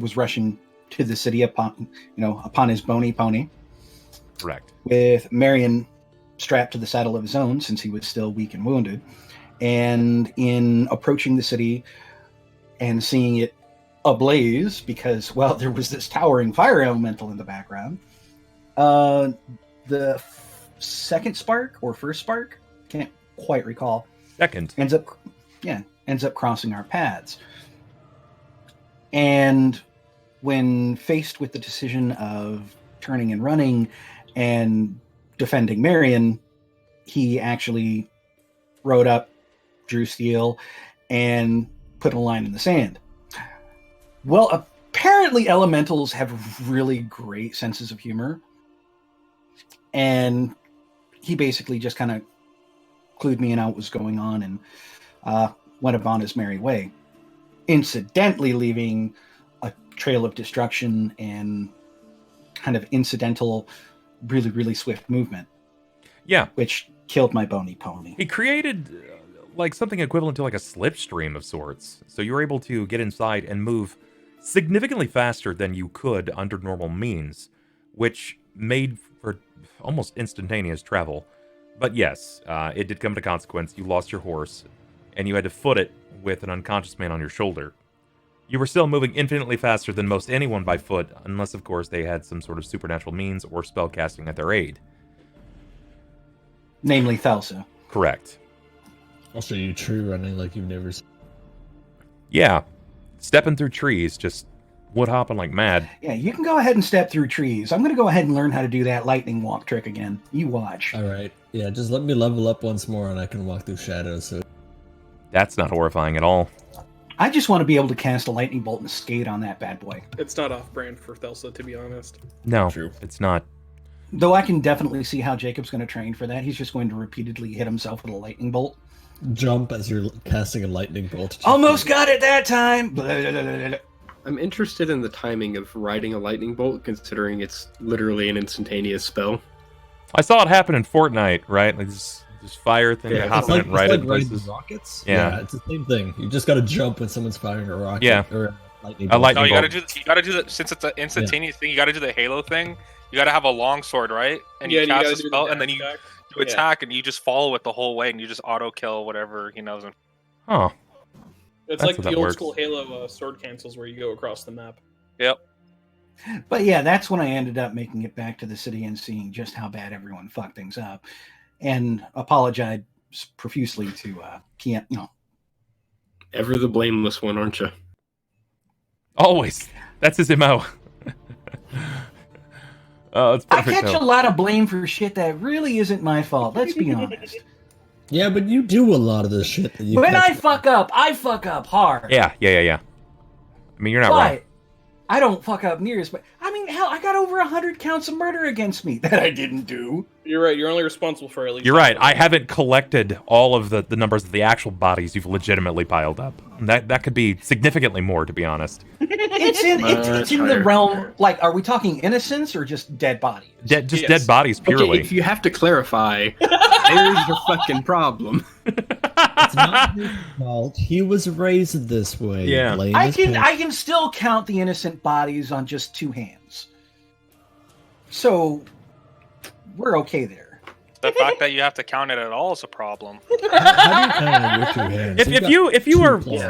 was rushing to the city upon his bony pony. Correct. With Marion strapped to the saddle of his own since he was still weak and wounded. And in approaching the city and seeing it ablaze because, well, there was this towering fire elemental in the background, the second spark or first spark, can't quite recall, second, ends up crossing our paths. And when faced with the decision of turning and running and defending Marion, he actually rode up, drew steel, and put a line in the sand. Well, apparently elementals have really great senses of humor. And he basically just kind of clued me in on what was going on and went upon his merry way, incidentally leaving a trail of destruction and kind of incidental, really, really swift movement. Yeah. Which killed my bony pony. He created like something equivalent to like a slipstream of sorts. So you were able to get inside and move significantly faster than you could under normal means, which made for almost instantaneous travel. But yes, it did come to consequence. You lost your horse, and you had to foot it with an unconscious man on your shoulder. You were still moving infinitely faster than most anyone by foot, unless, of course, they had some sort of supernatural means or spell casting at their aid. Namely Thelsa. Correct. Also, you tree running like you've never seen. Yeah. Stepping through trees, just wood hopping like mad. Yeah, you can go ahead and step through trees. I'm going to go ahead and learn how to do that lightning walk trick again. You watch. All right. Yeah, just let me level up once more and I can walk through shadows. So. That's not horrifying at all. I just want to be able to cast a lightning bolt and skate on that bad boy. It's not off-brand for Thelsa, to be honest. No, True. It's not. Though I can definitely see how Jacob's going to train for that. He's just going to repeatedly hit himself with a lightning bolt. Jump as you're casting a lightning bolt. Almost got it that time! Blah, blah, blah, blah, blah. I'm interested in the timing of riding a lightning bolt, considering it's literally an instantaneous spell. I saw it happen in Fortnite, right? Like this fire thing, hopping it right in places. Rockets? Yeah, it's the same thing. You just got to jump when someone's firing a rocket. Yeah, or a lightning bolt. No, you got to do that since it's an instantaneous thing. You got to do the Halo thing. You got to have a long sword, right? And you cast a spell, and then you do attack, and you just follow it the whole way, and you just auto kill whatever he knows. Huh. It's like the old school Halo sword cancels where you go across the map. Yep. But yeah, that's when I ended up making it back to the city and seeing just how bad everyone fucked things up, and apologized profusely to Kian. Ever the blameless one, aren't you? Always. That's his MO. Oh, it's perfect. I catch a lot of blame for shit that really isn't my fault. Let's be honest. Yeah, but you do a lot of this shit. That you When catch I fuck up hard. Yeah. I mean, you're not wrong. But I don't fuck up near as much. I mean, hell, I got over 100 counts of murder against me that I didn't do. You're right. You're only responsible for at least. You're right. I haven't collected all of the numbers of the actual bodies you've legitimately piled up. That could be significantly more, to be honest. It's in the realm. Like, are we talking innocence or just dead bodies? Dead bodies purely. Okay, if you have to clarify, there's your fucking problem. It's not his fault. He was raised this way. Yeah. Blame I his parents. can still count the innocent bodies on just 2 hands. So we're okay there. The fact that you have to count it at all is a problem. How do you count on your 2 hands?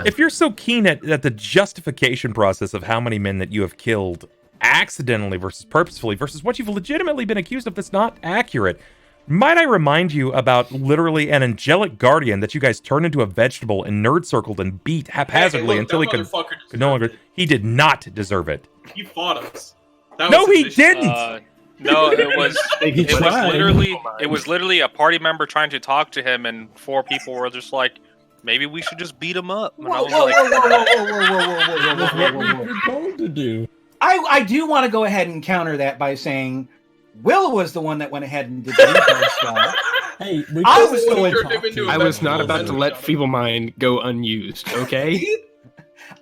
If you're so keen at the justification process of how many men that you have killed accidentally versus purposefully versus what you've legitimately been accused of that's not accurate, might I remind you about literally an angelic guardian that you guys turned into a vegetable and nerd circled and beat haphazardly until he could no longer. He did not deserve it. He fought us. No, he didn't. No, it was literally a party member trying to talk to him, and 4 people were just like, maybe we should just beat him up. And I was like, What were you told to do? I do want to go ahead and counter that by saying Will was the one that went ahead and did the info stuff. Hey, I was not about to let Feeble Mind go unused, okay?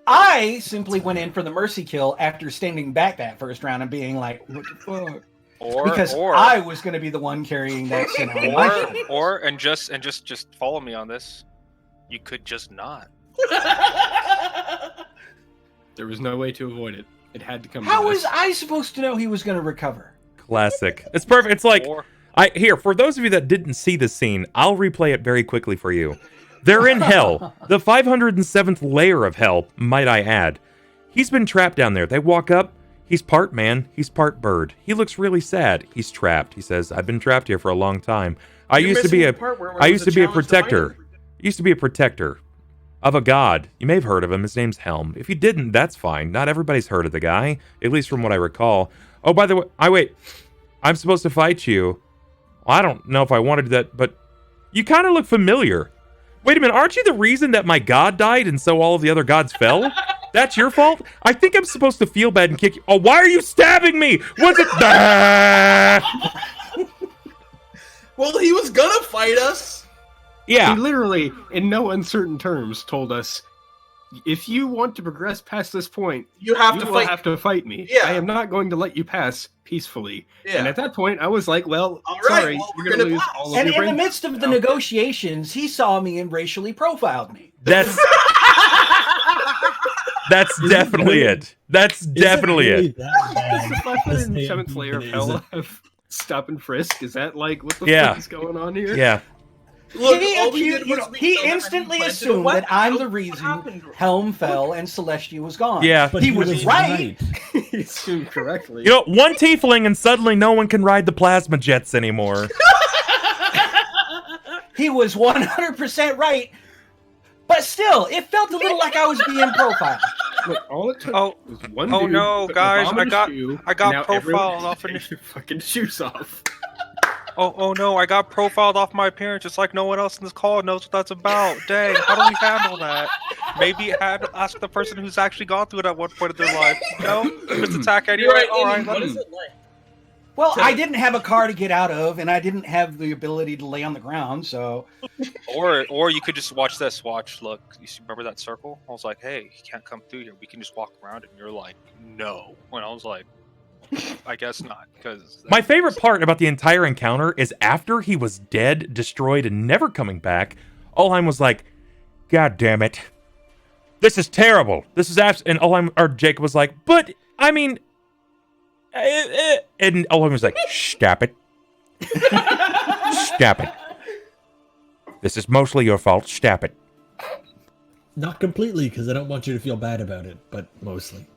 I simply went in for the mercy kill after standing back that first round and being like, what the fuck? Because I was going to be the one carrying that sin on my shoulders. And just follow me on this. You could just not. There was no way to avoid it. It had to come. How was I supposed to know he was going to recover? Classic. It's perfect. It's like for those of you that didn't see this scene, I'll replay it very quickly for you. They're in hell, the 507th layer of hell, might I add. He's been trapped down there. They walk up. He's part man. He's part bird. He looks really sad. He's trapped. He says, "I've been trapped here for a long time. I used to be a protector. Used to be a protector of a god. You may have heard of him. His name's Helm. If you didn't, that's fine. Not everybody's heard of the guy, at least from what I recall. Oh, by the way, I'm supposed to fight you. Well, I don't know if I wanted that, but you kind of look familiar. Wait a minute, aren't you the reason that my god died and so all of the other gods fell? That's your fault? I think I'm supposed to feel bad and kick you. Oh, why are you stabbing me? Was it that? Well, he was gonna fight us. Yeah. He literally, in no uncertain terms, told us, if you want to progress past this point, you have to fight me. Yeah. I am not going to let you pass peacefully. Yeah. And at that point, I was like, well, all sorry, right, well, you're going to lose all of and your in the midst of the negotiations, he saw me and racially profiled me. That's definitely it. That's definitely it. The 507th layer of hell of stop and frisk. Is that like what the fuck is going on here? Yeah. Look, he instantly assumed that I'm the reason Helm fell and Celestia was gone. Yeah. But he was right. He assumed correctly. You know, one tiefling and suddenly no one can ride the plasma jets anymore. He was 100% right. But still, it felt a little like I was being profiled. Look, all it took was one dude. Oh no, guys! I got profiled off of your fucking shoes off. Oh no, I got profiled off my appearance just like no one else in this call knows what that's about. Dang, how do we handle that? Maybe I had to ask the person who's actually gone through it at one point of their life. No, just attack anyway. Right, all right, what is it like? Well, I didn't have a car to get out of, and I didn't have the ability to lay on the ground, so... Or you could just watch this. Look, you remember that circle? I was like, hey, he can't come through here. We can just walk around it. And you're like, no. And I was like, I guess not. Because my favorite part about the entire encounter is after he was dead, destroyed, and never coming back, Ulhime was like, God damn it. This is terrible. This is and Jakob was like, but, I mean... And Ulhime was like, stop it. Stop it. This is mostly your fault. Stop it. Not completely, because I don't want you to feel bad about it, but mostly.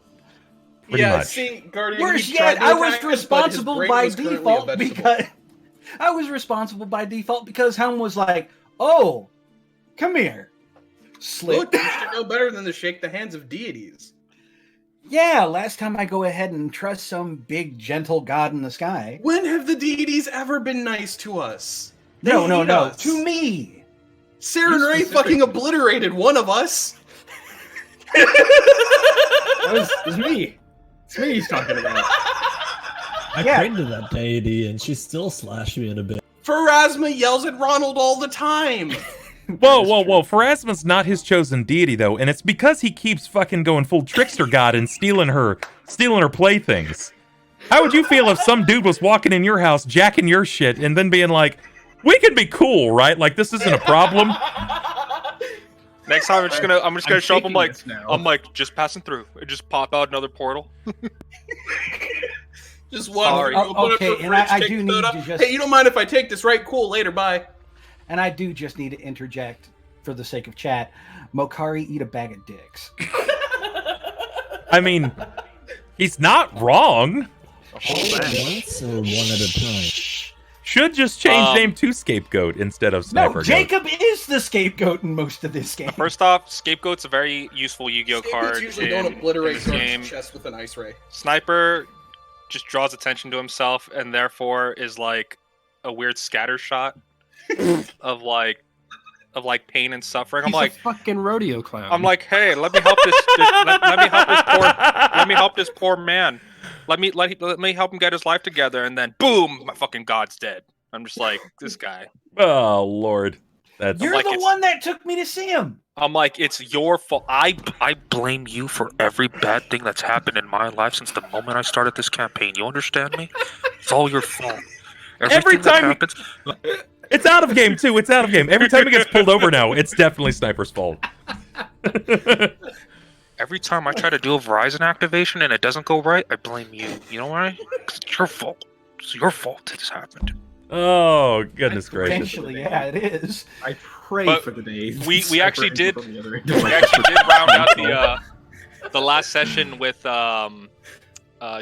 Pretty much. See, Guardian, worse yet, I was responsible by default because Helm was like, oh, come here. Slick. Look, you should know better than to shake the hands of deities. Yeah, last time I go ahead and trust some big, gentle god in the sky. When have the deities ever been nice to us? No. To me. Sarah and Ray fucking obliterated one of us. That was me. It's me he's talking about. I prayed to that deity, and she still slashed me in a bit. Pharasma yells at Ronald all the time. Whoa. Pharasma's not his chosen deity, though, and it's because he keeps fucking going full trickster god and stealing her playthings. How would you feel if some dude was walking in your house, jacking your shit, and then being like, "We could be cool, right? Like this isn't a problem." Next time, I'm just gonna show up. I'm like, just passing through. Just pop out another portal. Just one. Sorry. Okay, and I do need to just. Hey, you don't mind if I take this, right? Cool. Later. Bye. And I do just need to interject for the sake of chat. Mokari, eat a bag of dicks. I mean, he's not wrong. Once or one at a time? Should just change name to Scapegoat instead of SniperGoat. No, Jakob is the scapegoat in most of this game. First off, Scapegoat's a very useful Yu-Gi-Oh card. Usually don't obliterate this game. chest with an ice ray. Sniper just draws attention to himself and therefore is like a weird scatter shot of pain and suffering. He's a fucking rodeo clown. I'm like, hey, let me help this. Let me help this poor man. Let me help him get his life together, and then boom, my fucking god's dead. I'm just like, this guy. Oh Lord, You're the one that took me to see him. I'm like, it's your fault. I blame you for every bad thing that's happened in my life since the moment I started this campaign. You understand me? It's all your fault. Every time it's out of game too. It's out of game. Every time he gets pulled over now, it's definitely Sniper's fault. Every time I try to do a Verizon activation and it doesn't go right, I blame you. You know why? Because it's your fault. It's your fault this happened. Oh, goodness gracious. Potentially, yeah, it is. I pray for the day. We actually did round out the last session with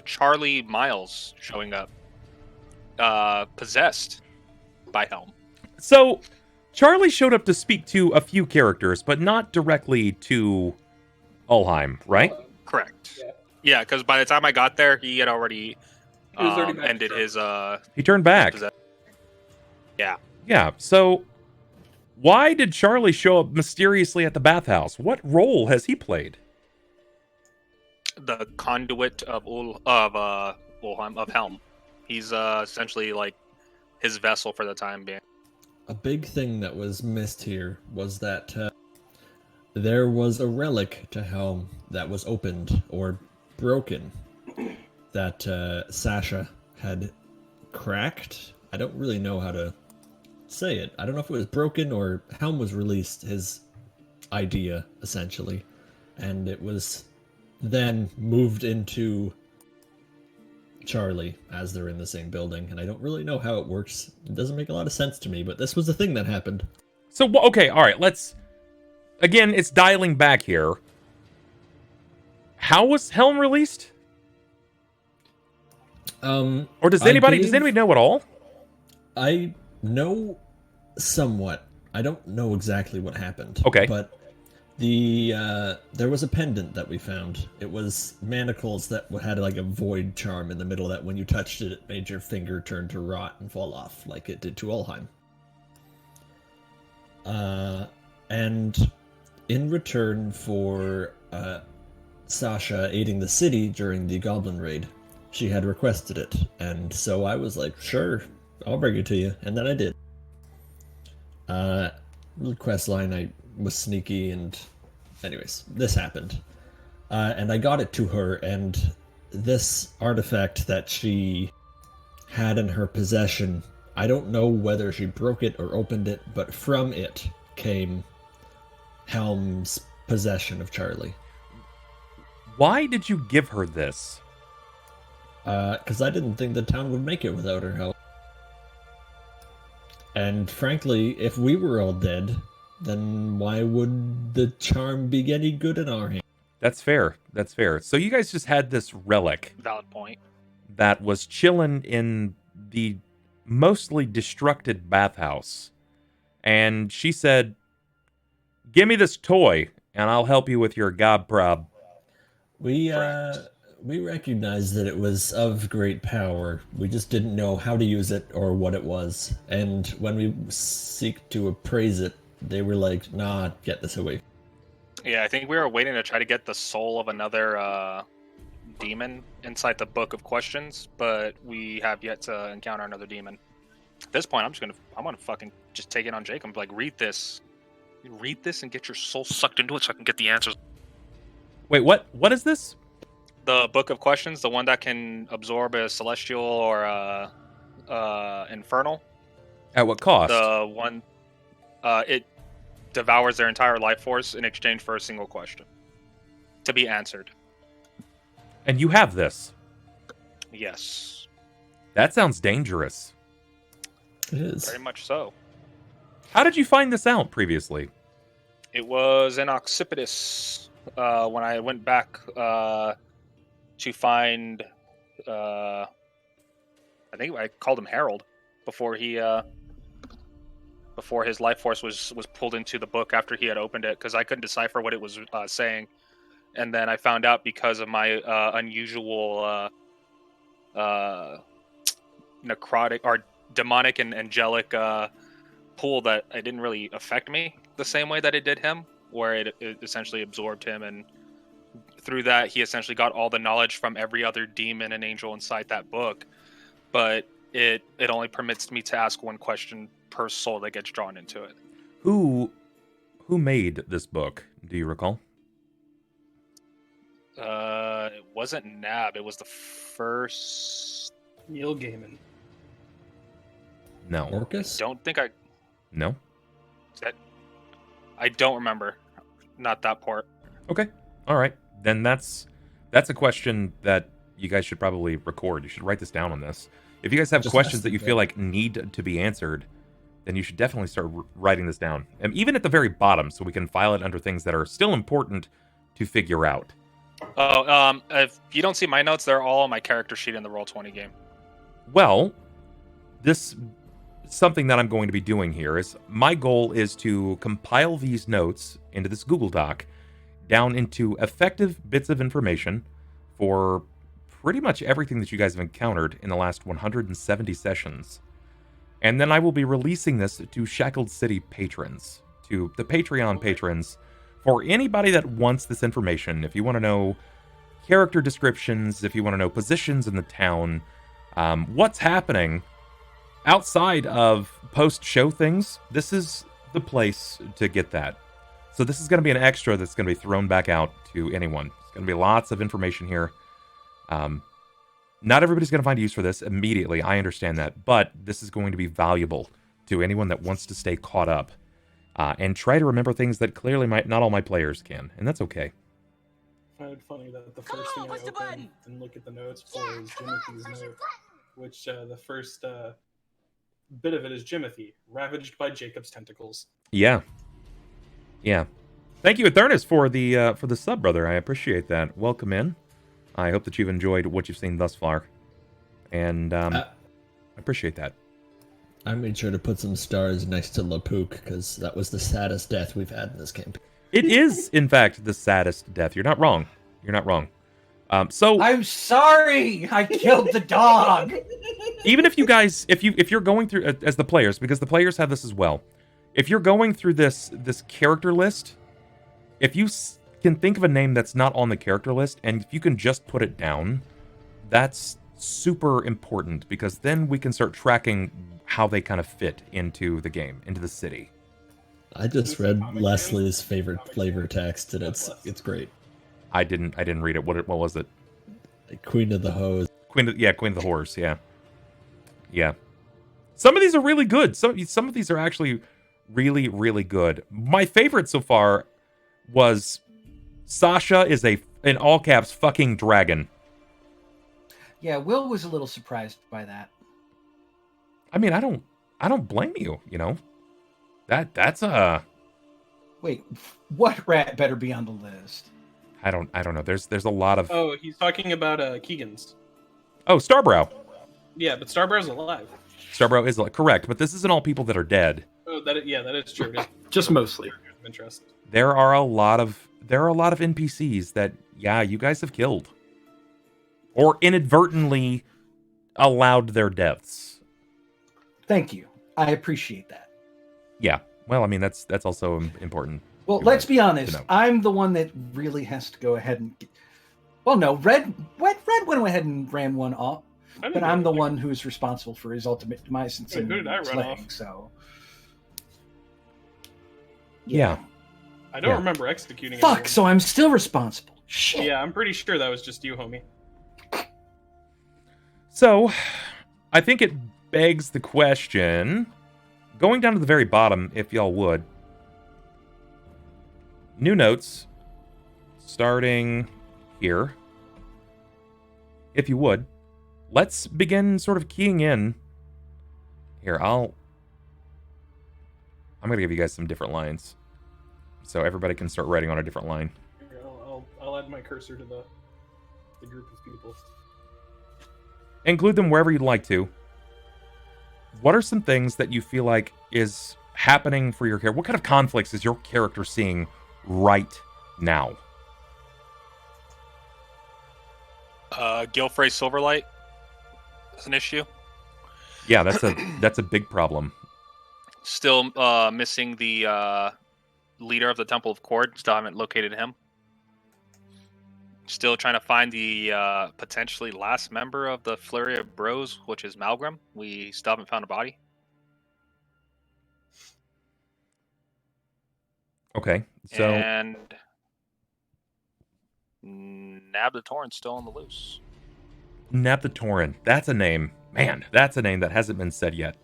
Charlie Miles showing up, possessed by Helm. So, Charlie showed up to speak to a few characters, but not directly to Ulhime, right? Correct. Yeah, because by the time I got there, he had already ended his. He turned back. Yeah. Yeah. So, why did Charlie show up mysteriously at the bathhouse? What role has he played? The conduit of Ulhime, of Helm. He's essentially like his vessel for the time being. A big thing that was missed here was that there was a relic to Helm that was opened or broken that Sasha had cracked. I don't really know how to say it. I don't know if it was broken or Helm was released his idea, essentially. And it was then moved into Charlie as they're in the same building. And I don't really know how it works. It doesn't make a lot of sense to me, but this was the thing that happened. So, okay, all right, let's... Again, it's dialing back here. How was Helm released? Or does anybody know at all? I know somewhat. I don't know exactly what happened. Okay. But there was a pendant that we found. It was manacles that had like a void charm in the middle that when you touched it, it made your finger turn to rot and fall off like it did to Ulhime. And in return for Sasha aiding the city during the Goblin Raid, she had requested it. And so I was like, sure, I'll bring it to you. And then I did. Little quest line, I was sneaky, and anyways, this happened. And I got it to her, and this artifact that she had in her possession, I don't know whether she broke it or opened it, but from it came Helm's possession of Charlie. Why did you give her this? Because I didn't think the town would make it without her help. And frankly, if we were all dead, then why would the charm be any good in our hands? That's fair. That's fair. So you guys just had this relic. Valid point. That was chilling in the mostly destructed bathhouse. And she said, give me this toy, and I'll help you with your gob prob. We recognized that it was of great power. We just didn't know how to use it or what it was. And when we seek to appraise it, they were like, nah, get this away. Yeah, I think we were waiting to try to get the soul of another demon inside the Book of Questions, but we have yet to encounter another demon. At this point, I'm gonna fucking just take it on Jacob. Like, read this and get your soul sucked into it so I can get the answers. Wait, what? What is this? The Book of Questions, the one that can absorb a celestial or infernal. At what cost? The one, it devours their entire life force in exchange for a single question to be answered. And you have this? Yes. That sounds dangerous. It is. Very much so. How did you find this out previously? It was in Occipitus when I went back to find. I think I called him Harold before he before his life force was pulled into the book after he had opened it, because I couldn't decipher what it was saying, and then I found out because of my unusual necrotic or demonic and angelic pool that it didn't really affect me the same way that it did him, where it essentially absorbed him, and through that he essentially got all the knowledge from every other demon and angel inside that book, but it only permits me to ask one question per soul that gets drawn into it. Who made this book? Do you recall? It wasn't Nab. It was the first. Neil Gaiman. No. Orcus? Don't think I. No. I don't remember. Not that part. Okay. All right. Then that's a question that you guys should probably record. You should write this down on this. If you guys have Just questions ask that you them, feel yeah. like need to be answered, then you should definitely start writing this down. And even at the very bottom, so we can file it under things that are still important to figure out. Oh, if you don't see my notes, they're all on my character sheet in the Roll20 game. Well, this something that I'm going to be doing here is my goal is to compile these notes into this Google Doc down into effective bits of information for pretty much everything that you guys have encountered in the last 170 sessions. And then I will be releasing this to Shackled City patrons, to the Patreon patrons, for anybody that wants this information. If you want to know character descriptions, if you want to know positions in the town, what's happening outside of post-show things, this is the place to get that. So this is going to be an extra that's going to be thrown back out to anyone. There's going to be lots of information here. Not everybody's going to find use for this immediately, I understand that, but this is going to be valuable to anyone that wants to stay caught up and try to remember things that clearly not all my players can, and that's okay. I find it funny that the first thing I open and look at the notes for is Jimothy's note, which the first bit of it is Jimothy, ravaged by Jacob's tentacles. Yeah. Yeah. Thank you, Athernus, for the sub, brother. I appreciate that. Welcome in. I hope that you've enjoyed what you've seen thus far. And I appreciate that. I made sure to put some stars next to Lapook, because that was the saddest death we've had in this campaign. It is, in fact, the saddest death. You're not wrong. You're not wrong. So I'm sorry, I killed the dog. even if you guys, if you're going through as the players, because the players have this as well, if you're going through this character list, if you can think of a name that's not on the character list, and if you can just put it down, that's super important, because then we can start tracking how they kind of fit into the game, into the city. I just read Leslie's favorite flavor text, and it's great. I didn't read it. What was it? Queen of the Hose. Queen of the Horse. Yeah. Some of these are really good. Some of these are actually really, really good. My favorite so far was Sasha is in all caps fucking dragon. Yeah, Will was a little surprised by that. I mean, I don't blame you. You know, that's a. Wait, what rat better be on the list? I don't know. There's a lot of. Oh, he's talking about Keegan's. Oh, Starbrow. Yeah, but Starbrow's alive. Starbrow is correct, but this isn't all people that are dead. Oh, that is true. Just mostly. Interest. There are a lot of NPCs that you guys have killed, or inadvertently allowed their deaths. Thank you. I appreciate that. Yeah, Well, I mean, that's also important. Well, to, let's uh, be honest. to know. I'm the one that really has to go ahead and. Well, no, Red went ahead and ran one off, I didn't but do I'm the anything. one who's responsible for his ultimate demise since Wait, who did I run slaying. off? So. Yeah. I don't Yeah. remember executing Fuck. anyone. So I'm still responsible. Shit. Yeah, I'm pretty sure that was just you, homie. So, I think it begs the question, going down to the very bottom, if y'all would. New notes, starting here. If you would, let's begin sort of keying in. Here, I'm going to give you guys some different lines. So everybody can start writing on a different line. Here, I'll add my cursor to the group of people. Include them wherever you'd like to. What are some things that you feel like is happening for your character? What kind of conflicts is your character seeing right now? Gilfrey Silverlight is an issue. Yeah, that's a big problem. Still missing the leader of the Temple of Cort. Still haven't located him. Still trying to find the potentially last member of the Flurry of Bros, which is Malgrim. We still haven't found a body. Okay, so And Nab the Torrent's still on the loose. Nab the Torrent. That's a name. Man, that's a name that hasn't been said yet.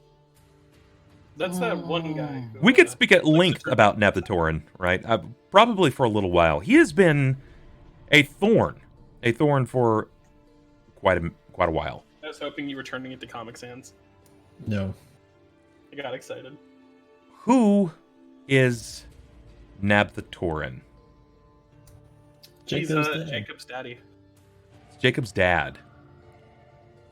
That's that one guy. Who, We could speak at likes to length trip. about Nab the Torrent, right? Probably for a little while. He has been a thorn for quite a while. I was hoping you were turning it to Comic Sans. No. I got excited. Who is Nab the Torrent? He's Jacob's dad. Jacob's daddy. It's Jacob's dad.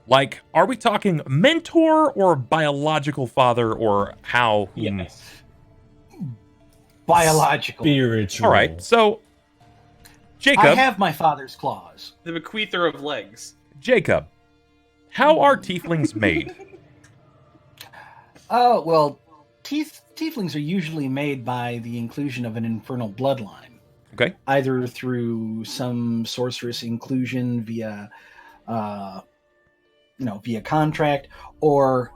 Like, are we talking mentor or biological father or how? Yes. Biological. Spiritual. All right, so Jacob, I have my father's claws. The bequeather of legs. Jacob, how are tieflings made? Oh, well, tieflings are usually made by the inclusion of an infernal bloodline. Okay. Either through some sorceress inclusion via, via contract, or,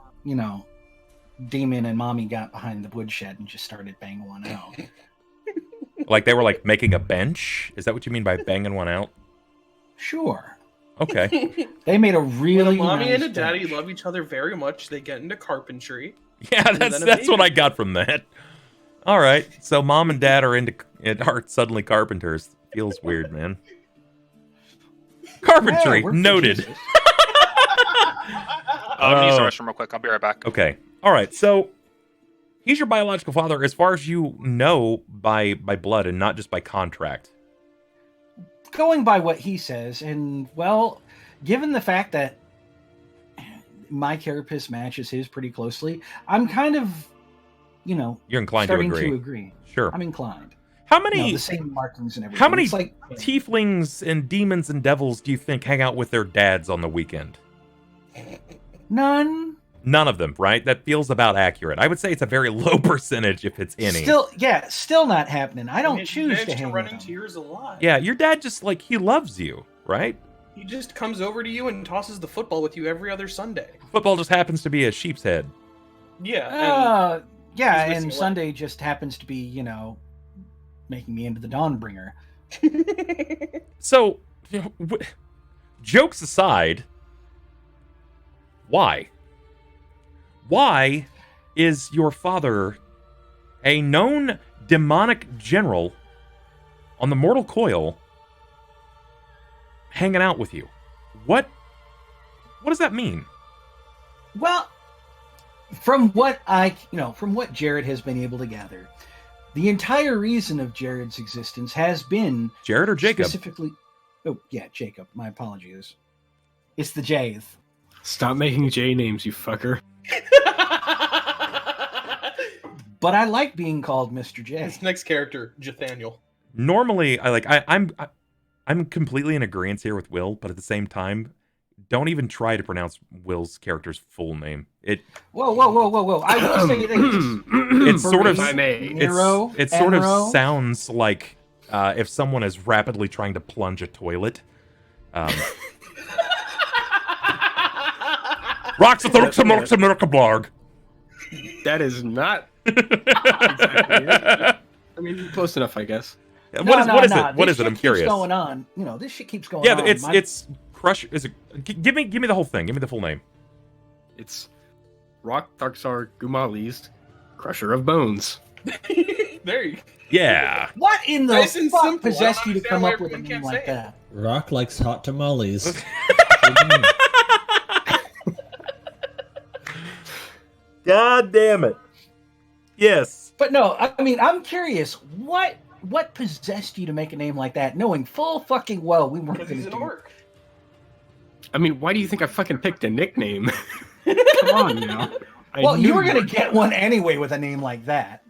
Damon and Mommy got behind the woodshed and just started banging one out. Like they were like making a bench? Is that what you mean by banging one out? Sure. Okay. They made a When really a mommy nice and a daddy bench. love each other very much, they get into carpentry. Yeah, And that's then a what baby. I got from that. All right. So mom and dad are suddenly carpenters. Feels weird, man. Carpentry Yeah, work for noted. Jesus. I'm gonna use the Oh. restroom real quick. I'll be right back. Okay. All right. So he's your biological father as far as you know by blood and not just by contract. Going by what he says, and well, given the fact that my carapace matches his pretty closely, I'm kind of, You're inclined starting to agree. to agree. Sure. I'm inclined. How many The same markings and everything. how many It's like, tieflings and demons and devils do you think hang out with their dads on the weekend? none. None of them, right? That feels about accurate. I would say it's a very low percentage if it's any. Still not happening. I don't mean, choose managed to hang run with into him. yours alive. Yeah, your dad just he loves you, right? He just comes over to you and tosses the football with you every other Sunday. Football just happens to be a sheep's head. Yeah. Yeah, he's missing and a leg. Sunday just happens to be, making me into the Dawnbringer. And So, jokes aside, why? Why is your father a known demonic general on the mortal coil hanging out with you? What does that mean? Well, from what Jared has been able to gather, the entire reason of Jared's existence has been Jared or Jacob? specifically. Oh yeah, Jacob. My apologies. It's the J's. Stop making J names, you fucker. But I like being called Mr. J. his next character, Jathaniel. Normally, I'm completely in agreement here with Will, but at the same time, don't even try to pronounce Will's character's full name. Whoa! I will say this. It's sort of If I may. it sort of sounds like if someone is rapidly trying to plunge a toilet. Rocks at the Blarg. That is not exactly it. I mean, close enough, I guess. What is it? What is it? I'm curious. Keeps going on. This shit keeps going on. Yeah, it's Crush. Is it? Give me the whole thing. Give me the full name. It's Rahk Tharksar Gumalis, Crusher of Bones. There you go. Yeah. What in the Nice and fuck simple. possessed I you to don't come up understand with a why name everyone like can't that? Rahk likes hot tamales. God damn it. Yes. But no, I mean, I'm curious. What possessed you to make a name like that, knowing full fucking well we weren't Because going he's to an do orc. I mean, why do you think I fucking picked a nickname? Come on now. Well, you were going to get one anyway with a name like that.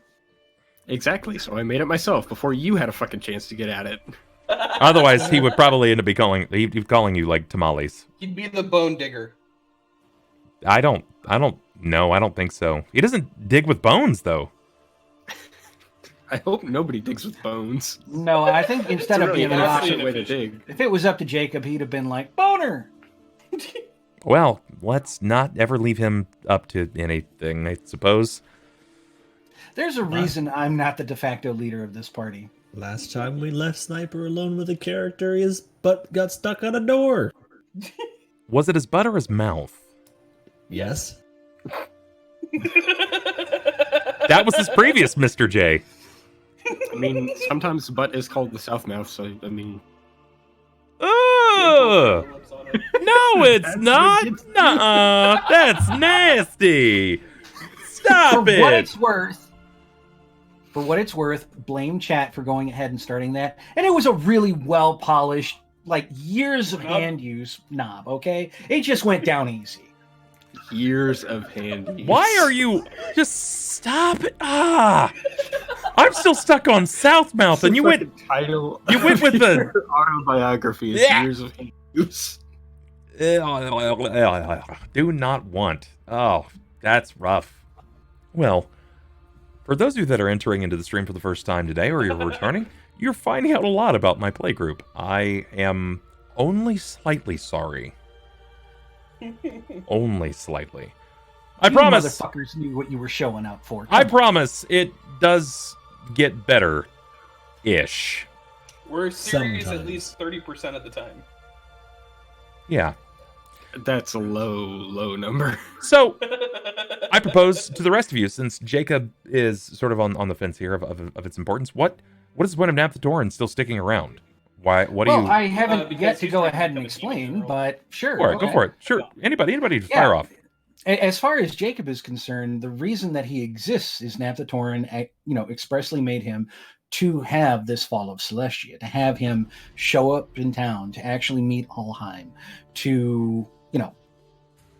Exactly, so I made it myself before you had a fucking chance to get at it. Otherwise, he would probably end up he'd be calling you like tamales. He'd be the bone digger. I don't know. I don't think so. He doesn't dig with bones, though. I hope nobody digs with bones. No, I think instead of It's a really being inefficient way to dig. if it was up to Jacob, he'd have been like, Boner! Well, let's not ever leave him up to anything, I suppose. There's a reason I'm not the de facto leader of this party. Last time we left Sniper alone with a character, his butt got stuck on a door. Was it his butt or his mouth? Yes. That was his previous Mr. J. I mean, sometimes butt is called the south mouth, so, I mean... Ugh! No, it's not! Nuh-uh! That's nasty! Stop For it! what it's worth, blame chat for going ahead and starting that. And it was a really well-polished, like, years of hand use knob, okay? It just went down easy. Years of hand use. Why are you... Just stop it! Ah! I'm still stuck on Southmouth, and you went... Title You went with the... autobiography is Yeah. Years of hand use. Do not want. Oh, that's rough. Well, for those of you that are entering into the stream for the first time today, or you're returning, you're finding out a lot about my playgroup. I am only slightly sorry. Only slightly. I You promise. motherfuckers knew what you were showing up for. I promise it does get better-ish. We're serious Sometimes. at least 30% of the time. Yeah. That's a low number. So, I propose to the rest of you, since Jacob is sort of on the fence here of its importance, what is the point of Naphtatorin still sticking around? Why? What do Well, you... I haven't because yet to he's go working ahead and with the explain, teenage girl. but sure. All right, okay. go for it. Sure. Anybody just fire off. As far as Jacob is concerned, the reason that he exists is Naphtatorin, expressly made him to have this fall of Celestia, to have him show up in town, to actually meet Ulhime, to,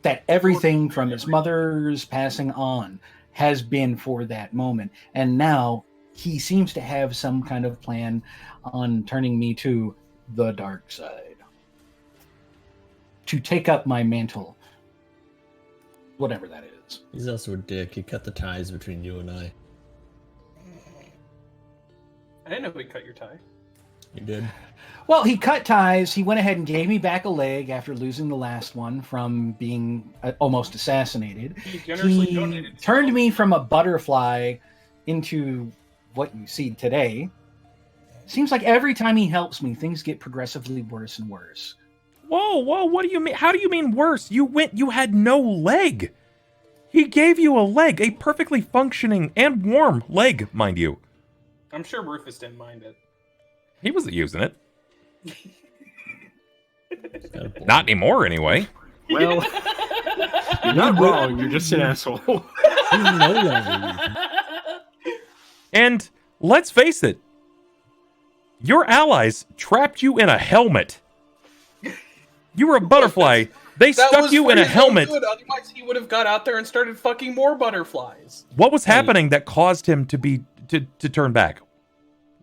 that everything from his mother's passing on has been for that moment. And now he seems to have some kind of plan on turning me to the dark side, to take up my mantle. Whatever that is. He's also a dick. He cut the ties between you and I. I didn't know we cut your tie. You did. Well, he cut ties. He went ahead and gave me back a leg after losing the last one from being almost assassinated. He generously He donated. turned me from a butterfly into what you see today. Seems like every time he helps me, things get progressively worse and worse. Whoa, what do you mean? How do you mean worse? You had no leg. He gave you a leg, a perfectly functioning and warm leg, mind you. I'm sure Rufus didn't mind it. He wasn't using it. Got a point. Not anymore, anyway. Well, you're not wrong. You're just an asshole. He's no longer. And let's face it, your allies trapped you in a helmet. You were a butterfly. They That stuck was you for in a his own helmet. good, otherwise, he would have got out there and started fucking more butterflies. What was happening that caused him to turn back?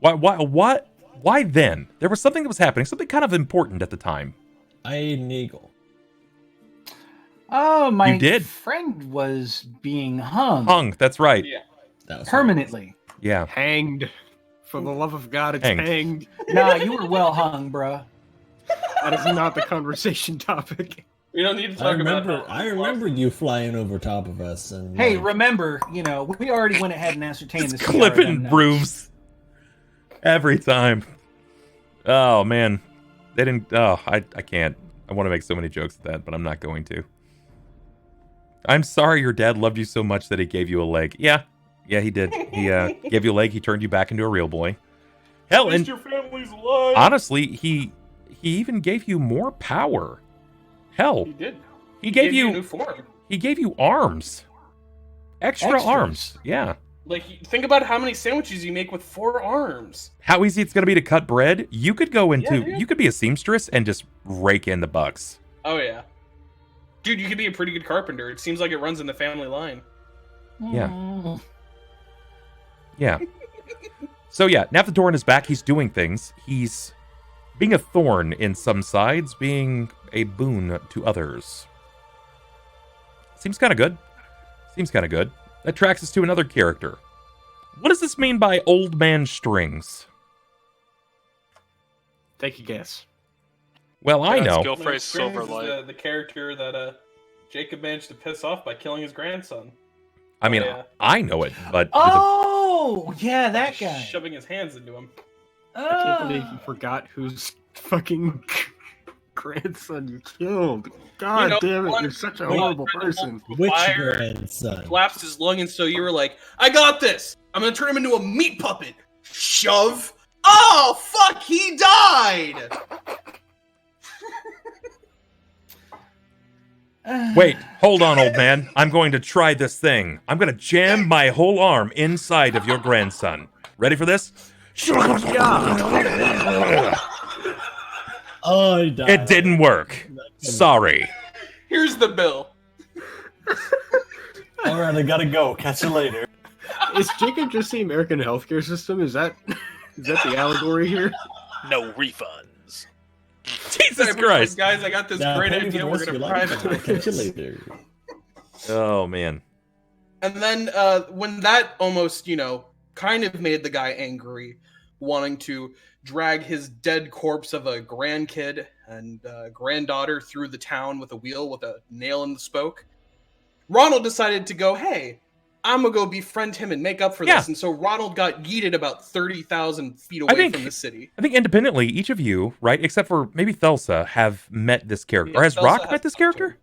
Why then? There was something that was happening, something kind of important at the time. I ate an eagle. Oh, my You did. friend was being hung. Hung. That's right. Yeah. That was Permanently. Yeah. Hanged. For the love of God, it's Hanged. hanged. Nah, you were well hung, bruh. That is not the conversation topic. We don't need to I talk about remember. I remember you flying over top of us, and Hey, like, remember, we already went ahead and ascertained Just the clipping CRM notes. roofs every time. Oh man, they didn't. Oh, I can't. I want to make so many jokes at that, but I'm not going to. I'm sorry your dad loved you so much that he gave you a leg. Yeah, he did. He gave you a leg. He turned you back into a real boy. Hell, and your family's alive. honestly, he even gave you more power. Hell, He did. he gave a you new form. he gave you arms, extra Extras. arms. Yeah. Like, think about how many sandwiches you make with 4 arms. How easy it's gonna be to cut bread. You could go into. Yeah, dude. You could be a seamstress and just rake in the bucks. Oh yeah, dude, you could be a pretty good carpenter. It seems like it runs in the family line. Yeah. Yeah. So yeah, now that the Doran is back, he's doing things. He's being a thorn in some sides, being a boon to others. Seems kind of good. Seems kind of good. That tracks us to another character. What does this mean by old man strings? Take a guess. Well, I know. Gilfrey's Strings is Silverlight. the character that Jacob managed to piss off by killing his grandson. I mean, Yeah. I know it, but Oh, yeah, that guy. Shoving his hands into him. I can't believe you forgot whose fucking grandson you killed. God You know, damn it, one- you're such a one- horrible person. which Fire. grandson? Collapsed his lung, and so you were like, I got this! I'm gonna turn him into a meat puppet! Shove! Oh, fuck, he died! wait, hold on, old man. I'm going to try this thing. I'm going to jam my whole arm inside of your grandson. Ready for this? Oh, he died. It didn't work. Sorry. Here's the bill. All right, I gotta go. Catch you later. Is Jacob just the American healthcare system? Is that the allegory here? No refunds. Jesus Christ. Guys, I got this great idea. We're gonna privatize Catch you this. later. Oh, man. And then when that almost, kind of made the guy angry, wanting to drag his dead corpse of a grandkid and granddaughter through the town with a wheel with a nail in the spoke, Ronald decided to go, hey, I'm going to go befriend him and make up for Yeah. this. And so Ronald got yeeted about 30,000 feet away from the city. I think independently, each of you, right, except for maybe Thelsa, have met this character. Yeah, or has Thelsa Rahk has met this talked to character?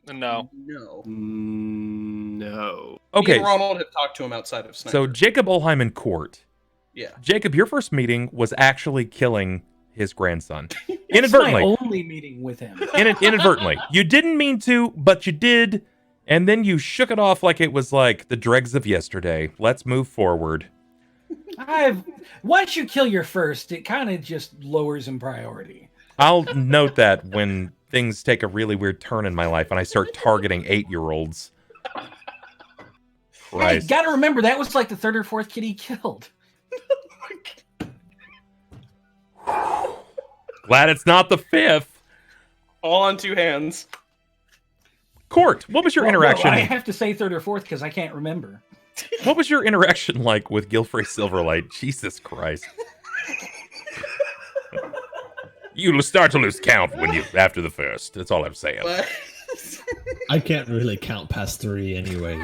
No. No. No. Me Okay, and Ronald have talked to him outside of Sniper. so Jakob, Ulhime, and Cort. Yeah. Jacob, your first meeting was actually killing his grandson. It's Inadvertently. my only meeting with him. Inadvertently. You didn't mean to, but you did. And then you shook it off like it was like the dregs of yesterday. Let's move forward. Once you kill your first, it kind of just lowers in priority. I'll note that when things take a really weird turn in my life and I start targeting 8-year-olds. Hey, Christ. gotta remember that was like the third or fourth kid he killed. Glad it's not the 5th. All on 2 hands. Cort, what was your interaction? I have to say third or fourth because I can't remember. What was your interaction like with Gilfrey Silverlight? Jesus Christ. You start to lose count when you after the first. That's all I'm saying. But I can't really count past 3 anyway.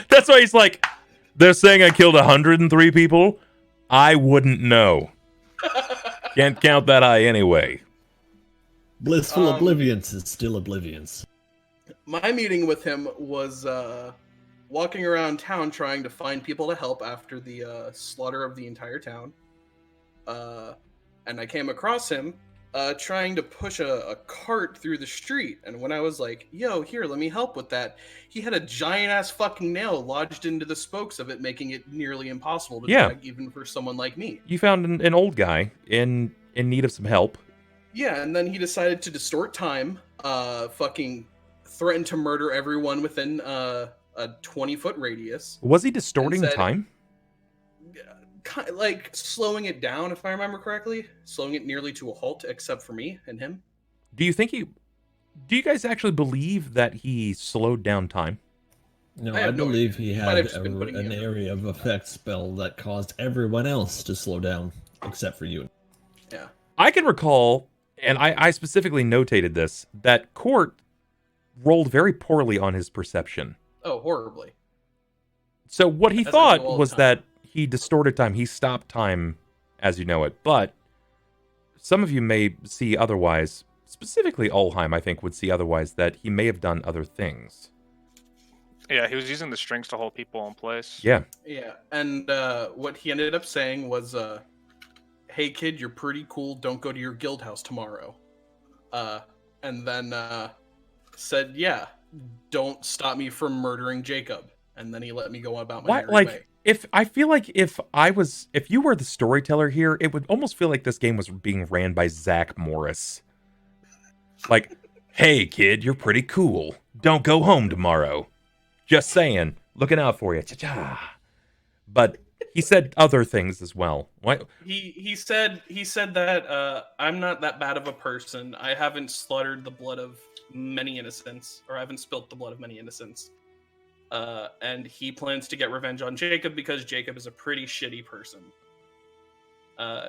That's why he's like, they're saying I killed 103 people. I wouldn't know. Can't count that high anyway. Blissful oblivions is still oblivions. my meeting with him was walking around town trying to find people to help after the slaughter of the entire town. And I came across him trying to push a cart through the street. And when I was like, yo, here, let me help with that, he had a giant-ass fucking nail lodged into the spokes of it, making it nearly impossible to drag even for someone like me. You found an old guy in need of some help. Yeah, and then he decided to distort time, fucking threaten to murder everyone within a 20-foot radius. Was he distorting said- time? Like slowing it down, if I remember correctly, slowing it nearly to a halt, except for me and him. Do you think he... Do you guys actually believe that he slowed down time? No, I I have no believe idea. he He might had have just been putting an in- area of effect spell that caused everyone else to slow down, except for you. Yeah. I can recall, and I specifically notated this, that Cort rolled very poorly on his perception. Oh, horribly. So what he As I do thought all the was time. that he distorted time. He stopped time as you know it. But some of you may see otherwise. Specifically, Ulhime, I think, would see otherwise, that he may have done other things. Yeah, he was using the strings to hold people in place. Yeah. Yeah, and what he ended up saying was, "Hey kid, you're pretty cool. Don't go to your guild house tomorrow." And then said, "Yeah, don't stop me from murdering Jacob." And then he let me go about my Why, merry like, way. if you were the storyteller here, it would almost feel like this game was being ran by Zach Morris. Like, hey kid, you're pretty cool. Don't go home tomorrow. Just saying, looking out for you. Cha-cha. But he said other things as well. What? He said that I'm not that bad of a person. I haven't slaughtered the blood of many innocents, or I haven't spilt the blood of many innocents. And he plans to get revenge on Jacob because Jacob is a pretty shitty person.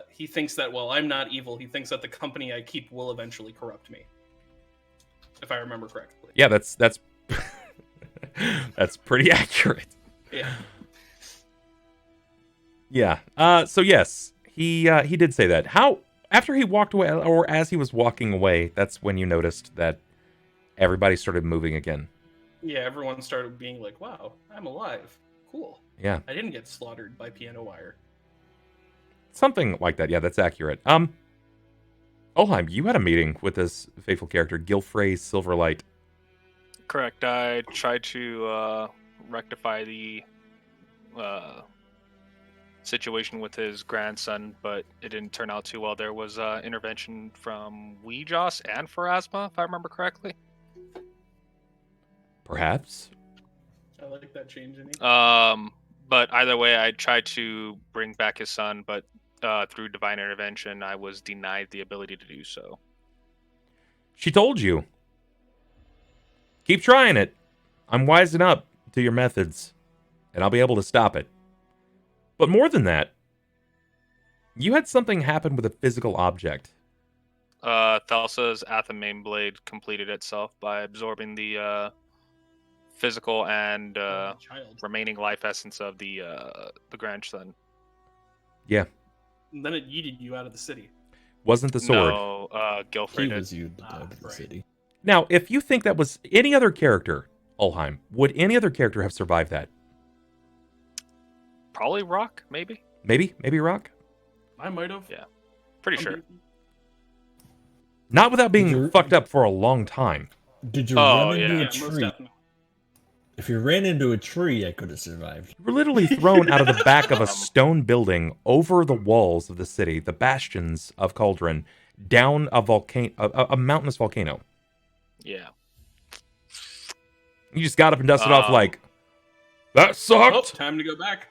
He thinks that, well, I'm not evil. He thinks that the company I keep will eventually corrupt me. If I remember correctly. Yeah, that's that's pretty accurate. Yeah. Yeah. So yes, he did say that. How after he walked away, or as he was walking away, that's when you noticed that everybody started moving again. Yeah, everyone started being like, wow, I'm alive. Cool. Yeah. I didn't get slaughtered by piano wire. Something like that. Yeah, that's accurate. Ulhime, you had a meeting with this faithful character, Gilfrey Silverlight. Correct. I tried to rectify the situation with his grandson, but it didn't turn out too well. There was intervention from Weejoss and Pharasma, if I remember correctly. Perhaps. I like that change in name. But either way, I tried to bring back his son, but through divine intervention, I was denied the ability to do so. She told you. Keep trying it. I'm wising up to your methods, and I'll be able to stop it. But more than that, you had something happen with a physical object. Thelsa's Athame blade completed itself by absorbing the physical and Child. remaining life essence of the grandson. Yeah. And then it yeeted you out of the city. Wasn't the sword. No, Gilfrey He did. was you out of the right. city. Now, if you think that was any other character, Ulhime, would any other character have survived that? Probably Rahk, maybe? Maybe Rahk? I might have. Yeah. Pretty sure. Not without being You're- fucked up for a long time. Did you Oh, run into yeah. a Most tree? definitely. If you ran into a tree, I could have survived. You were literally thrown out of the back of a stone building over the walls of the city, the bastions of Cauldron, down a volcano, a mountainous volcano. Yeah. You just got up and dusted off like, that sucked. Oh, time to go back.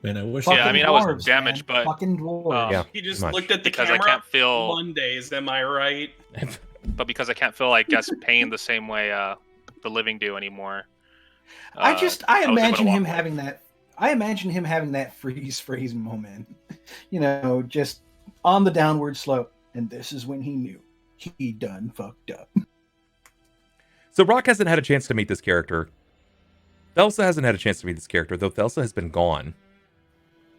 Man, I wish. Yeah, I mean, I was dwarves, damaged, man. but, Fucking dwarves. Yeah. He just much. looked at the because I camera. can't feel, Mondays, am I right? but because I can't feel, I guess, pain the same way the living do anymore. I was able to imagine him walk away. having that. I imagine him having that freeze moment. You know, just on the downward slope, and this is when he knew he done fucked up. So Rahk hasn't had a chance to meet this character. Thelsa hasn't had a chance to meet this character, though Thelsa has been gone.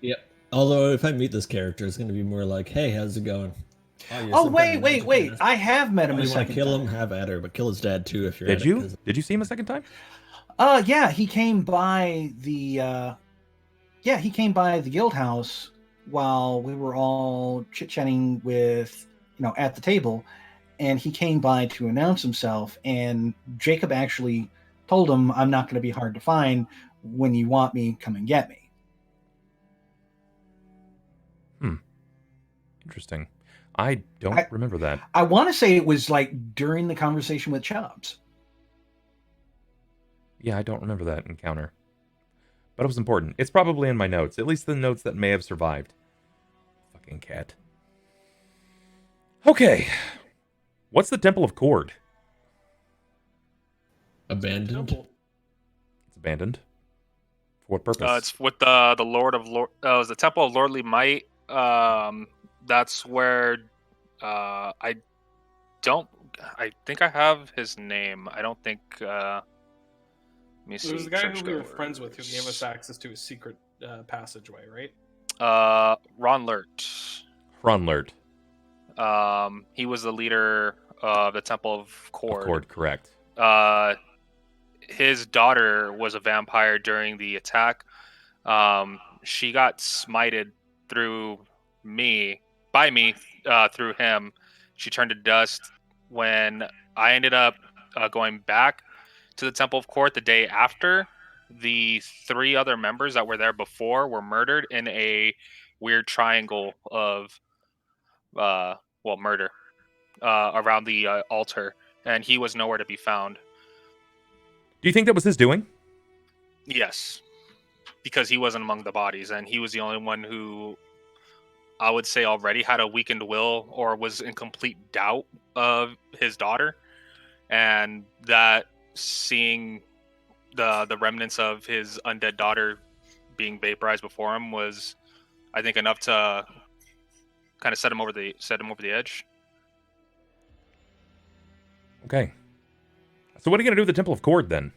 Yep. Although if I meet this character, it's going to be more like, "Hey, how's it going?" you're Oh some wait, kind of wait, wait! magic I have met him Oh, a you want second to kill time. him? Have at her, but kill his dad too if you're. Did at you? It, 'cause- Did you see him a second time? Yeah, he came by the guild house while we were all chit-chatting with, at the table, and he came by to announce himself, and Jacob actually told him, I'm not going to be hard to find. When you want me, come and get me. Interesting. I don't remember that. I want to say it was like during the conversation with Chops. Yeah, I don't remember that encounter. But it was important. It's probably in my notes. At least the notes that may have survived. Fucking cat. Okay. What's the Temple of Cort? Abandoned. Temple. It's abandoned. For what purpose? It's with the Lord of Lord. It was the Temple of Lordly Might. That's where I think I have his name. I don't think. Let me see. It was the guy who we were Churchgoers. friends with who gave us access to a secret passageway, right? Ron Lurt. Ronlert. He was the leader of the Temple of Cort. Cord, correct. His daughter was a vampire during the attack. She got smited through by me, through him. She turned to dust. When I ended up going back to the Temple of Cort the day after, the 3 other members that were there before were murdered in a weird triangle of murder around the altar, and he was nowhere to be found. Do you think that was his doing? Yes, because he wasn't among the bodies, and he was the only one who I would say already had a weakened will or was in complete doubt of his daughter, and that seeing the remnants of his undead daughter being vaporized before him was, I think, enough to kind of set him over the edge. Okay. So what are you going to do with the Temple of Cord then?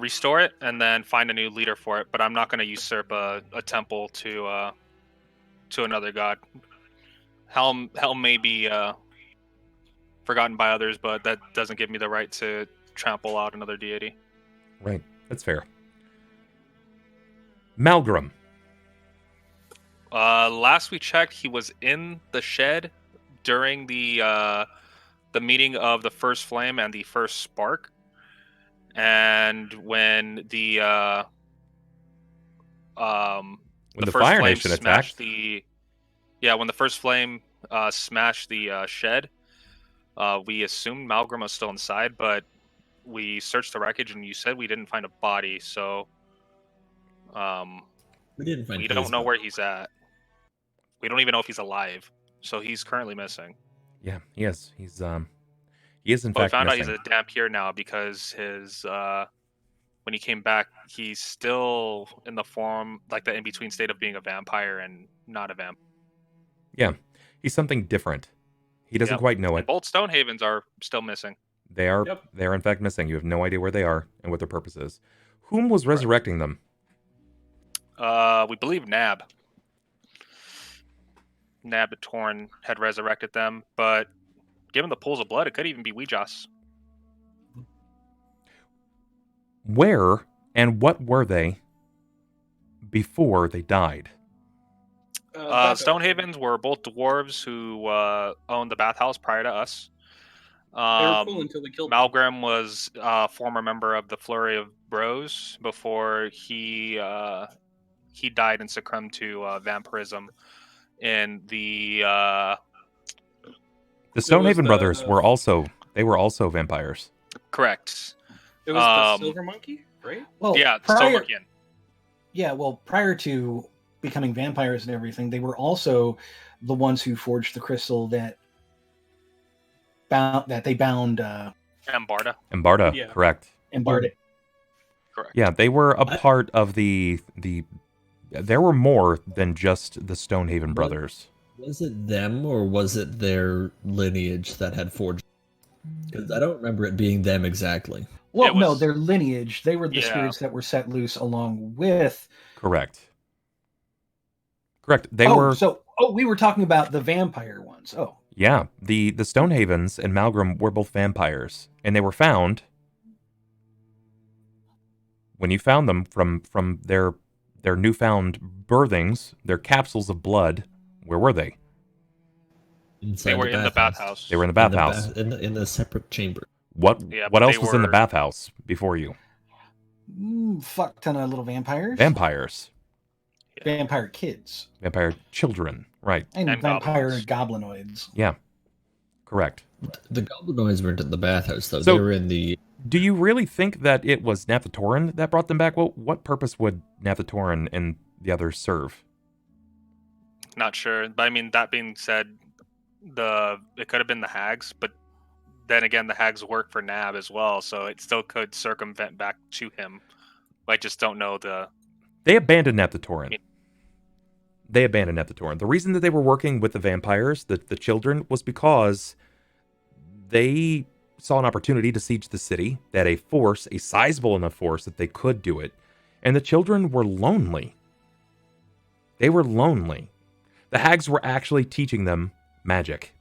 Restore it and then find a new leader for it. But I'm not going to usurp a temple to another god. Helm may be forgotten by others, but that doesn't give me the right to trample out another deity. Right. That's fair. Malgrim. Last we checked, he was in the shed during the meeting of the first flame and the first spark. And when the When the first Fire flame Nation smashed attacked. when the first flame smashed the shed, we assumed Malgrim was still inside, but we searched the wreckage and you said we didn't find a body, so We didn't find. we his don't know body. where he's at. We don't even know if he's alive, so he's currently missing. Yeah, he is. He is in But we fact found out missing. he's a Dampier now because his when he came back, he's still in the form, like the in-between state of being a vampire and not a vamp. Yeah, he's something different. He doesn't Yep. quite know And it. both Stonehavens are still missing. They are. Yep. They are in fact missing. You have no idea where they are and what their purpose is. Whom was resurrecting them? We believe Nab the Torn had resurrected them, but given the pools of blood, it could even be Weejas. Where and what were they before they died? Stonehavens were both dwarves who owned the bathhouse prior to us. They were cool until they killed them. Malgrim was a former member of the Flurry of Bros before he died and succumbed to vampirism in the The Stonehaven the- brothers were also vampires. correct. It was the Silver Monkey, right? Well, Yeah, prior, Silverkin. yeah, well, prior to becoming vampires and everything, they were also the ones who forged the crystal that bound Ambarda. And Barda, Yeah. correct. and barred it. Correct. Yeah, they were a part of the. There were more than just the Stonehaven brothers. Was it them or was it their lineage that had forged? Because I don't remember it being them exactly. Well, It was- no, their lineage. They were the Yeah. spirits that were set loose along with. Correct. Correct. They were. We were talking about the vampire ones. Oh, Yeah, the Stonehavens and Malgrim were both vampires, and they were found when you found them from their newfound birthings, their capsules of blood. Where were they? Inside They were in the bathhouse. They were in the bathhouse. In the separate chamber. What Yeah, what but else they was in the were- bathhouse before you? fuck ton of little vampires. Vampires, Vampire kids. vampire children, right? And And vampire goblins. goblinoids. Correct. The goblinoids weren't in the bathhouse though. So- They were in the. Do you really think that it was Nathatoran that brought them back? Well, what purpose would Nathatoran and the others serve? Not sure, but I mean, that being said, it could have been the hags, but then again, the hags work for Nab as well, so it still could circumvent back to him. I just don't know the... They abandoned Nephthatorin. The reason that they were working with the vampires, the children, was because they saw an opportunity to siege the city. They had a force, a sizable enough force, that they could do it. And the children were lonely. They were lonely. The hags were actually teaching them magic.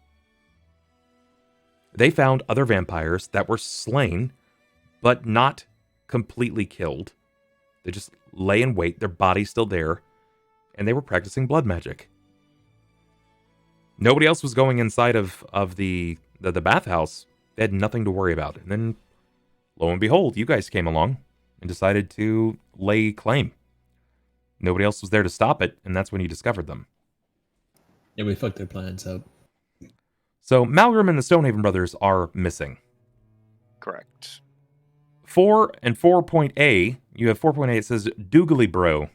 They found other vampires that were slain, but not completely killed. They just lay in wait, their body's still there, and they were practicing blood magic. Nobody else was going inside of the bathhouse. They had nothing to worry about. And then, lo and behold, you guys came along and decided to lay claim. Nobody else was there to stop it, and that's when you discovered them. Yeah, we fucked their plans up. So, Malgrim and the Stonehaven brothers are missing. Correct. 4 and 4.A, you have 4.A, it says Doogly Bro.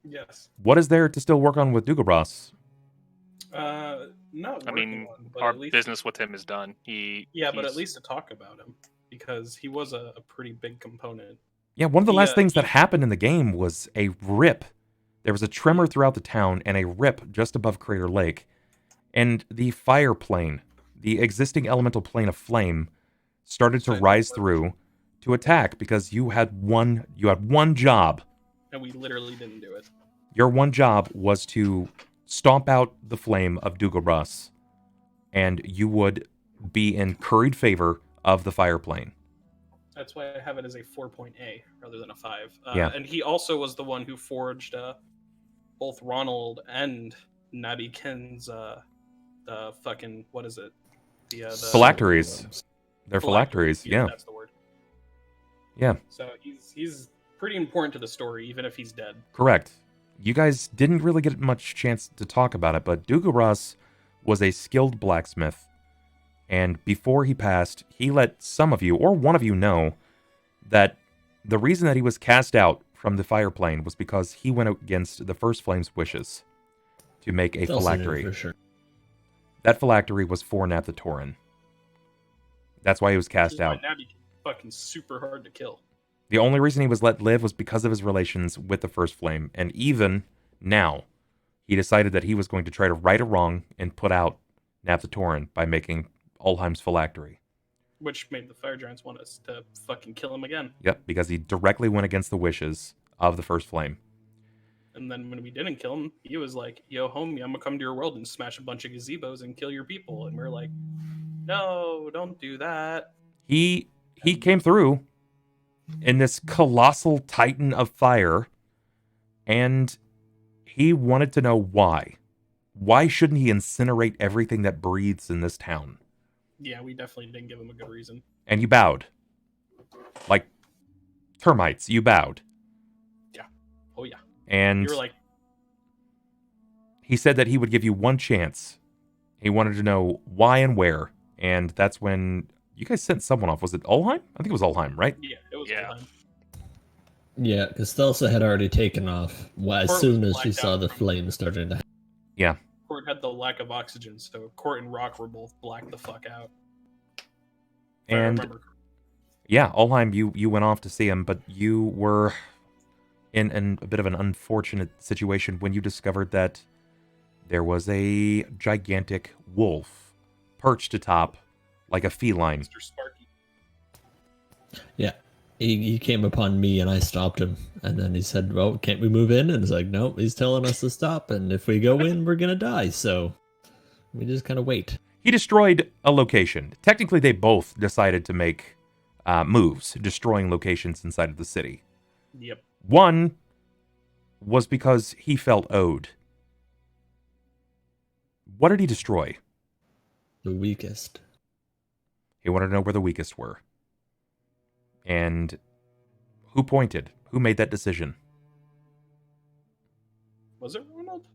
Yes. What is there to still work on with Dugobras? Not I mean, working on, but our at least, business with him is done. but at least to talk about him, because he was a pretty big component. Yeah, one of the last things that happened in the game was a rip. There was a tremor throughout the town and a rip just above Crater Lake. And the fire plane, the existing elemental plane of flame, started to rise through to attack because you had one job. And we literally didn't do it. Your one job was to stomp out the flame of Dugobras, and you would be in curried favor of the fire plane. That's why I have it as a 4.A rather than a 5. Yeah. And he also was the one who forged both Ronald and Natty Ken's fucking, what is it? The phylacteries. They're phylacteries, yeah. That's the word. Yeah. So he's pretty important to the story, even if he's dead. Correct. You guys didn't really get much chance to talk about it, but Dugobras was a skilled blacksmith. And before he passed, he let some of you, or one of you, know that the reason that he was cast out from the fire plane was because he went against the First Flame's wishes to make a phylactery. For sure. That phylactery was for Nephthatorin. That's why he was cast out. Natty fucking super hard to kill. The only reason he was let live was because of his relations with the First Flame, and even now, he decided that he was going to try to right a wrong and put out Nephthatorin by making Ulhime's phylactery. Which made the Fire Giants want us to fucking kill him again. Yep, because he directly went against the wishes of the First Flame. And then when we didn't kill him, he was like, yo, homie, I'm gonna come to your world and smash a bunch of gazebos and kill your people. And we're like, no, don't do that. He came through in this colossal titan of fire, and he wanted to know why. Why shouldn't he incinerate everything that breathes in this town? Yeah, we definitely didn't give him a good reason. And you bowed. Like termites, you bowed. Yeah. Oh, yeah. And you were like, he said that he would give you one chance. He wanted to know why and where. And that's when you guys sent someone off. Was it Ulhime? I think it was Ulhime, right? Yeah, it was Yeah. Ulhime. Yeah, because Thelsa had already taken off as Cort soon was as she blacked saw out the from- flames starting to happen. Yeah. Cort had the lack of oxygen, so Cort and Rahk were both blacked the fuck out. If I And remember. yeah, Ulhime, you went off to see him, but you were in a bit of an unfortunate situation when you discovered that there was a gigantic wolf perched atop like a feline. Mr. Sparky. Yeah, he came upon me and I stopped him. And then he said, well, can't we move in? And it's like, nope, he's telling us to stop. And if we go in, we're going to die. So we just kind of wait. He destroyed a location. Technically, they both decided to make moves, destroying locations inside of the city. Yep. One was because he felt owed. What did he destroy? The weakest. He wanted to know where the weakest were. And who pointed? Who made that decision? Was it Ronald?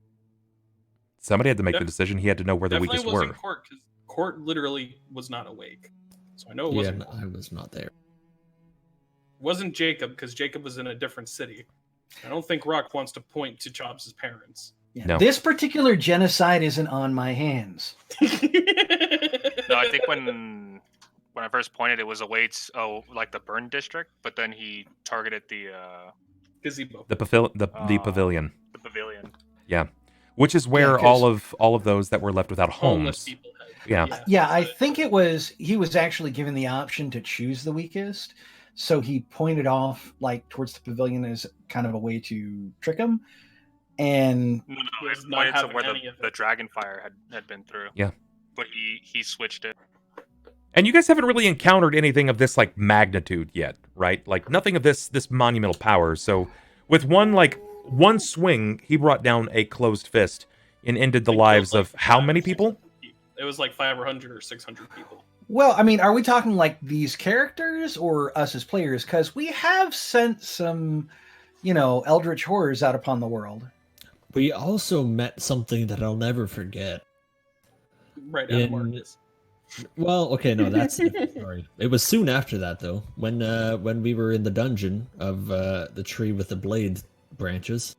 Somebody had to make the decision. He had to know where the Definitely weakest wasn't were. Cort, because Cort literally was not awake. So I know it Yeah, wasn't. no, I was not there. It wasn't Jakob, because Jakob was in a different city. I don't think Rahk wants to point to Chops' parents. Yeah. No. This particular genocide isn't on my hands. No, I think when when I first pointed, it was away like the burn district, but then he targeted the Gazebo. The pavilion. The pavilion. Yeah, which is where 'cause all of those that were left without Homeless homes. people had. Yeah. Yeah, I think he was actually given the option to choose the weakest. So he pointed off like towards the pavilion as kind of a way to trick him. And No, Was it not pointed to having where any of the it. dragon fire had been through. Yeah. But he switched it. And you guys haven't really encountered anything of this like magnitude yet, right? Like nothing of this monumental power. So with one swing, he brought down a closed fist and ended the lives of how many people? It was like 500 or 600 people. well, I mean, are we talking like these characters or us as players? Because we have sent some, eldritch horrors out upon the world. We also met something that I'll never forget. Right out of In- Marcus. Well, okay, no, that's sorry. It was soon after that though, when we were in the dungeon of the tree with the blade branches.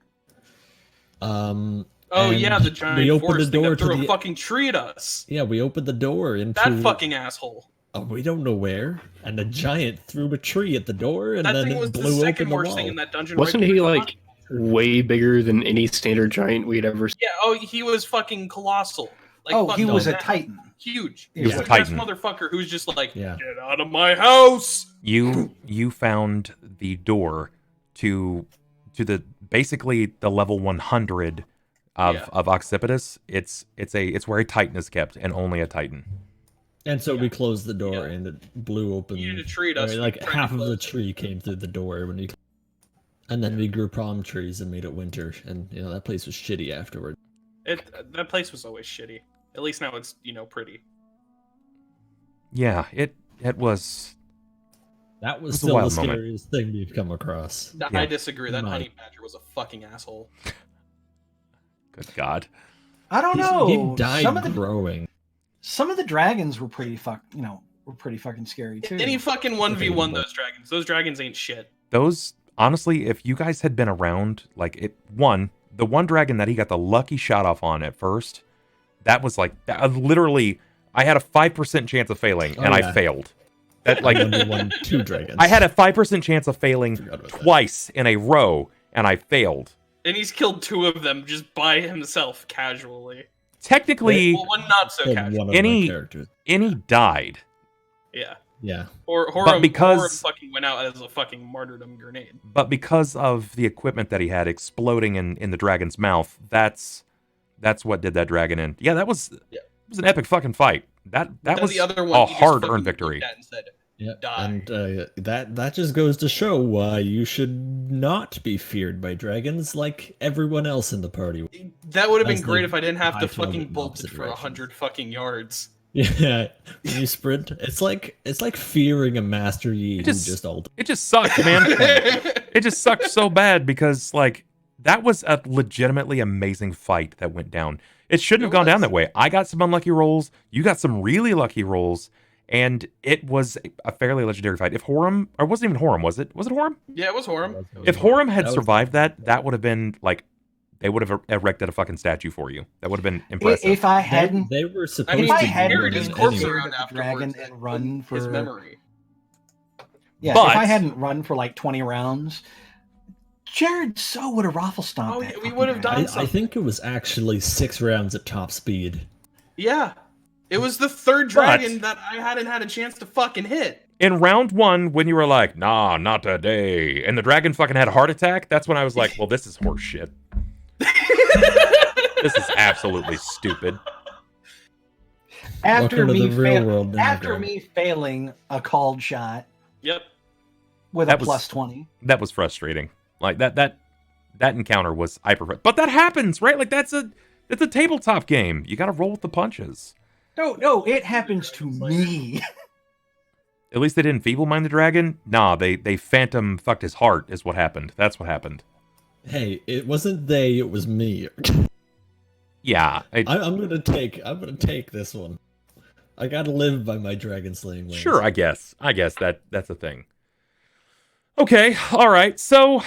Oh and yeah, the giant we opened forest the door thing that to threw the a fucking tree at us. yeah. We opened the door into That fucking asshole. Oh, we don't know where, and a giant threw a tree at the door, and That then thing it was the blew open second the worst wall. thing in that dungeon. Wasn't right he before like way bigger than any standard giant we'd ever seen? Yeah. Oh, he was fucking colossal. Like, Oh, he fucking was a that- titan. Huge. He was a Big-ass titan. motherfucker who's just like, Yeah. get out of my house. You found the door to the basically the level 100 of Occipitus. It's where a titan is kept and only a titan. And so we closed the door, and it blew open. You need to treat us. Like for trying half to of the close it. tree came through the door when we. And then we grew palm trees and made it winter, and that place was shitty afterward. That place was always shitty. At least now it's pretty. Yeah, it was. That was It was a still the wild moment. scariest thing we've come across. Yeah. I disagree. That My- honey badger was a fucking asshole. Good God. I don't know. He died some of the growing. dragons were pretty fucking scary too. And he fucking 1v1 those dragons. Those dragons ain't shit. Those honestly, if you guys had been around, like the one dragon that he got the lucky shot off on at first, that was like literally. I had a 5% chance of failing, and I failed. That like 1v1 two dragons. I had a 5% chance of failing Forgot about that. twice in a row, and I failed. And he's killed 2 of them just by himself casually. Technically, Well, one not so Killed casual. one of Any- my characters. any died. Yeah. Yeah. Horror because- fucking went out as a fucking martyrdom grenade. But because of the equipment that he had exploding in the dragon's mouth, that's what did that dragon in. Yeah, that was it was an epic fucking fight. That Then was the other a one, he just hard fucking earned victory. looked at and said, Yeah, Die. and that just goes to show why you should not be feared by dragons like everyone else in the party. that would have been As great they if I didn't have to high-tailed fucking it in bolt opposite it for directions. 100 fucking yards. Yeah, when you sprint, it's like fearing a Master Yi who just- just ult. It just sucked, man. It just sucked so bad because like that was a legitimately amazing fight that went down. It shouldn't have gone down that way. I got some unlucky rolls. You got some really lucky rolls. And it was a fairly legendary fight. If Horum, or it wasn't even Horum, was it? Was it Horum? Yeah, it was Horum. If Horum had That was- survived that would have been like, they would have erected a fucking statue for you. That would have been impressive. If I hadn't, They were supposed mean, if I to hadn't carried be his been corpse anyway. around the afterwards dragon and run for his memory. Yeah, But- if I hadn't run for like 20 rounds, Jared so would have raffle stomped. Oh, that yeah, we fucking would have dragon. done I think it was actually 6 rounds at top speed. Yeah. It was the third dragon that I hadn't had a chance to fucking hit. In round 1, when you were like, nah, not today, and the dragon fucking had a heart attack, that's when I was like, well, this is horse shit. This is absolutely stupid. After Welcome to me, the real world now, after Greg. me failing a called shot Yep. with That a was- plus 20. That was frustrating. Like that encounter was hyper. But that happens, right? Like it's a tabletop game. You got to roll with the punches. No, it happens to me. At least they didn't feeble mind the dragon. Nah, they phantom fucked his heart is what happened. That's what happened. Hey, it wasn't they, it was me. Yeah. I'm gonna take this one. I gotta live by my dragon slaying ways. Sure, I guess that's a thing. Okay, all right. So,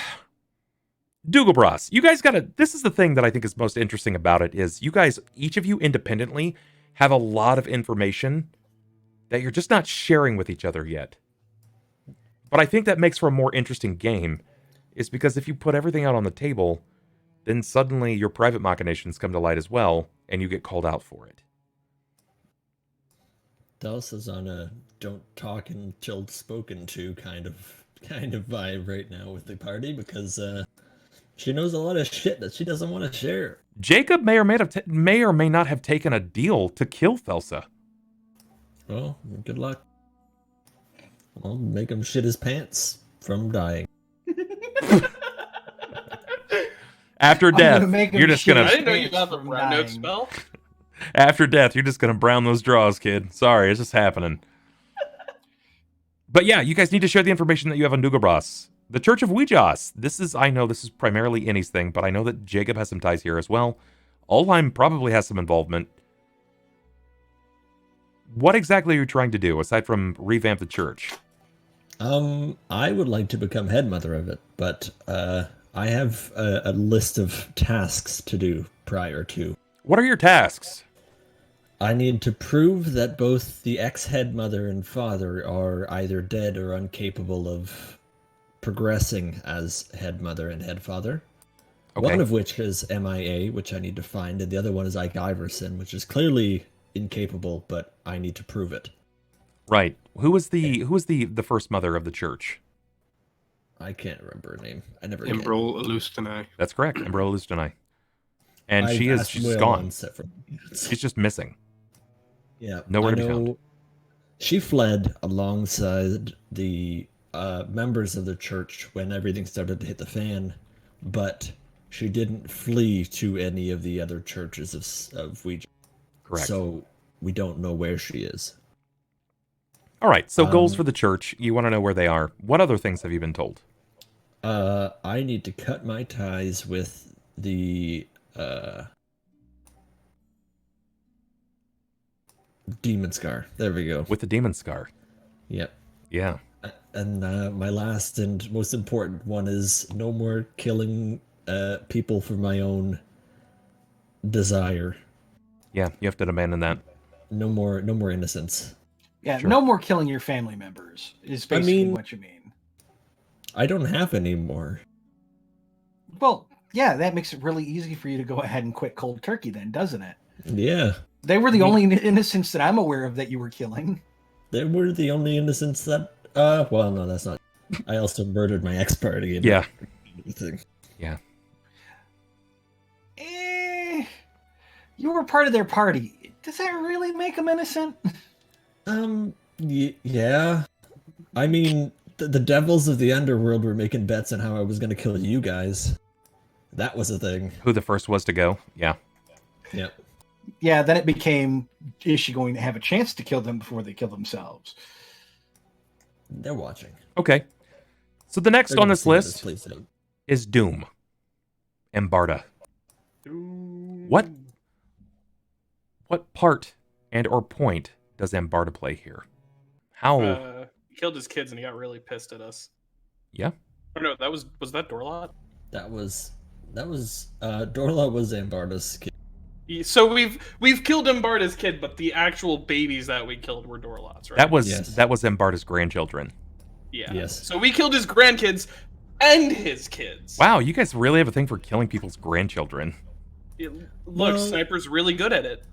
Dougalbras, you guys gotta. This is the thing that I think is most interesting about it is you guys, each of you independently, have a lot of information that you're just not sharing with each other yet. But I think that makes for a more interesting game, is because if you put everything out on the table, then suddenly your private machinations come to light as well, and you get called out for it. Thelsa's on a don't talk until spoken to kind of vibe right now with the party, because she knows a lot of shit that she doesn't want to share. Jakob may or may not have taken a deal to kill Thelsa. Well, good luck. I'll make him shit his pants from dying. After death, you're just gonna. I didn't know you have a brown note spell. After death, you're just gonna brown those draws, kid. Sorry, it's just happening. But yeah, you guys need to share the information that you have on Dugabras. The Church of Ouijas. I know this is primarily Innie's thing, but I know that Jakob has some ties here as well. Ulhime probably has some involvement. What exactly are you trying to do, aside from revamp the church? I would like to become head mother of it, but I have a list of tasks to do prior to. What are your tasks? I need to prove that both the ex-head mother and father are either dead or incapable of progressing as head mother and head father. Okay. One of which is MIA, which I need to find, and the other one is Ike Iverson, which is clearly incapable, but I need to prove it. Right. Who was the first mother of the church? I can't remember her name. I never. Embrol Elustini. That's correct. Embrol Elustini. And she's gone. She's just missing. Yeah. Nowhere to be found. She fled alongside the members of the church when everything started to hit the fan, but she didn't flee to any of the other churches of Ouija. Correct. So we don't know where she is. All right. So goals for the church. You want to know where they are. What other things have you been told? I need to cut my ties with the Demon Scar. There we go. With the Demon Scar. Yep. Yeah. And my last and most important one is no more killing people for my own desire. Yeah, you have to abandon that. No more innocence. Yeah, sure. No more killing your family members is basically what you mean. I don't have any more. Well, yeah, that makes it really easy for you to go ahead and quit cold turkey then, doesn't it? Yeah. They were the only innocents that I'm aware of that you were killing. They were the only innocents that... well, no, that's not... I also murdered my ex-party. Yeah. Thing. Yeah. You were part of their party. Does that really make them innocent? Yeah. I mean, the devils of the underworld were making bets on how I was going to kill you guys. That was a thing. Who the first was to go? Yeah. Yep. Yeah, then it became, is she going to have a chance to kill them before they kill themselves? They're watching. Okay. So the next on this list is Doom. Embarda. What part and or point does Embarda play here? How? He killed his kids and he got really pissed at us. Yeah. Oh no, was that Dorlot? That was Dorlot was Embarda's kid. So we've killed Embarda's kid, but the actual babies that we killed were Dorlot's, right? That was Embarda's grandchildren. Yeah. Yes. So we killed his grandkids and his kids. Wow, you guys really have a thing for killing people's grandchildren. Look, Sniper's really good at it.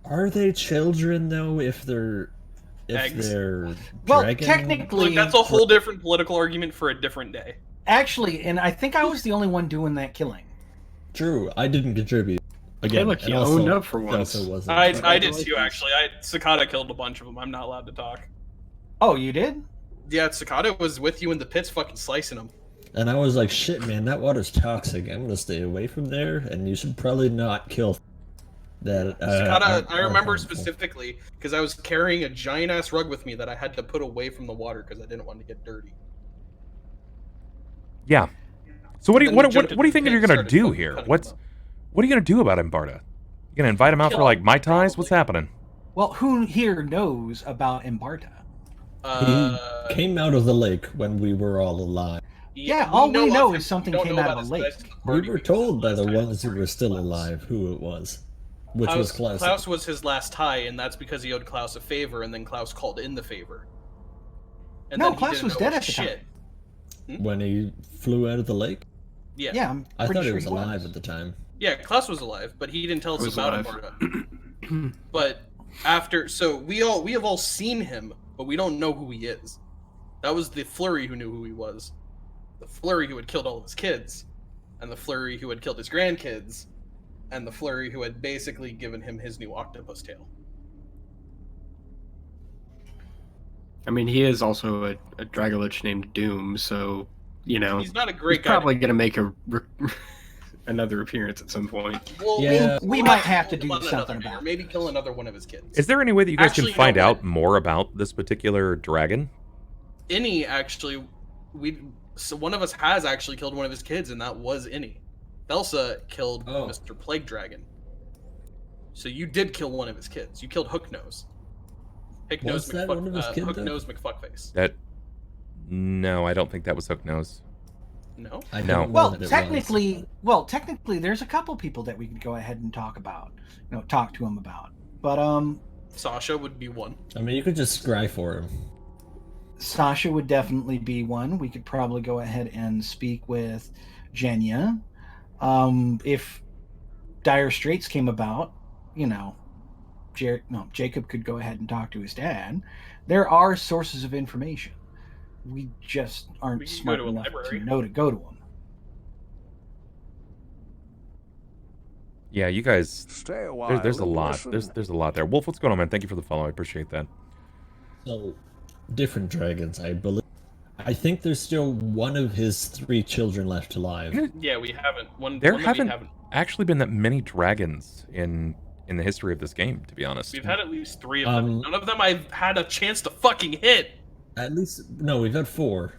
Are they children though? If they're well, technically, look, that's a whole different political argument for a different day. Actually, and I think I was the only one doing that killing. True, I didn't contribute. Again, look, you owned up for once. I did too, actually. Cicada killed a bunch of them. I'm not allowed to talk. Oh, you did? Yeah, Cicada was with you in the pits fucking slicing them. And I was like, shit, man, that water's toxic. I'm gonna stay away from there, and you should probably not kill that. Cicada, I remember specifically, because I was carrying a giant-ass rug with me that I had to put away from the water because I didn't want to get dirty. Yeah. So what do you think you're gonna do here? What are you gonna do about Embarda? You gonna invite him out for like Mai Tais? What's happening? Well, who here knows about Embarda? He came out of the lake when we were all alive. Yeah, all we know is something came out of the lake. We were told by the ones who were still alive who it was. Which was Klaus. Klaus was his last tie, and that's because he owed Klaus a favor, and then Klaus called in the favor. And No, then he Klaus didn't was know dead what at the shit. When he flew out of the lake? Yeah. Yeah, I'm I pretty thought he sure was alive at the time. Yeah, Klaus was alive, but he didn't tell us was about him. But after, so we have all seen him, but we don't know who he is. That was the Flurry who knew who he was. The Flurry who had killed all of his kids, and the Flurry who had killed his grandkids, and the Flurry who had basically given him his new octopus tail. I mean, he is also a Dragolich named Doom, so, you know, He's not a great he's guy. probably going to make another appearance at some point. Well, Yeah. We we'll might to have to kill do another something day, or about it. maybe kill another one of his kids. Is there any way that you guys Actually, can find you know out what? more about this particular dragon? Innie actually, so one of us has actually killed one of his kids, and that was Innie. Thelsa killed Oh. Mr. Plague Dragon. So you did kill one of his kids. You killed Hooknose. Was that one of his kids, though? Hooknose McFuckface. No, I don't think that was Hooknose. No. I No. didn't know Well, that it technically, there's a couple people that we could go ahead and talk to him about. But Sasha would be one. was. I mean, you could just scry for him. Sasha would definitely be one. We could probably go ahead and speak with Jenya. If Dire Straits came about, Jacob could go ahead and talk to his dad. There are sources of information. We just aren't We could smart go to a enough library. to know to go to them. Yeah, you guys. Stay a while. There's a and lot. listen. There's a lot there. Wolf, what's going on, man? Thank you for the follow. I appreciate that. So, different dragons, I believe. I think there's still one of his 3 children left alive. Yeah, we haven't. There one that haven't we haven't. actually been that many dragons in the history of this game, to be honest. We've had at least 3 of them. Um, None of them I've had a chance to fucking hit. At least, no, we've had 4.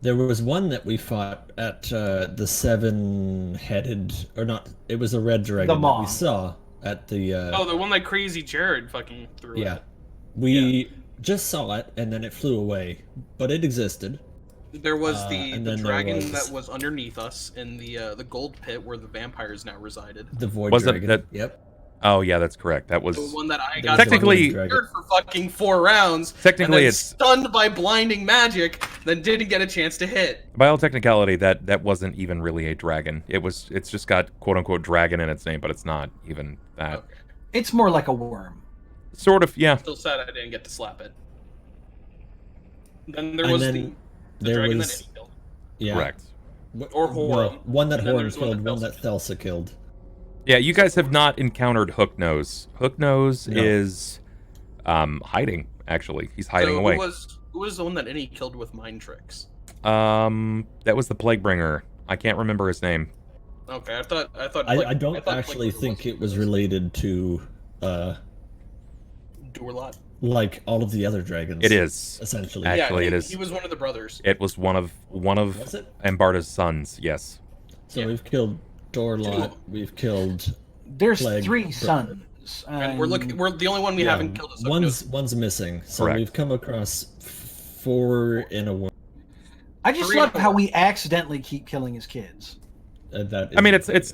There was one that we fought at the 7-headed, or not, it was a red dragon that maw. we saw at the... Oh, the one that Crazy Jared fucking threw. yeah. At. We just saw it, and then it flew away. But it existed. There was and the then there dragon was- that was underneath us in the gold pit where the vampires now resided. The void Was it dragon. that- Yep. Oh, yeah, that's correct. That was... The one that I There got was the Technically- void dragon. scared for fucking 4 rounds. Technically, and then it's... stunned by blinding magic, then didn't get a chance to hit. By all technicality, that wasn't even really a dragon. It's just got quote-unquote dragon in its name, but it's not even that. Okay. It's more like a worm. Sort of, yeah. Still sad I didn't get to slap it. Then there And was then the there dragon was- that he killed. Yeah. Correct. Or Horum. No, one that And then Horum there's one killed, that one Thelsa that Thelsa killed. Yeah, you guys have not encountered Hooknose. Hooknose No. is hiding, actually. He's hiding So away. Who was the one that Innie killed with mind tricks? That was the Plaguebringer. I can't remember his name. Okay, I thought. I don't thought actually Plague think it was related to, Durlot. like, all of the other dragons. It is. Essentially. Actually, yeah, it is. He was one of the brothers. It was one of Was it? Ambarda's sons, yes. So Yeah. we've killed Two of Dorlot, them. we've killed... There's Plague 3 brother. sons. And we're the only one we yeah, haven't killed. Is one's missing. So Correct. we've come across 4 in a one. I just 3 love to how 4. we accidentally keep killing his kids. That I mean, is-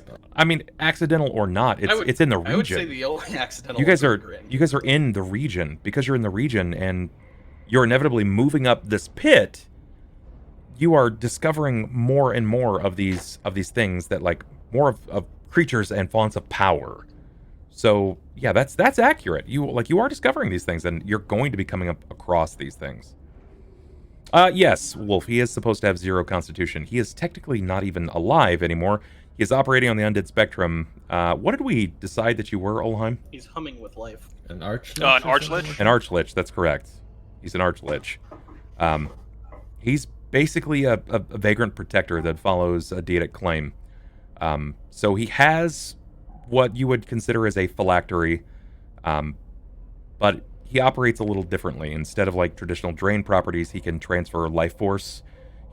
accidental or not, would- it's in the I would say region. the only accidental. You guys ones are we're in. you guys are in the region. Because you're in the region and you're inevitably moving up this pit, you are discovering more and more of these things that, like, more of creatures and fonts of power. So yeah, that's accurate. You are discovering these things, and you're going to be coming up across these things. Yes, Wolf, he is supposed to have 0 constitution. He is technically not even alive anymore. He is operating on the undead spectrum. What did we decide that you were, Ulhime? He's humming with life. An archlich? An or something archlich? like An archlich, that's correct. He's an archlich. He's basically a vagrant protector that follows a deitic claim. So he has what you would consider as a phylactery, but he operates a little differently. Instead of like traditional drain properties, he can transfer life force.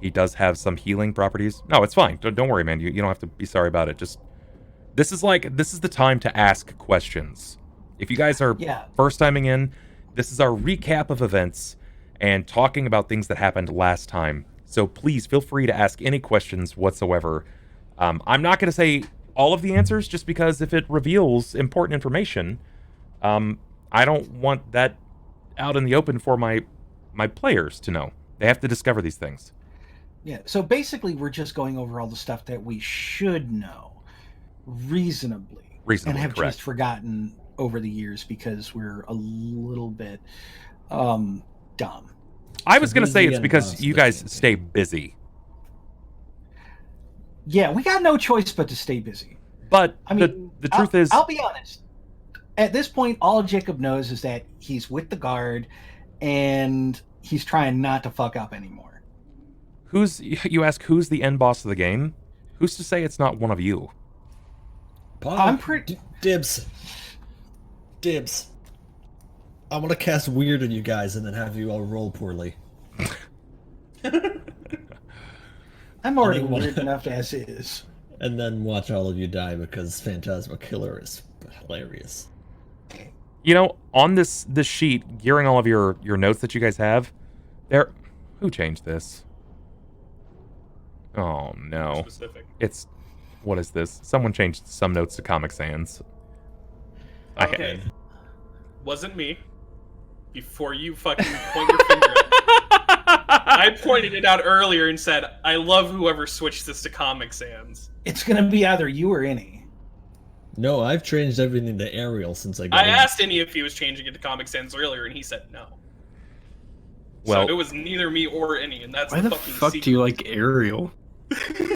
He does have some healing properties. No, it's fine. Don't worry, man. You don't have to be sorry about it. Just this is the time to ask questions. If you guys are Yeah. first timing in, this is our recap of events and talking about things that happened last time. So please feel free to ask any questions whatsoever. I'm not going to say all of the answers, just because if it reveals important information, I don't want that out in the open for my players to know. They have to discover these things. Yeah, so basically we're just going over all the stuff that we should know reasonably and have correct. just forgotten over the years because we're a little bit dumb. I was going to say it's because you guys stay busy. Yeah, we got no choice but to stay busy. But I mean, the truth is... I'll be honest. At this point, all Jacob knows is that he's with the guard and he's trying not to fuck up anymore. You ask who's the end boss of the game? Who's to say it's not one of you? I'm pretty... Dibs. I want to cast weird on you guys and then have you all roll poorly. I'm already weird enough as is. And then watch all of you die because Phantasma Killer is hilarious. You know, on this sheet, gearing all of your notes that you guys have, who changed this? Oh no. Specific. It's what is this? Someone changed some notes to Comic Sans. Okay. Wasn't me. Before you fucking point your finger at me. I pointed it out earlier and said, I love whoever switched this to Comic Sans. It's gonna be either you or any. No, I've changed everything to Arial since I got I asked Any if he was changing it to Comic Sans earlier, and he said no. Well, so it was neither me or Any, and that's Why the fucking fuck secret. do you like Arial?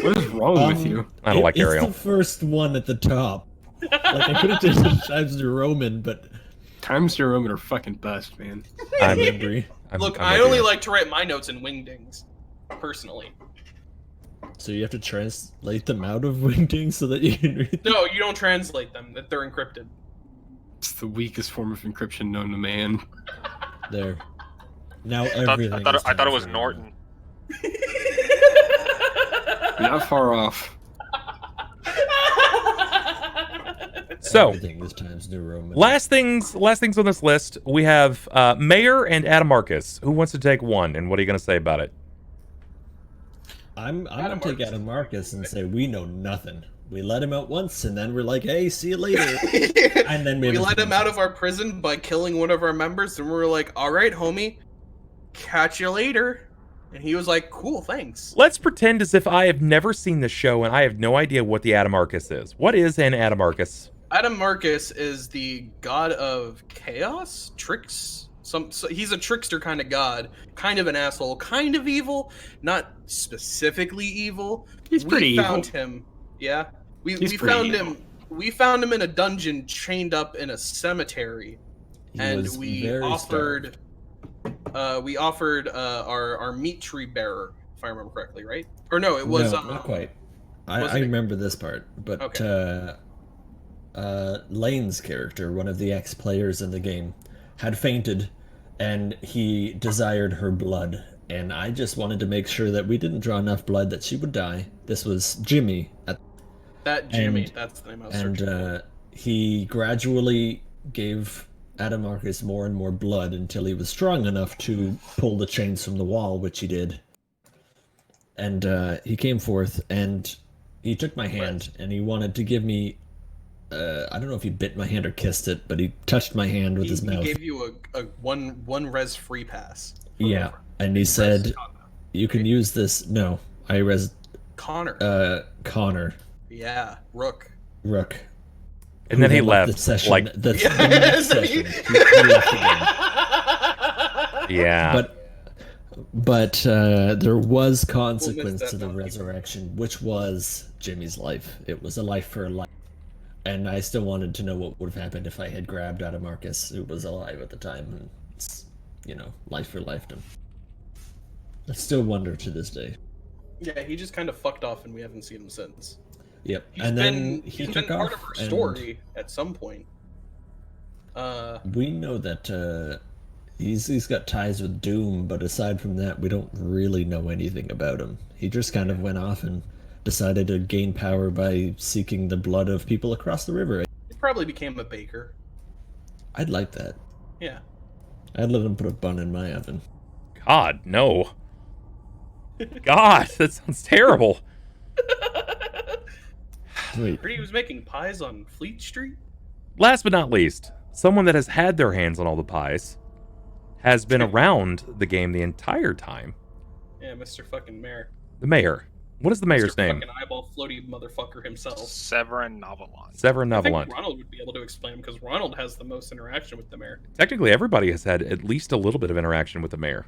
What is wrong with you? I don't like Arial. It's the first one at the top. Like, I could have taken Times New Roman, but... Times New Roman are fucking bust, man. I'm angry. Look, I only like to write my notes in wingdings, personally. So you have to translate them out of wingdings so that you can read them? No, you don't translate them. They're encrypted. It's the weakest form of encryption known to man. There. Now everything I thought it was Norton. Not far off. So, everything is Times New Roman. last things on this list, we have Mayor and Adamarcus. Who wants to take one, and what are you going to say about it? I'm going to take Adamarcus and say we know nothing. We let him out once, and then we're like, hey, see you later. And then we let him out of our prison by killing one of our members, and we were like, all right, homie, catch you later. And he was like, cool, thanks. Let's pretend as if I have never seen the show and I have no idea what the Adamarcus is. What is an Adamarcus? Adamarcus is the god of chaos, tricks. So he's a trickster kind of god, kind of an asshole, kind of evil, not specifically evil. He's pretty evil. We found him. Yeah, we found evil. him. We found him in a dungeon, chained up in a cemetery, and we offered. We offered our meat tree bearer, if I remember correctly, right? Or no, it was not quite. I remember this part, but okay. Lane's character, one of the ex-players in the game, had fainted, and he desired her blood. And I just wanted to make sure that we didn't draw enough blood that she would die. This was Jimmy. That's the name I was searching for. He gradually gave Adamarcus more and more blood until he was strong enough to pull the chains from the wall, which he did. And he came forth, and he took my hand, and he wanted to give me... I don't know if he bit my hand or kissed it, but he touched my hand with his mouth. He gave you a one res free pass. Yeah, and he said, you can use this... No, I res... Connor. Connor. Yeah, Rook. And then he left. The session, like, the next session. He left again. Yeah. But there was consequence to the resurrection, which was Jimmy's life. It was a life for a life. And I still wanted to know what would have happened if I had grabbed Adamarcus, who was alive at the time. And it's, life for lifetime. I still wonder to this day. Yeah, he just kind of fucked off, and we haven't seen him since. Yep. He's and been, then he he's took been off. part of our story at some point. We know that he's got ties with Doom, but aside from that, we don't really know anything about him. He just kind of went off and decided to gain power by seeking the blood of people across the river. He probably became a baker. I'd like that. Yeah. I'd let him put a bun in my oven. God, no. God, that sounds terrible. Wait, Heard he was making pies on Fleet Street. Last but not least, someone that has had their hands on all the pies has been around the game the entire time. Yeah, Mr. fucking Mayor. The mayor. What is the mayor's Mr. name? Fucking eyeball floaty motherfucker himself. Severin Novelon. Severin I think Novelon. Ronald would be able to explain because Ronald has the most interaction with the mayor. Technically, everybody has had at least a little bit of interaction with the mayor.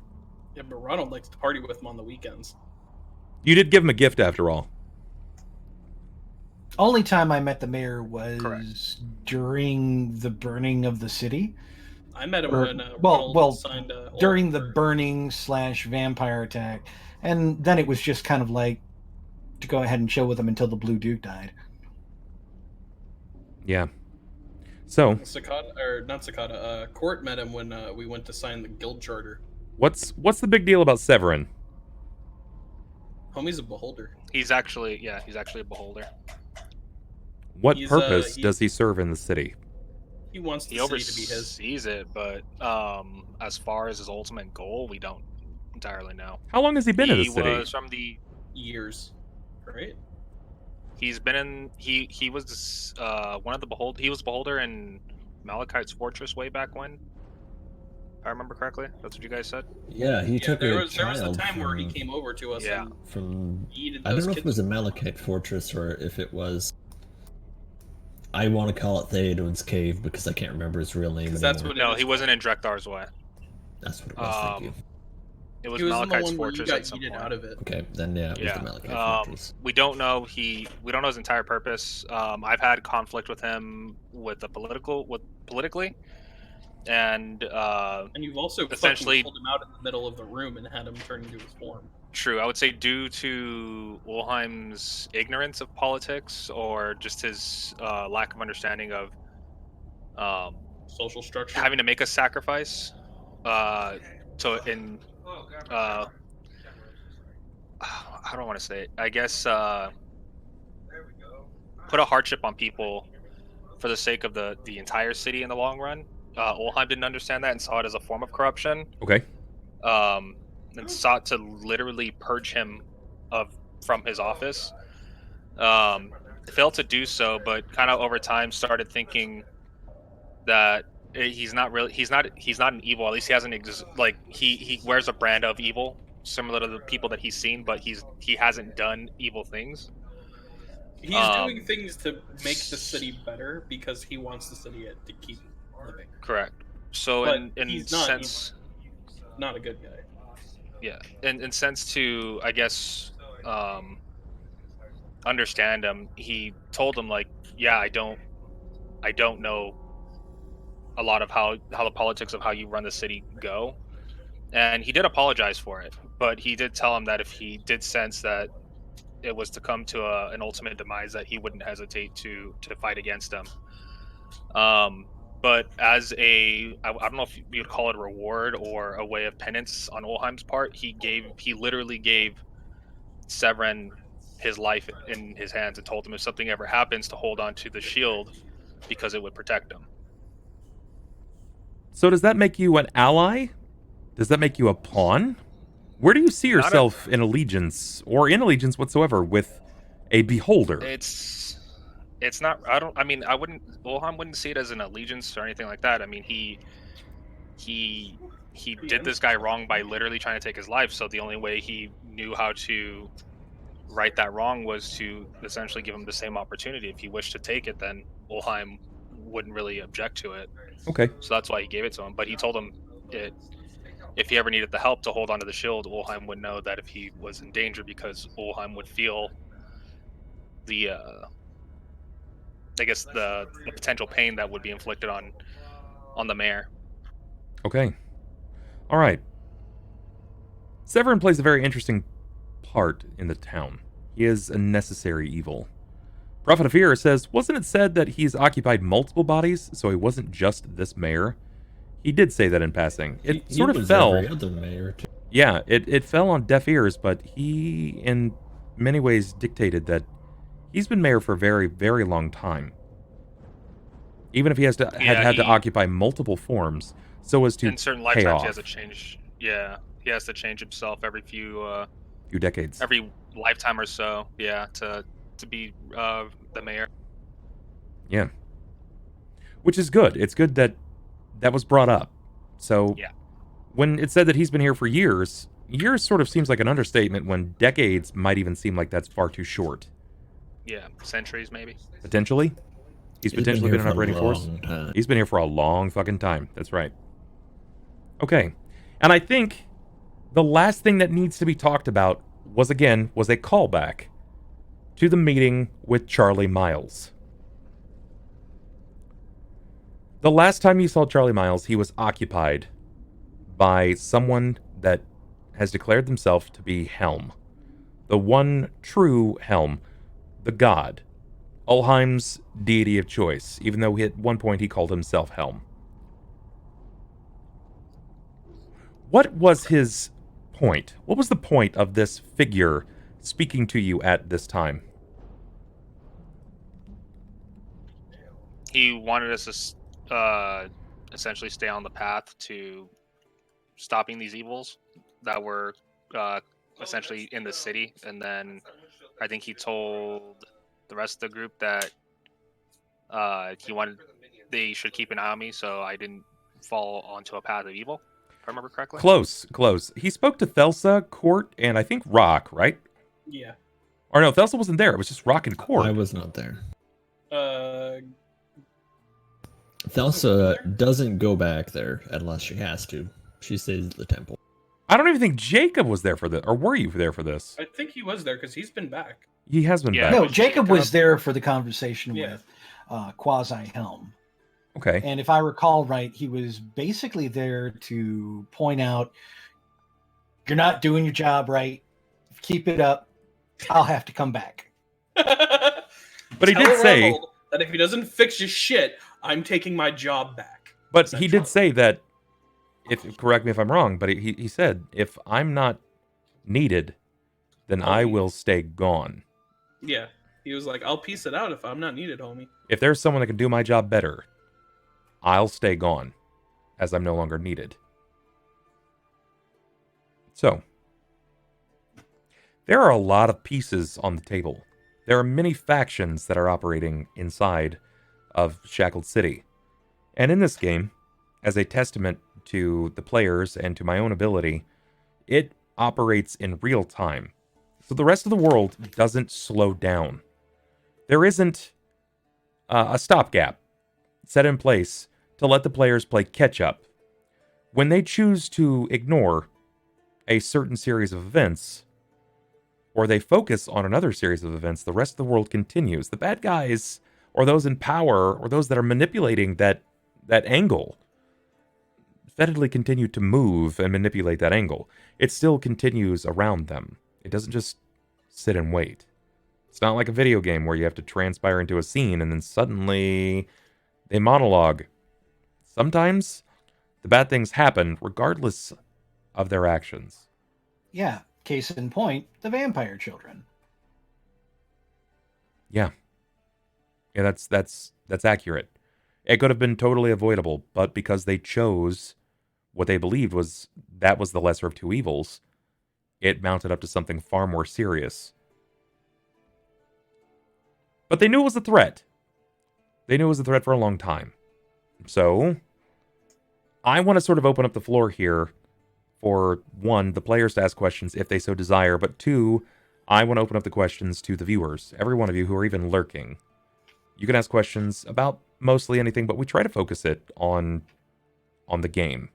Yeah, but Ronald likes to party with him on the weekends. You did give him a gift after all. Only time I met the mayor was Correct. during the burning of the city. I met him Or- when well, Ronald signed during the burning / vampire attack, and then it was just kind of like to go ahead and chill with him until the Blue Duke died. Yeah. So, Cicada, or not Cicada, Cort met him when we went to sign the guild charter. what's the big deal about Severin? Homie's a beholder. He's actually a beholder. What He's, purpose he- does he serve in the city? He wants the He city to be his. oversees it, but as far as his ultimate goal, we don't entirely know. How long has he been in the He city? was from the. Years, right? He's been in. He was one of the behold. He was beholder in Malachite's fortress way back when. If I remember correctly, that's what you guys said. yeah, he took there a was child a time where he from- came over to us Yeah. and from eated I those don't know if it was kids. a Malachite fortress or if it was. I want to call it Theoden's cave because I can't remember his real name 'Cause anymore. that's what- No, he wasn't in Drektar's way. That's what it was. Thank you. It was He was in the Malachite's one where you fortress got at some eaten point. out of it. Okay, then yeah, it was the Malachite fortress. We don't know we don't know his entire purpose. I've had conflict with him politically, and And you've also essentially- fucking pulled him out in the middle of the room and had him turn into his form. true. I would say due to Ulhime's ignorance of politics or just his lack of understanding of Social structure. having to make a sacrifice. How do I want to say it? I guess put a hardship on people for the sake of the entire city in the long run. Ulhime didn't understand that and saw it as a form of corruption, Okay. and sought to literally purge him from his office. Failed to do so, but kind of over time started thinking that he's not an evil. At least he hasn't he wears a brand of evil similar to the people that he's seen, but he hasn't done evil things. He's doing things to make the city better because he wants the city to keep living. Correct. So But in he's not sense, Not a good guy. yeah, in sense to I guess understand him, he told him like, yeah, I don't know a lot of how the politics of how you run the city go, and he did apologize for it, but he did tell him that if he did sense that it was to come to an ultimate demise, that he wouldn't hesitate to fight against him. But as I don't know if you'd call it a reward or a way of penance on Ulhime's part, he literally gave Severin his life in his hands and told him if something ever happens to hold on to the shield because it would protect him. So does that make you an ally? Does that make you a pawn? Where do you see yourself in allegiance or in allegiance whatsoever with a beholder? It's not. Ulhime wouldn't see it as an allegiance or anything like that. I mean, he did this guy wrong by literally trying to take his life. So the only way he knew how to right that wrong was to essentially give him the same opportunity. If he wished to take it, then Ulhime wouldn't really object to it. Okay. So that's why he gave it to him. But he told him if he ever needed the help to hold onto the shield, Ulhime would know that if he was in danger, because Ulhime would feel the potential pain that would be inflicted on the mayor. Okay. All right. Severin plays a very interesting part in the town. He is a necessary evil. Prophet of Fear says, wasn't it said that he's occupied multiple bodies, so he wasn't just this mayor? He did say that in passing. It He sort of was fell. every other mayor, too. Yeah, it fell on deaf ears, but he, in many ways, dictated that he's been mayor for a very, very long time. Even if he has to had to occupy multiple forms, so as to in certain pay lifetimes, off. he has to change. Yeah, he has to change himself every few decades. every lifetime or so. Yeah, to to be the mayor. Yeah. Which is good. It's good that that was brought up. So Yeah. when it said that he's been here for years, years sort of seems like an understatement when decades might even seem like that's far too short. Yeah, centuries maybe. Potentially. He's potentially been an operating force. Time. He's been here for a long fucking time. That's right. Okay. And I think the last thing that needs to be talked about was a callback to the meeting with Charlie Miles. The last time you saw Charlie Miles, he was occupied by someone that has declared themselves to be Helm. The one true Helm. The god. Ulhime's deity of choice, even though at one point he called himself Helm. What was his point? What was the point of this figure speaking to you at this time? He wanted us to essentially stay on the path to stopping these evils that were essentially in the city, and then I think he told the rest of the group that they should keep an eye on me so I didn't fall onto a path of evil, if I remember correctly. Close. He spoke to Thelsa, Cort, and I think Rahk, right? Yeah. Or no, Thelsa wasn't there. It was just Rahk and Cort. I was not there. Uh, Thelsa doesn't go back there unless she has to. She stays at the temple. I don't even think Jakob was there for this. Or were you there for this? I think he was there because he's been back. He has been Yeah. back. No, Jacob was there for the conversation Yeah. with Quasi Helm. Okay. And if I recall right, he was basically there to point out, you're not doing your job right. Keep it up. I'll have to come back. But he Tell did say Ronald that if he doesn't fix his shit, I'm taking my job back. But he did say that, correct me if I'm wrong, but he said, if I'm not needed, then I will stay gone. Yeah. He was like, I'll piece it out if I'm not needed, homie. If there's someone that can do my job better, I'll stay gone, as I'm no longer needed. So, there are a lot of pieces on the table. There are many factions that are operating inside of Shackled City. And in this game, as a testament to the players and to my own ability, it operates in real time. So the rest of the world doesn't slow down. There isn't a stopgap set in place to let the players play catch-up. When they choose to ignore a certain series of events, or they focus on another series of events, the rest of the world continues. The bad guys, or those in power, or those that are manipulating that angle, steadily continue to move and manipulate that angle. It still continues around them. It doesn't just sit and wait. It's not like a video game where you have to transpire into a scene and then suddenly they monologue. Sometimes the bad things happen regardless of their actions. Yeah. Case in point, the vampire children. Yeah. Yeah, that's accurate. It could have been totally avoidable, but because they chose what they believed was the lesser of two evils, it mounted up to something far more serious. But they knew it was a threat. They knew it was a threat for a long time. So, I want to sort of open up the floor here for, one, the players to ask questions if they so desire, but two, I want to open up the questions to the viewers, every one of you who are even lurking. You can ask questions about mostly anything, but we try to focus it on the game.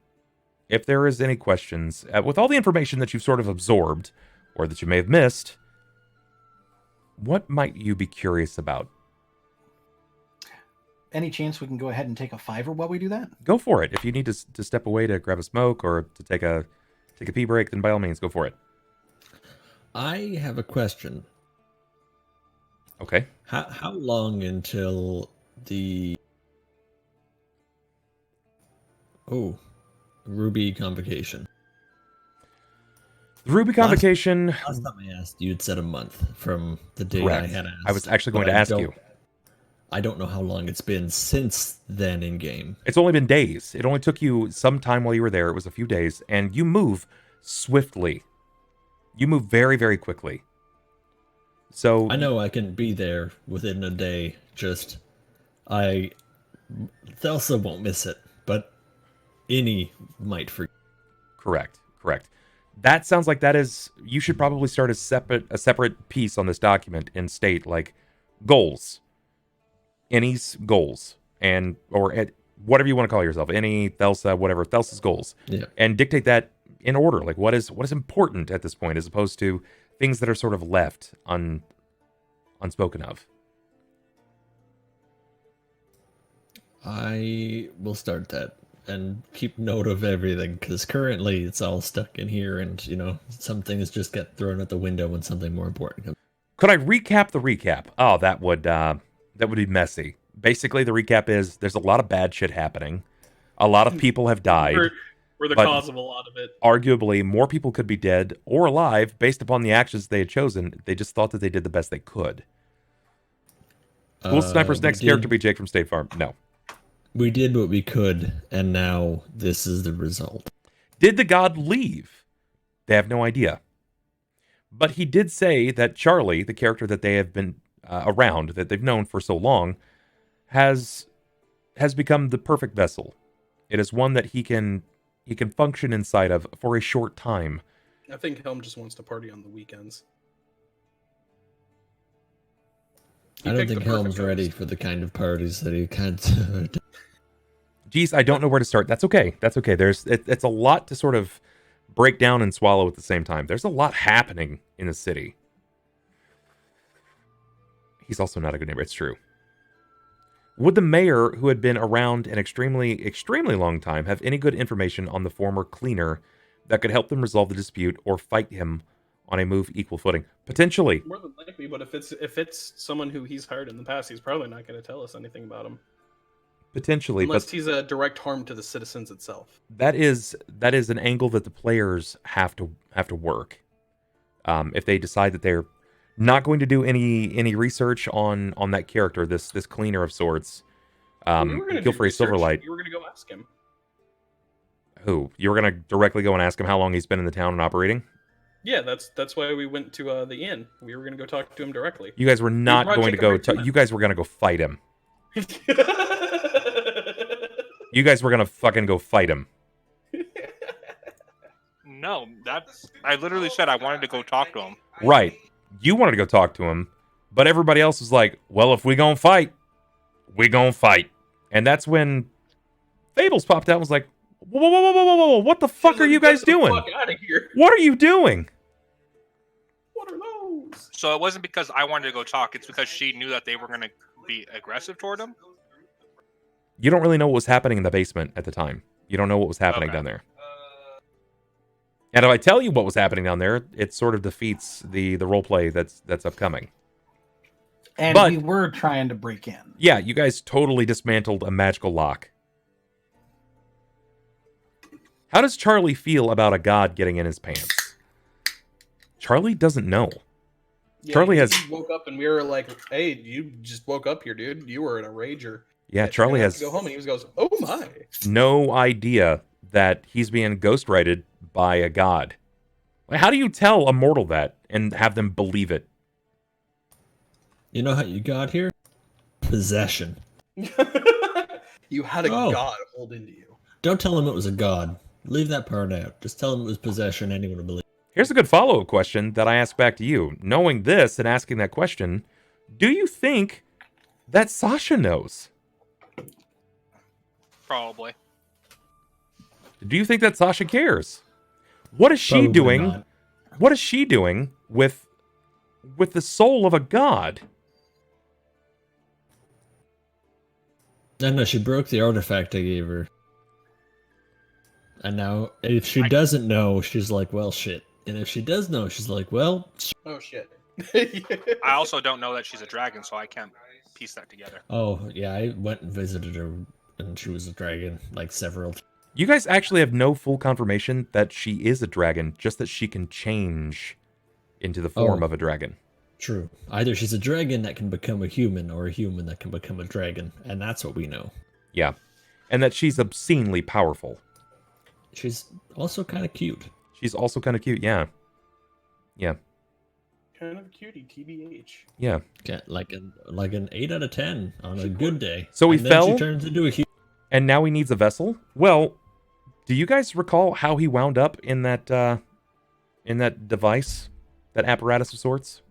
If there is any questions, with all the information that you've sort of absorbed, or that you may have missed, what might you be curious about? Any chance we can go ahead and take a $5 while we do that? Go for it. If you need to step away to grab a smoke or to take a pee break, then by all means, go for it. I have a question. Okay. How long until the Ruby convocation? The Ruby convocation. Last time I asked, you'd said a month from the day Correct. I had asked. I was actually going but to ask you. I don't know how long it's been since then in game. It's only been days. It only took you some time while you were there. It was a few days, and you move swiftly. You move very, very quickly. So I know I can be there within a day. Just Thelsa won't miss it, but any might forget. correct. That sounds like that is. You should probably start a separate piece on this document and state like goals, Any's goals, and or whatever you want to call yourself, any Thelsa, whatever Thelsa's goals, Yeah. and dictate that in order. Like what is important at this point, as opposed to things that are sort of left unspoken of. I will start that and keep note of everything, because currently it's all stuck in here, and some things just get thrown out the window when something more important comes. Could I recap the recap? Oh, that would be messy. Basically, the recap is there's a lot of bad shit happening. A lot of people have died. We're the but cause of a lot of it. Arguably, more people could be dead or alive based upon the actions they had chosen. They just thought that they did the best they could. Will Sniper's next character be Jake from State Farm? No. We did what we could, and now this is the result. Did the god leave? They have no idea. But he did say that Charlie, the character that they have been around, that they've known for so long, has become the perfect vessel. It is one that he can function inside of for a short time. I think Helm just wants to party on the weekends. I don't think Helm's ready for the kind of parties that he can't. Geez, I don't know where to start. That's okay. It's a lot to sort of break down and swallow at the same time. There's a lot happening in the city. He's also not a good neighbor. It's true. Would the mayor, who had been around an extremely, extremely long time, have any good information on the former cleaner that could help them resolve the dispute or fight him on a move equal footing? Potentially. More than likely, but if it's someone who he's hired in the past, he's probably not going to tell us anything about him. Potentially, unless but he's a direct harm to the citizens itself. That is an angle that the players have to work. If they decide that they're not going to do any research on that character, this cleaner of sorts, feel free, Silverlight. You were going to go ask him. Who? You were going to directly go and ask him how long he's been in the town and operating? Yeah, that's why we went to the inn. We were going to go talk to him directly. You guys were not going to go. You guys were going to go fight him. You guys were going to fucking go fight him. No, I literally said I wanted to go talk to him. Right. You wanted to go talk to him, but everybody else was like, well, if we gonna fight, we gonna fight. And that's when Fables popped out and was like, whoa, what the fuck are you guys doing? Fuck out of here. What are you doing? What are those? So it wasn't because I wanted to go talk. It's because she knew that they were going to be aggressive toward him. You don't really know what was happening in the basement at the time. You don't know what was happening down there. And if I tell you what was happening down there, it sort of defeats the roleplay that's upcoming. And but, we were trying to break in. Yeah, you guys totally dismantled a magical lock. How does Charlie feel about a god getting in his pants? Charlie doesn't know. Yeah, Charlie has woke up and we were like, "Hey, you just woke up here, dude. You were in a rager." Yeah, Charlie has to go home, and he goes, "Oh my!" No idea that he's being ghostwrited by a god. How do you tell a mortal that and have them believe it? You know how you got here? Possession. You had a god hold into you. Don't tell him it was a god. Leave that part out. Just tell him it was possession. Anyone will believe. Here's a good follow-up question that I ask back to you. Knowing this and asking that question, do you think that Sasha knows? Probably. Do you think that Sasha cares? What is she Probably doing? not. What is she doing with the soul of a god? No, she broke the artifact I gave her. And now, if she doesn't know, she's like, well, shit. And if she does know, she's like, well, oh, shit. I also don't know that she's a dragon, so I can't piece that together. Oh, yeah, I went and visited her, and she was a dragon, like, several times. You guys actually have no full confirmation that she is a dragon, just that she can change into the form of a dragon. True. Either she's a dragon that can become a human, or a human that can become a dragon, and that's what we know. Yeah. And that she's obscenely powerful. She's also kind of cute. She's also kind of cute, yeah. Yeah. kind of cutie, TBH. Yeah. Like an 8 out of 10 on a good day. So he and fell? Then she turns into a huge... And now he needs a vessel? Well, do you guys recall how he wound up in that device? That apparatus of sorts?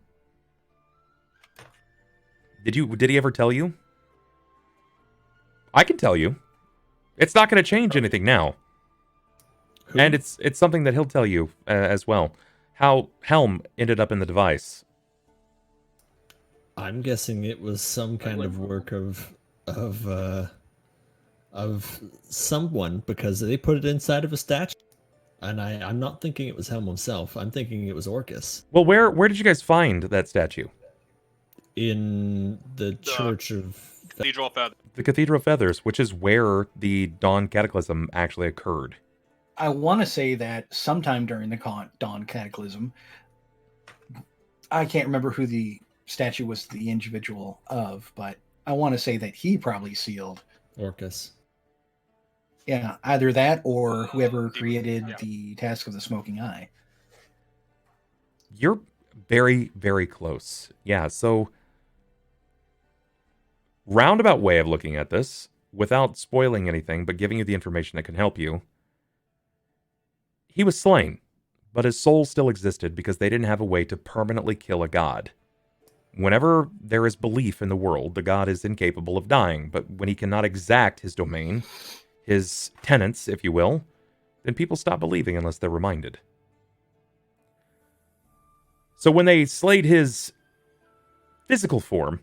Did he ever tell you? I can tell you. It's not going to change anything now. Who? And it's something that he'll tell you as well. How Helm ended up in the device. I'm guessing it was some kind of work of someone, because they put it inside of a statue. And I'm not thinking it was Helm himself. I'm thinking it was Orcus. Well, where did you guys find that statue? In the Church of... Cathedral of Feathers. The Cathedral of Feathers, which is where the Dawn Cataclysm actually occurred. I want to say that sometime during the Dawn Cataclysm, I can't remember who the statue was the individual of, but I want to say that he probably sealed Orcus. Yeah, either that or whoever created the Task of the Smoking Eye. You're very, very close. Yeah, so roundabout way of looking at this, without spoiling anything, but giving you the information that can help you. He was slain, but his soul still existed because they didn't have a way to permanently kill a god. Whenever there is belief in the world, the god is incapable of dying, but when he cannot exact his domain, his tenets, if you will, then people stop believing unless they're reminded. So when they slayed his physical form,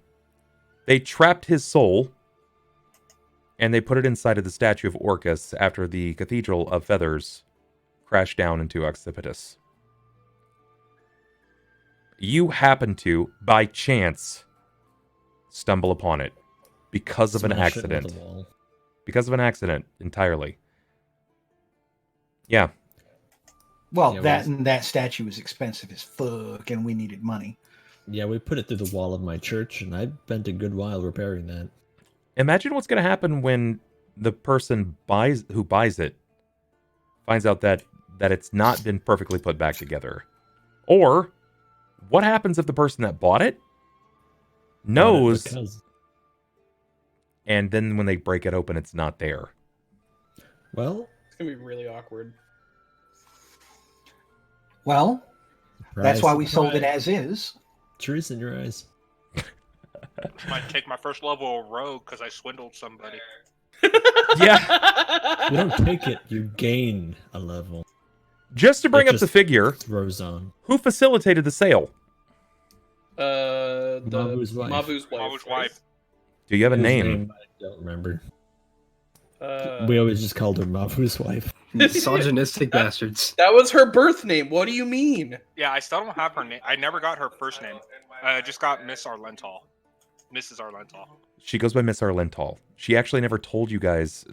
they trapped his soul, and they put it inside of the statue of Orcus after the Cathedral of Feathers crashed down into Occipitus. You happen to, by chance, stumble upon it because of an Smash it into accident. the wall. Because of an accident, entirely. Yeah. Well, Yeah, that statue was expensive as fuck, and we needed money. Yeah, we put it through the wall of my church, and I spent a good while repairing that. Imagine what's going to happen when the person who buys it finds out that it's not been perfectly put back together. Or, what happens if the person that bought it knows, and then when they break it open, it's not there? Well, It's gonna be really awkward. Well, that's why we sold it surprise. as is. Trees in your eyes. Might take my first level of rogue because I swindled somebody. Yeah. You don't take it, you gain a level. Just to bring It up the just figure, throws on. who facilitated the sale? The Mavu's wife. Mavu's wife. Mavu's right? wife. Do you have a Whose name? I don't remember. Uh, We always just called her Mavu's wife. Misogynistic bastards. That was her birth name. What do you mean? Yeah, I still don't have her name. I never got her first name. I just got Miss Arlental. Mrs. Arlental. She goes by Miss Arlental. She actually never told you guys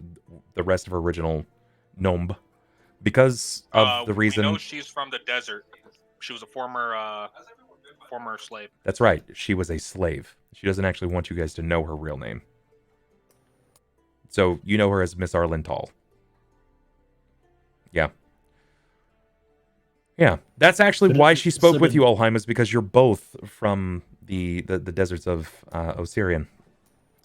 the rest of her original gnome because of the reason. We know she's from the desert. She was a former slave. That's right. She was a slave. She doesn't actually want you guys to know her real name. So you know her as Miss Arlental. Yeah. Yeah. That's actually But why it- she spoke so with did- you, Ulhime, is because you're both from the deserts of Osirian.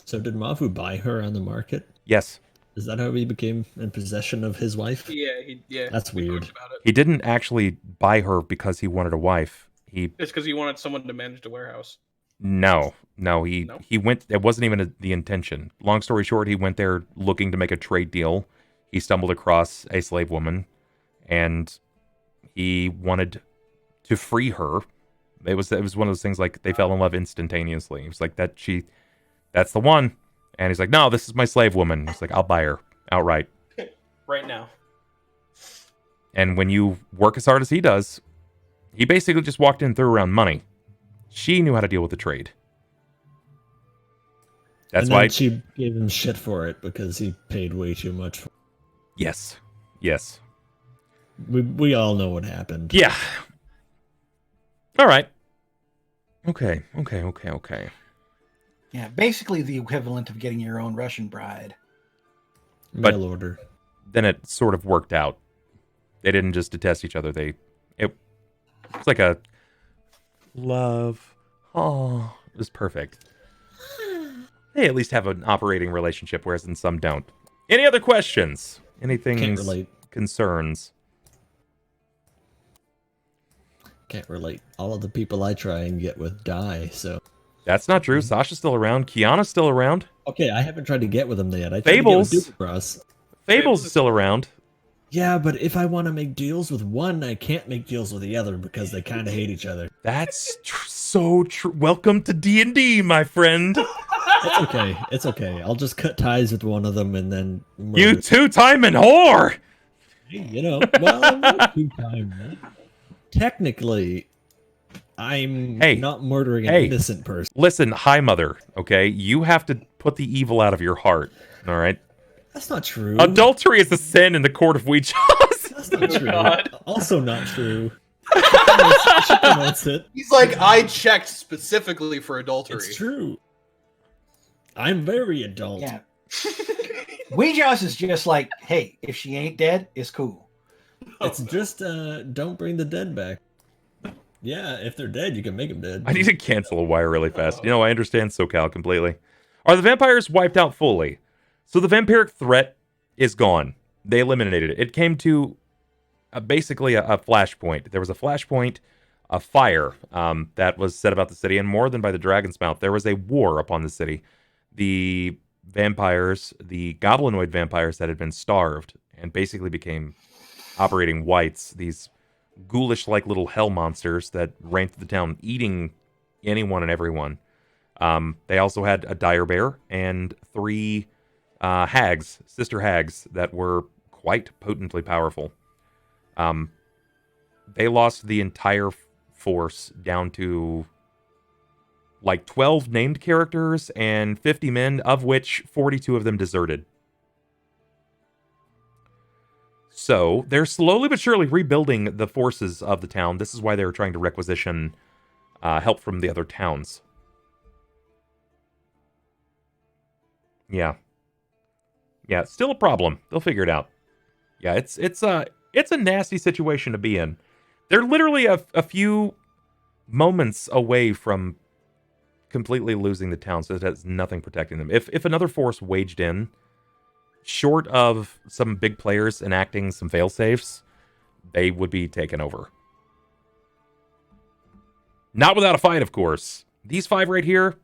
So did Mavu buy her on the market? Yes. Is that how he became in possession of his wife? Yeah. That's we weird. talked about it. He didn't actually buy her because he wanted a wife. He It's because he wanted someone to manage the warehouse. No, No? he went. It wasn't even the intention. Long story short, he went there looking to make a trade deal. He stumbled across a slave woman, and he wanted to free her. It was one of those things like they fell in love instantaneously. He was like that's the one, and he's like, no, this is my slave woman. He's like, I'll buy her outright. Right now. And when you work as hard as he does, he basically just walked in and threw around money. She knew how to deal with the trade. That's and why then she gave him shit for it because he paid way too much. Yes. We all know what happened. Yeah. All right. Okay. Yeah, basically the equivalent of getting your own Russian bride. But- Mail order. Then it sort of worked out. They didn't just detest each other. It's like love. Oh, it was perfect. They at least have an operating relationship, whereas in some don't. Any other questions? Anything? Can't relate. Concerns? Can't relate. All of the people I try and get with die, so. That's not true. Sasha's still around. Kiana's still around. Okay, I haven't tried to get with them yet. I tried Fables. to get with Dupercross. Fables is still around. Yeah, but if I want to make deals with one, I can't make deals with the other because they kind of hate each other. That's so true. Welcome to D&D, my friend. It's okay. It's okay. I'll just cut ties with one of them and then... You two-timing whore! You know, well, I'm not two-time, man. Technically, I'm not murdering an innocent person. Listen, hi, mother, okay? You have to put the evil out of your heart, all right? That's not true. Adultery is a sin in the court of Ouija. That's not true. Also not true. She promotes it. He's like, I checked specifically for adultery. It's true. I'm very adult. Yeah. Ouija's is just like, hey, if she ain't dead, it's cool. It's just, don't bring the dead back. Yeah, if they're dead, you can make them dead. I need to cancel a wire really fast. You know, I understand SoCal completely. Are the vampires wiped out fully? So the vampiric threat is gone. They eliminated it. It came to basically a flashpoint. There was a flashpoint, a fire that was set about the city, and more than by the Dragon's Mouth, there was a war upon the city. The vampires, the goblinoid vampires that had been starved and basically became operating whites, these ghoulish-like little hell monsters that ran through the town, eating anyone and everyone. They also had a dire bear and 3 hags, sister hags, that were quite potently powerful. They lost the entire force down to like 12 named characters and 50 men, of which 42 of them deserted. So they're slowly but surely rebuilding the forces of the town. This is why they were trying to requisition help from the other towns. Yeah. Yeah, it's still a problem. They'll figure it out. Yeah, it's a nasty situation to be in. They're literally a few moments away from completely losing the town, so it has nothing protecting them. If another force waged in, short of some big players enacting some failsafes, they would be taken over. Not without a fight, of course. These 5 right here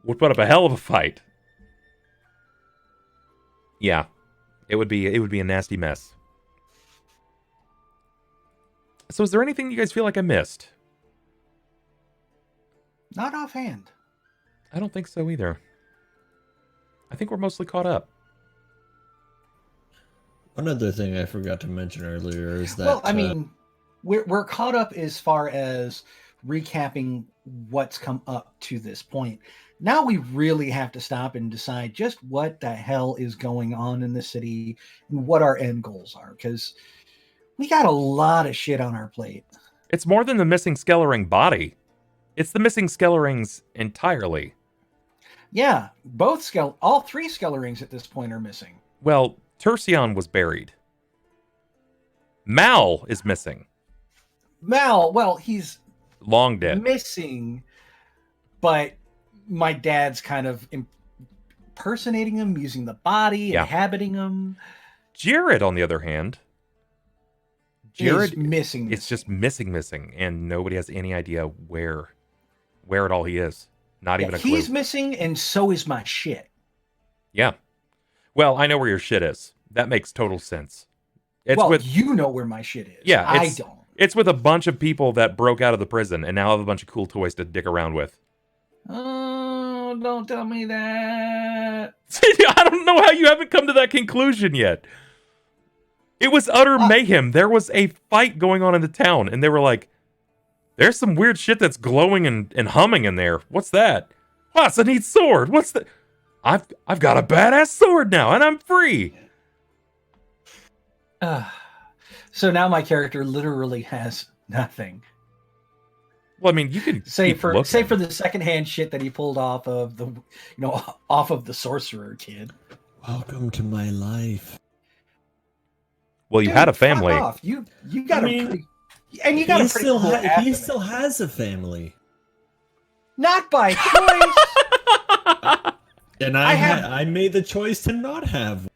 would put up a hell of a fight. Yeah, it would be a nasty mess. So is there anything you guys feel like I missed? Not offhand. I don't think so either. I think we're mostly caught up. One other thing I forgot to mention earlier is that... Well, I mean, we're caught up as far as recapping what's come up to this point. Now we really have to stop and decide just what the hell is going on in the city and what our end goals are, because we got a lot of shit on our plate. It's more than the missing Skellering body. It's the missing Skellerings entirely. Yeah, all 3 Skellerings at this point are missing. Well, Tercion was buried. Mal is missing. Mal, well, he's long dead. Missing, but my dad's kind of impersonating him, using the body, inhabiting him. Jared, on the other hand, is missing. It's just missing, and nobody has any idea where at all he is. Not even a clue. He's missing, and so is my shit. Yeah. Well, I know where your shit is. That makes total sense. You know where my shit is. Yeah, I don't. It's with a bunch of people that broke out of the prison and now have a bunch of cool toys to dick around with. Oh, don't tell me that. I don't know how you haven't come to that conclusion yet. It was utter mayhem. There was a fight going on in the town, and they were like, there's some weird shit that's glowing and humming in there. What's that? Oh, it's a neat sword. What's that? I've got a badass sword now, and I'm free. So now my character literally has nothing. Well, I mean, you can say for the secondhand shit that he pulled off of the sorcerer kid. Welcome to my life. Well, you had a family. You got And you got a pretty cool he estimate. still has a family. Not by choice. And I made the choice to not have one.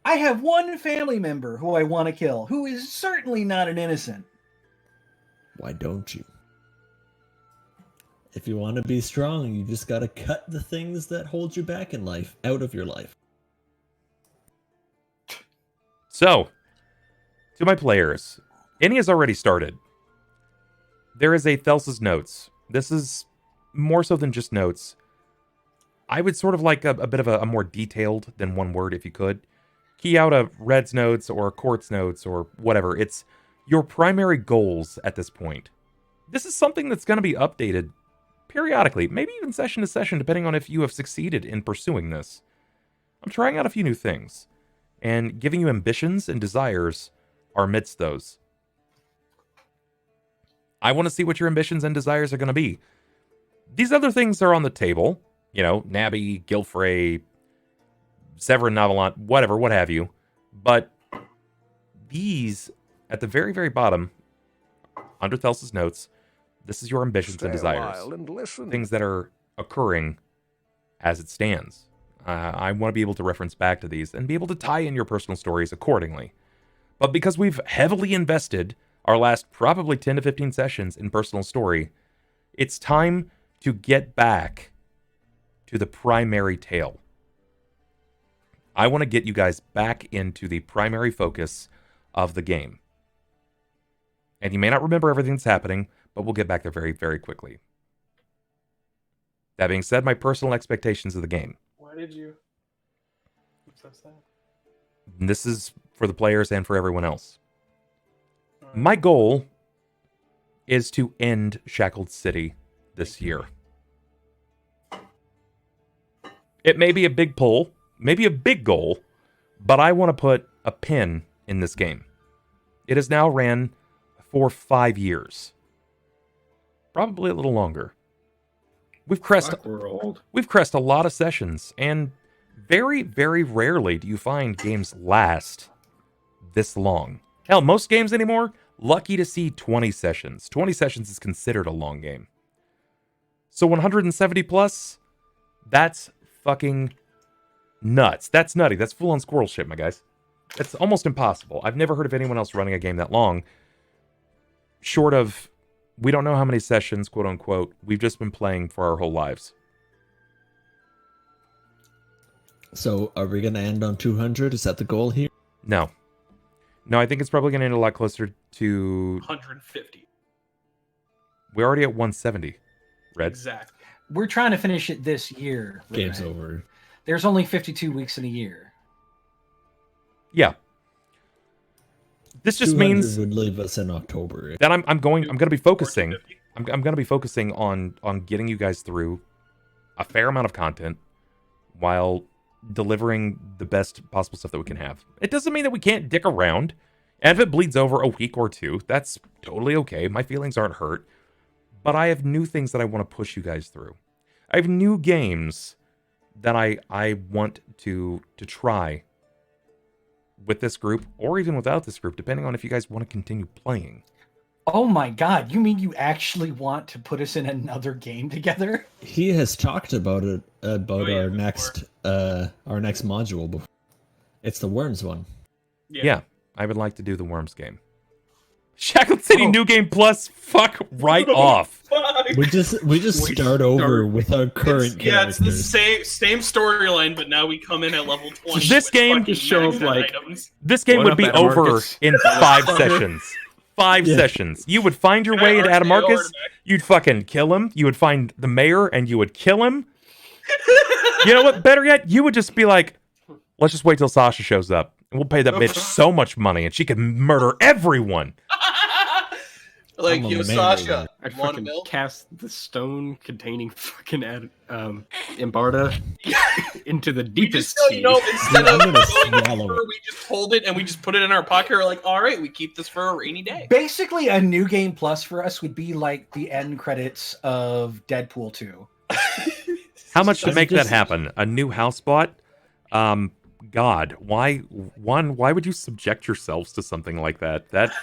I have one family member who I want to kill, who is certainly not an innocent. Why don't you? If you want to be strong, you just gotta cut the things that hold you back in life out of your life. So, to my players, Any has already started. There is a Thelsa's Notes. This is more so than just notes. I would sort of like a bit of a more detailed than one word if you could. Key out a Red's notes or Cort's notes or whatever. It's your primary goals at this point. This is something that's going to be updated periodically, maybe even session to session, depending on if you have succeeded in pursuing this. I'm trying out a few new things, and giving you ambitions and desires are amidst those. I want to see what your ambitions and desires are going to be. These other things are on the table. You know, Nabby, Gilfrey, Severin Navalont, whatever, what have you. But these, at the very, very bottom, under Thelsa's Notes, this is your ambitions and desires. Things that are occurring as it stands. I want to be able to reference back to these and be able to tie in your personal stories accordingly. But because we've heavily invested our last probably 10 to 15 sessions in personal story, it's time to get back to the primary tale. I want to get you guys back into the primary focus of the game. And you may not remember everything that's happening, but we'll get back there very, very quickly. That being said, my personal expectations of the game. Why did you? What's that sad? This is for the players and for everyone else. My goal is to end Shackled City this year. It may be a big pull, maybe a big goal, but I want to put a pin in this game. It has now ran for 5 years. Probably a little longer. We've crested a lot of sessions, and very, very rarely do you find games last this long. Hell, most games anymore, lucky to see 20 sessions. 20 sessions is considered a long game. So 170 plus, that's fucking nuts. That's nutty. That's full-on squirrel shit, my guys. That's almost impossible. I've never heard of anyone else running a game that long. Short of, we don't know how many sessions, quote unquote, we've just been playing for our whole lives. So, are we going to end on 200? Is that the goal here? No. No, I think it's probably going to end a lot closer to 150. We're already at 170. Red. Exactly. We're trying to finish it this year. Game's over. There's only 52 weeks in a year. Yeah. This just means would leave us in October. That I'm going to be focusing. I'm going to be focusing on getting you guys through a fair amount of content while delivering the best possible stuff that we can have. It doesn't mean that we can't dick around. And if it bleeds over a week or two, that's totally okay. My feelings aren't hurt. But I have new things that I want to push you guys through. I have new games that I want to try with this group, or even without this group, depending on if you guys want to continue playing. Oh my god, you mean you actually want to put us in another game together? He has talked about it, our next module before. It's the Worms one. Yeah, I would like to do the Worms game. Shackled City New Game Plus, fuck right off. We just start over with our current characters. Yeah, it's the same storyline, but now we come in at level 20. This game just shows like this game would be over in 5 sessions. 5 sessions. You would find your way into Adamarcus, you'd fucking kill him, you would find the mayor and you would kill him. You know what, better yet, you would just be like, let's just wait till Sasha shows up. And we'll pay that bitch so much money and she can murder everyone. Like, yo, Sasha, I'd want fucking milk? cast the stone containing fucking Imbarda into the deepest sea. You know, instead of swallow it. we just hold it and we just put it in our pocket. We're like, all right, we keep this for a rainy day. Basically, a New Game Plus for us would be like the end credits of Deadpool 2. How much to make that happen? A new house bought? God, why would you subject yourselves to something like that? That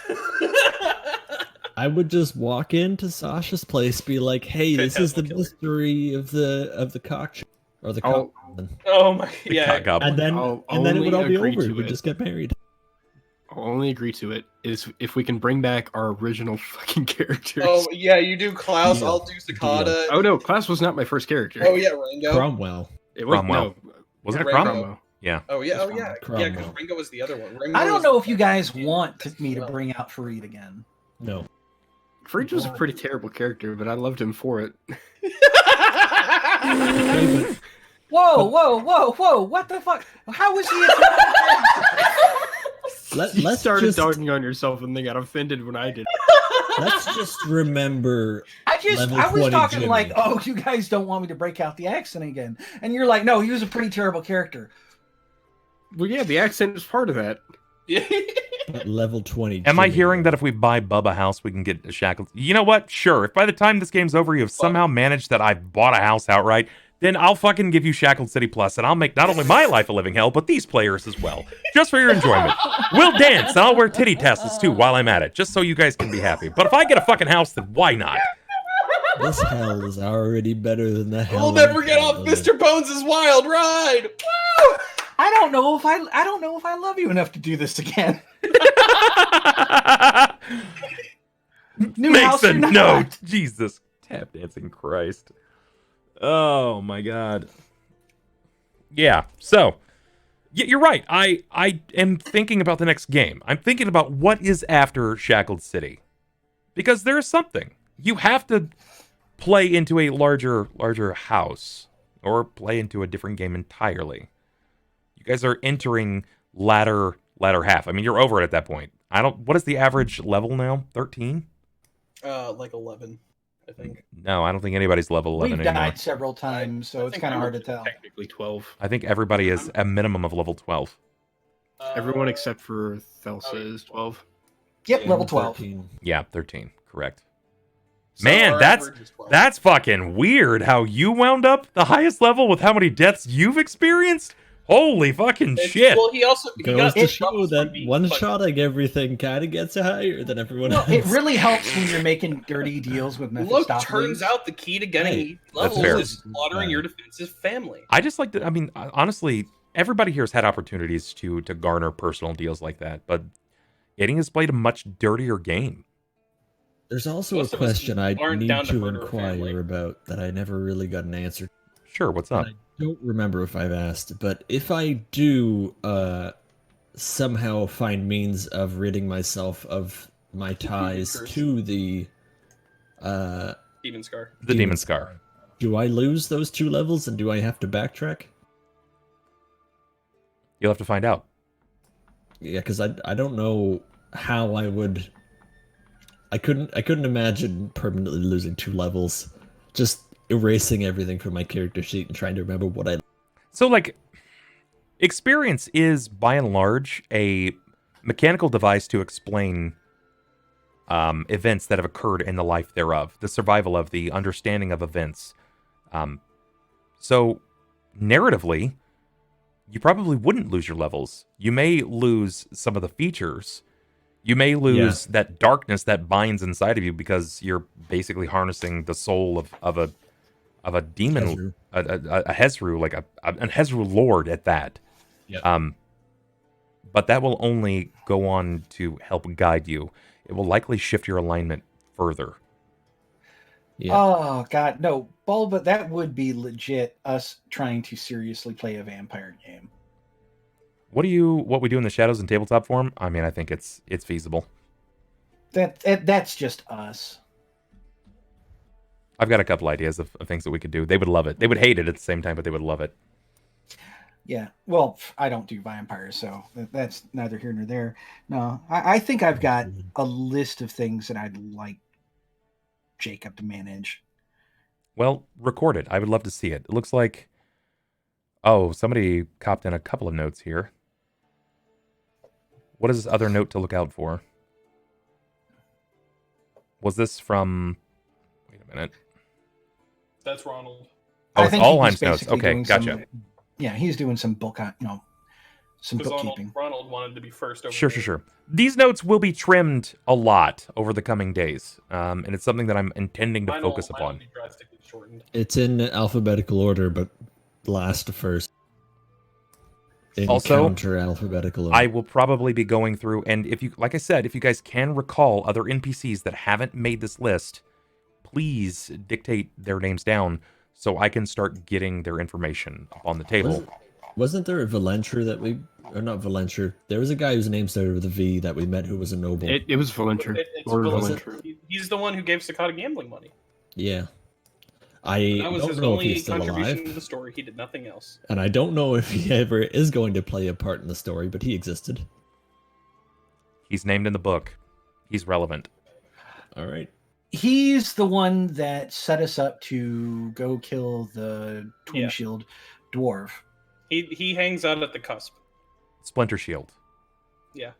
I would just walk into Sasha's place, be like, "Hey, this is the Phantasmal mystery of the cock or the Oh. cock," Oh my, The yeah. cock goblin. and then I'll and then it would all only be agree over. to We'd it. just get married. I'll only agree to it is if we can bring back our original fucking characters. Oh yeah, you do Klaus. Deal. I'll do Cicada. Oh no, Klaus was not my first character. Oh yeah, Rango. Cromwell. It was Cromwell. no. Wasn't it Rango. Cromwell? Cromwell. Yeah. Oh yeah, oh yeah, Cromwell. because Rango was the other one. Rango I don't was- know if you guys want me to bring out Fareed again. No. Freed was a pretty terrible character, but I loved him for it. Whoa, whoa, whoa, whoa! What the fuck? How was he? Let's started just dogging on yourself and they got offended when I did. let's just remember. I was 20 talking Jimmy. like, oh, you guys don't want me to break out the accent again, and you're like, no, he was a pretty terrible character. Well, yeah, the accent is part of that. But level 20. Am I Jimmy. hearing that if we buy Bubba house, we can get a Shackled? You know what? Sure. If by the time this game's over, you have somehow managed that I've bought a house outright, then I'll fucking give you Shackled City Plus, and I'll make not only my life a living hell, but these players as well. Just for your enjoyment. We'll dance, and I'll wear titty tassels too while I'm at it, just so you guys can be happy. But if I get a fucking house, then why not? This hell is already better than the hell. We'll never get off Mr. Bones' wild ride. Woo! I don't know if I love you enough to do this again. New Makes house a or not. note. Jesus. Tap dancing Christ. Oh my god. Yeah, so you're right. I am thinking about the next game. I'm thinking about what is after Shackled City. Because there's something. You have to play into a larger house. Or play into a different game entirely. You guys are entering latter half. I mean, you're over it at that point. What is the average level now? 13? Like 11, I think. No, I don't think anybody's level 11 We've anymore. died several times, so it's kind of hard to tell. Technically 12. I think everybody is a minimum of level 12. Everyone except for Thelsa is 12. Yep, level 12. 13. Yeah, 13. Correct. So Man, our that's average is 12. that's fucking weird how you wound up the highest level with how many deaths you've experienced. Holy fucking It's- shit. Well, he also he Goes got to hit show from that being one-shotting everything kind of gets higher than everyone No, else. it really helps when you're making dirty deals with Look, Mephistopheles. turns out the key to getting Hey, levels fair. is slaughtering your defensive family. I just like to, I mean, honestly, everybody here has had opportunities to garner personal deals like that, but Edding has played a much dirtier game. There's also Most a of us question I aren't need down to to murder a family. inquire about that I never really got an answer. Sure, what's up? I don't remember if I've asked, but if I do somehow find means of ridding myself of my ties Curse. to the Demon Scar. The Demon Scar. do I lose those 2 levels and do I have to backtrack? You'll have to find out. Yeah, because I don't know how I would. I couldn't imagine permanently losing 2 levels, just erasing everything from my character sheet and trying to remember what I. So, like, experience is, by and large, a mechanical device to explain events that have occurred in the life thereof, the survival of, the understanding of events. So, narratively, you probably wouldn't lose your levels. You may lose some of the features. You may lose that darkness that binds inside of you because you're basically harnessing the soul of a demon, Hezru. a Hezru, like an Hezru lord at that. Yep. But that will only go on to help guide you. It will likely shift your alignment further. Yeah. Oh god, no, Bulba, that would be legit us trying to seriously play a vampire game. What we do in the shadows in tabletop form? I mean, I think it's feasible. That's just us. I've got a couple ideas of things that we could do. They would love it. They would hate it at the same time, but they would love it. Yeah, well, I don't do vampires, so that's neither here nor there. No, I think I've got a list of things that I'd like Jacob to manage. Well, record it. I would love to see it. It looks like... Oh, somebody copped in a couple of notes here. What is this other note to look out for? Was this from... Wait a minute. That's Ronald. Oh, I it's think he was Ulhime's notes. basically Okay, doing gotcha. Yeah, he's doing some Some Because bookkeeping. Ronald wanted to be first over Sure. These notes will be trimmed a lot over the coming days, and it's something that I'm intending to focus Mine upon. will be drastically shortened. It's in alphabetical order, but last to first. In Also, counter alphabetical order. I will probably be going through, and if you, like I said, if you guys can recall other NPCs that haven't made this list, please dictate their names down so I can start getting their information up on the table. Wasn't there a Valenture that we... Or not Valenture. There was a guy whose name started with a V that we met who was a noble. It was Valenture. It's Lord Valenture. Valenture. He's the one who gave Sakata gambling money. Yeah. I That was don't his know if only he's still contribution to alive. the story. He did nothing else. And I don't know if he ever is going to play a part in the story, but he existed. He's named in the book. He's relevant. All right. He's the one that set us up to go kill the twin shield dwarf. He hangs out at the cusp. Splinter Shield. Yeah.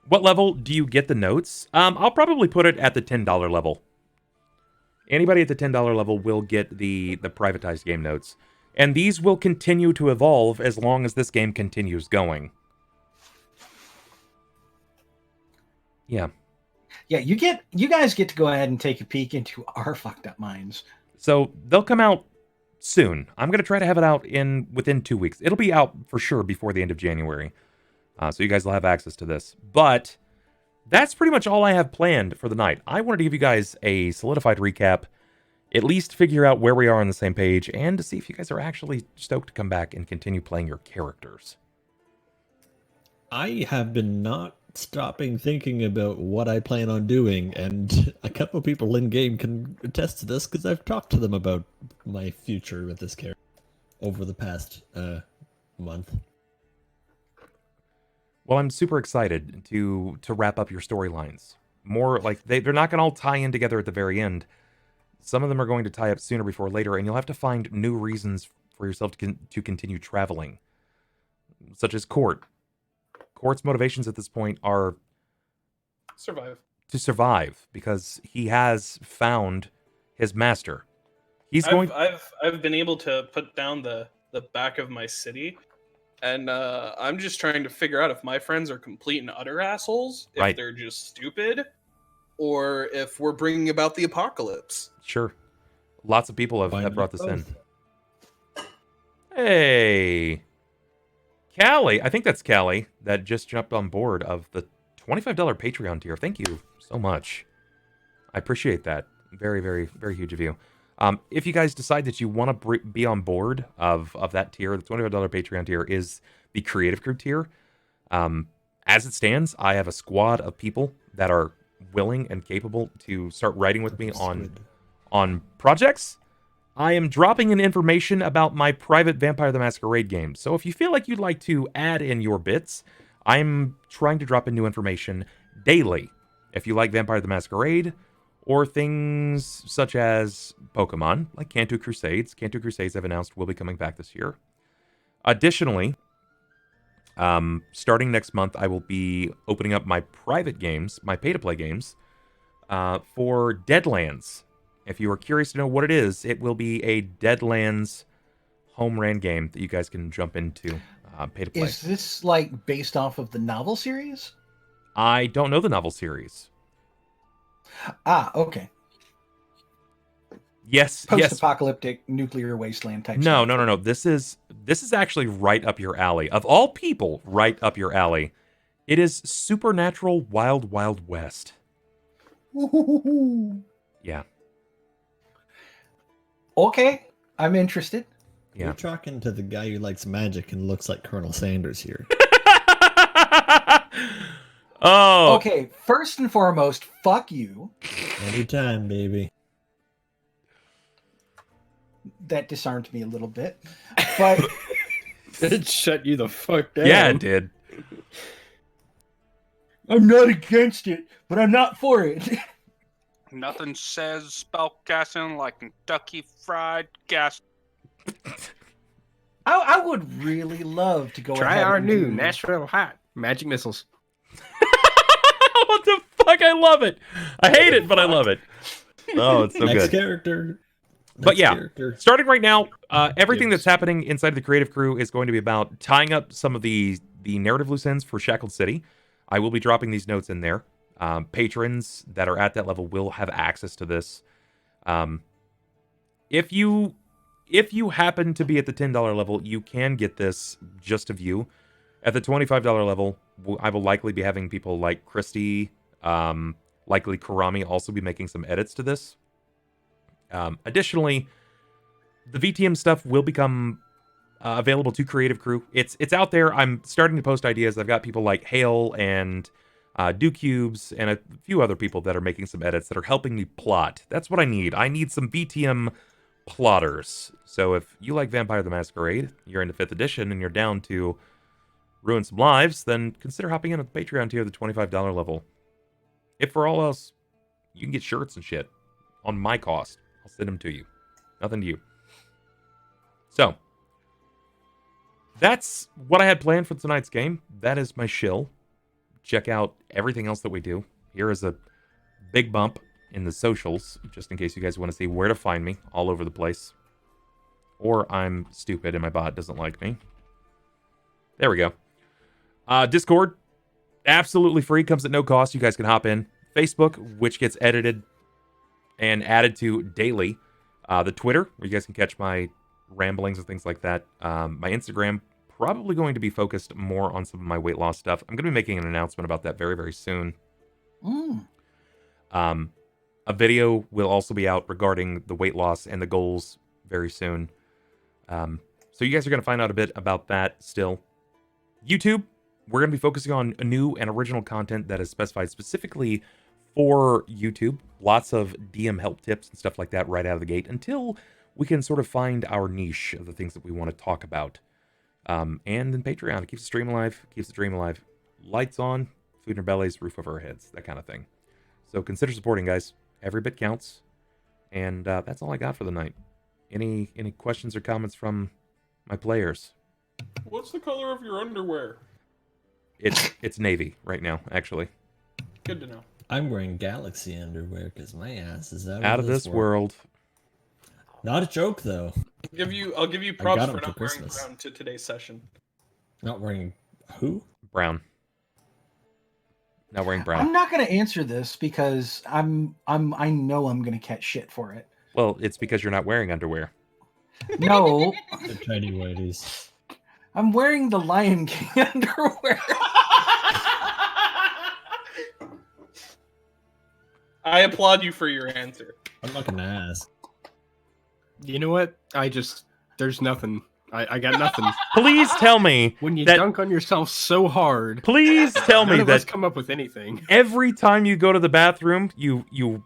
What level do you get the notes? I'll probably put it at the $10 level. Anybody at the $10 level will get the privatized game notes. And these will continue to evolve as long as this game continues going. Yeah. Yeah, you guys get to go ahead and take a peek into our fucked up minds. So they'll come out soon. I'm going to try to have it out within 2 weeks. It'll be out for sure before the end of January. So you guys will have access to this. But that's pretty much all I have planned for the night. I wanted to give you guys a solidified recap, at least figure out where we are on the same page, and to see if you guys are actually stoked to come back and continue playing your characters. I have been not stopping thinking about what I plan on doing, and a couple of people in-game can attest to this because I've talked to them about my future with this character over the past month. Well, I'm super excited to wrap up your storylines. More like they're not going to all tie in together at the very end. Some of them are going to tie up sooner before later, and you'll have to find new reasons for yourself to continue traveling, such as Cort. Cort's motivations at this point are to survive because he has found his master. I've been able to put down the back of my city, and I'm just trying to figure out if my friends are complete and utter assholes, if they're just stupid, or if we're bringing about the apocalypse. Sure. Lots of people have brought this in. Hey. Callie, I think that's Callie, that just jumped on board of the $25 Patreon tier. Thank you so much. I appreciate that. Very, very, very huge of you. If you guys decide that you want to be on board of that tier, the $25 Patreon tier is the Creative Crew tier. As it stands, I have a squad of people that are willing and capable to start writing with me on projects. I am dropping in information about my private Vampire the Masquerade game. So if you feel like you'd like to add in your bits, I'm trying to drop in new information daily. If you like Vampire the Masquerade, or things such as Pokemon, like Kanto Crusades. Kanto Crusades, I've announced, will be coming back this year. Additionally, starting next month, I will be opening up my private games, my pay-to-play games, for Deadlands. If you are curious to know what it is, it will be a Deadlands home ran game that you guys can jump into, pay to play. Is this like based off of the novel series? I don't know the novel series. Ah, okay. Yes, post-apocalyptic nuclear wasteland type. No. This is actually right up your alley. Of all people, right up your alley. It is supernatural Wild Wild West. Yeah. Okay, I'm interested. Yeah. You're talking to the guy who likes magic and looks like Colonel Sanders here. Oh. Okay, first and foremost, fuck you. Anytime, baby. That disarmed me a little bit, but It shut you the fuck down. Yeah, it did. I'm not against it, but I'm not for it. Nothing says spellcasting like Kentucky Fried Gas. I would really love to go Try ahead our and new do- Nashville Hot Magic Missiles. What the fuck? I love it. I hate it, but I love it. Oh, it's so Next good. character. But yeah, character. starting right now, everything Gives. that's happening inside the creative crew is going to be about tying up some of the narrative loose ends for Shackled City. I will be dropping these notes in there. Patrons that are at that level will have access to this. If you happen to be at the $10 level, you can get this just to view. At the $25 level, I will likely be having people like Christy, likely Karami also be making some edits to this. Additionally, the VTM stuff will become available to Creative Crew. It's out there. I'm starting to post ideas. I've got people like Hale and DoCubes and a few other people that are making some edits that are helping me plot. That's what I need. I need some VTM plotters. So if you like Vampire the Masquerade, you're into 5th edition, and you're down to ruin some lives, then consider hopping in at the Patreon tier, the $25 level. If for all else, you can get shirts and shit on my cost. I'll send them to you. Nothing to you. So, that's what I had planned for tonight's game. That is my shill. Check out everything else that we do. Here is a big bump in the socials, just in case you guys want to see where to find me all over the place. Or I'm stupid and my bot doesn't like me. There we go. Discord, absolutely free, comes at no cost. You guys can hop in. Facebook, which gets edited and added to daily. The Twitter, where you guys can catch my ramblings and things like that. My Instagram, probably going to be focused more on some of my weight loss stuff. I'm going to be making an announcement about that very, very soon. A video will also be out regarding the weight loss and the goals very soon. So you guys are going to find out a bit about that still. YouTube, we're going to be focusing on new and original content that is specified specifically for YouTube. Lots of DM help tips and stuff like that right out of the gate until we can sort of find our niche of the things that we want to talk about. And then Patreon, it keeps the stream alive, keeps the dream alive. Lights on, food in our bellies, roof over our heads, that kind of thing. So consider supporting, guys. Every bit counts. And that's all I got for the night. Any questions or comments from my players? What's the color of your underwear? It's navy right now, actually. Good to know. I'm wearing Galaxy underwear because my ass is out of this world. Not a joke, though. I'll give you props for not wearing Christmas. brown to today's session. Not wearing who? Brown. Not wearing brown. I'm not going to answer this because I know I'm going to catch shit for it. Well, it's because you're not wearing underwear. No. The tiny whities. I'm wearing the Lion King underwear. I applaud you for your answer. I'm not gonna ask. You know what? There's nothing. I got nothing. Please tell me When you that- dunk on yourself so hard, Please tell me none of us that come up with anything. every time you go to the bathroom, you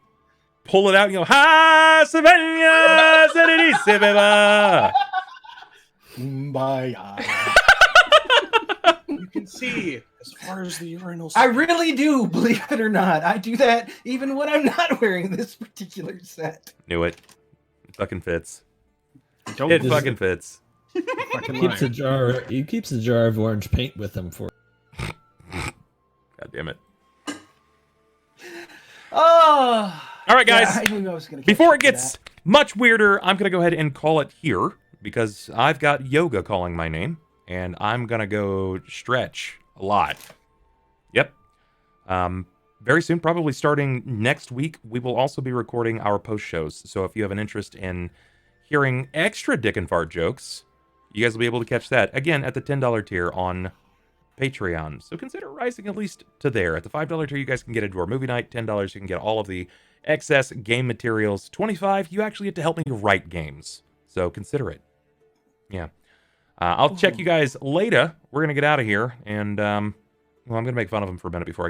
pull it out and you go, Ha Savannah Serenissima. Kumbaya. You can see as far as the urinals. I really do, believe it or not. I do that even when I'm not wearing this particular set. Knew it. It fucking fits. Don't It fucking fits. fucking He keeps lie. he keeps a jar of orange paint with him for. God damn it. Oh. All right, guys. Yeah, I knew I was gonna catch Before it shit for gets that. much weirder, I'm going to go ahead and call it here because I've got yoga calling my name and I'm going to go stretch a lot. Yep. Very soon, probably starting next week, we will also be recording our post shows. So if you have an interest in hearing extra dick and fart jokes, you guys will be able to catch that again at the $10 tier on Patreon. So consider rising at least to there. At the $5 tier, you guys can get into our movie night. $10, you can get all of the excess game materials. $25, you actually get to help me write games. So consider it. Yeah. I'll check you guys later. We're going to get out of here. And, well, I'm going to make fun of him for a minute before I go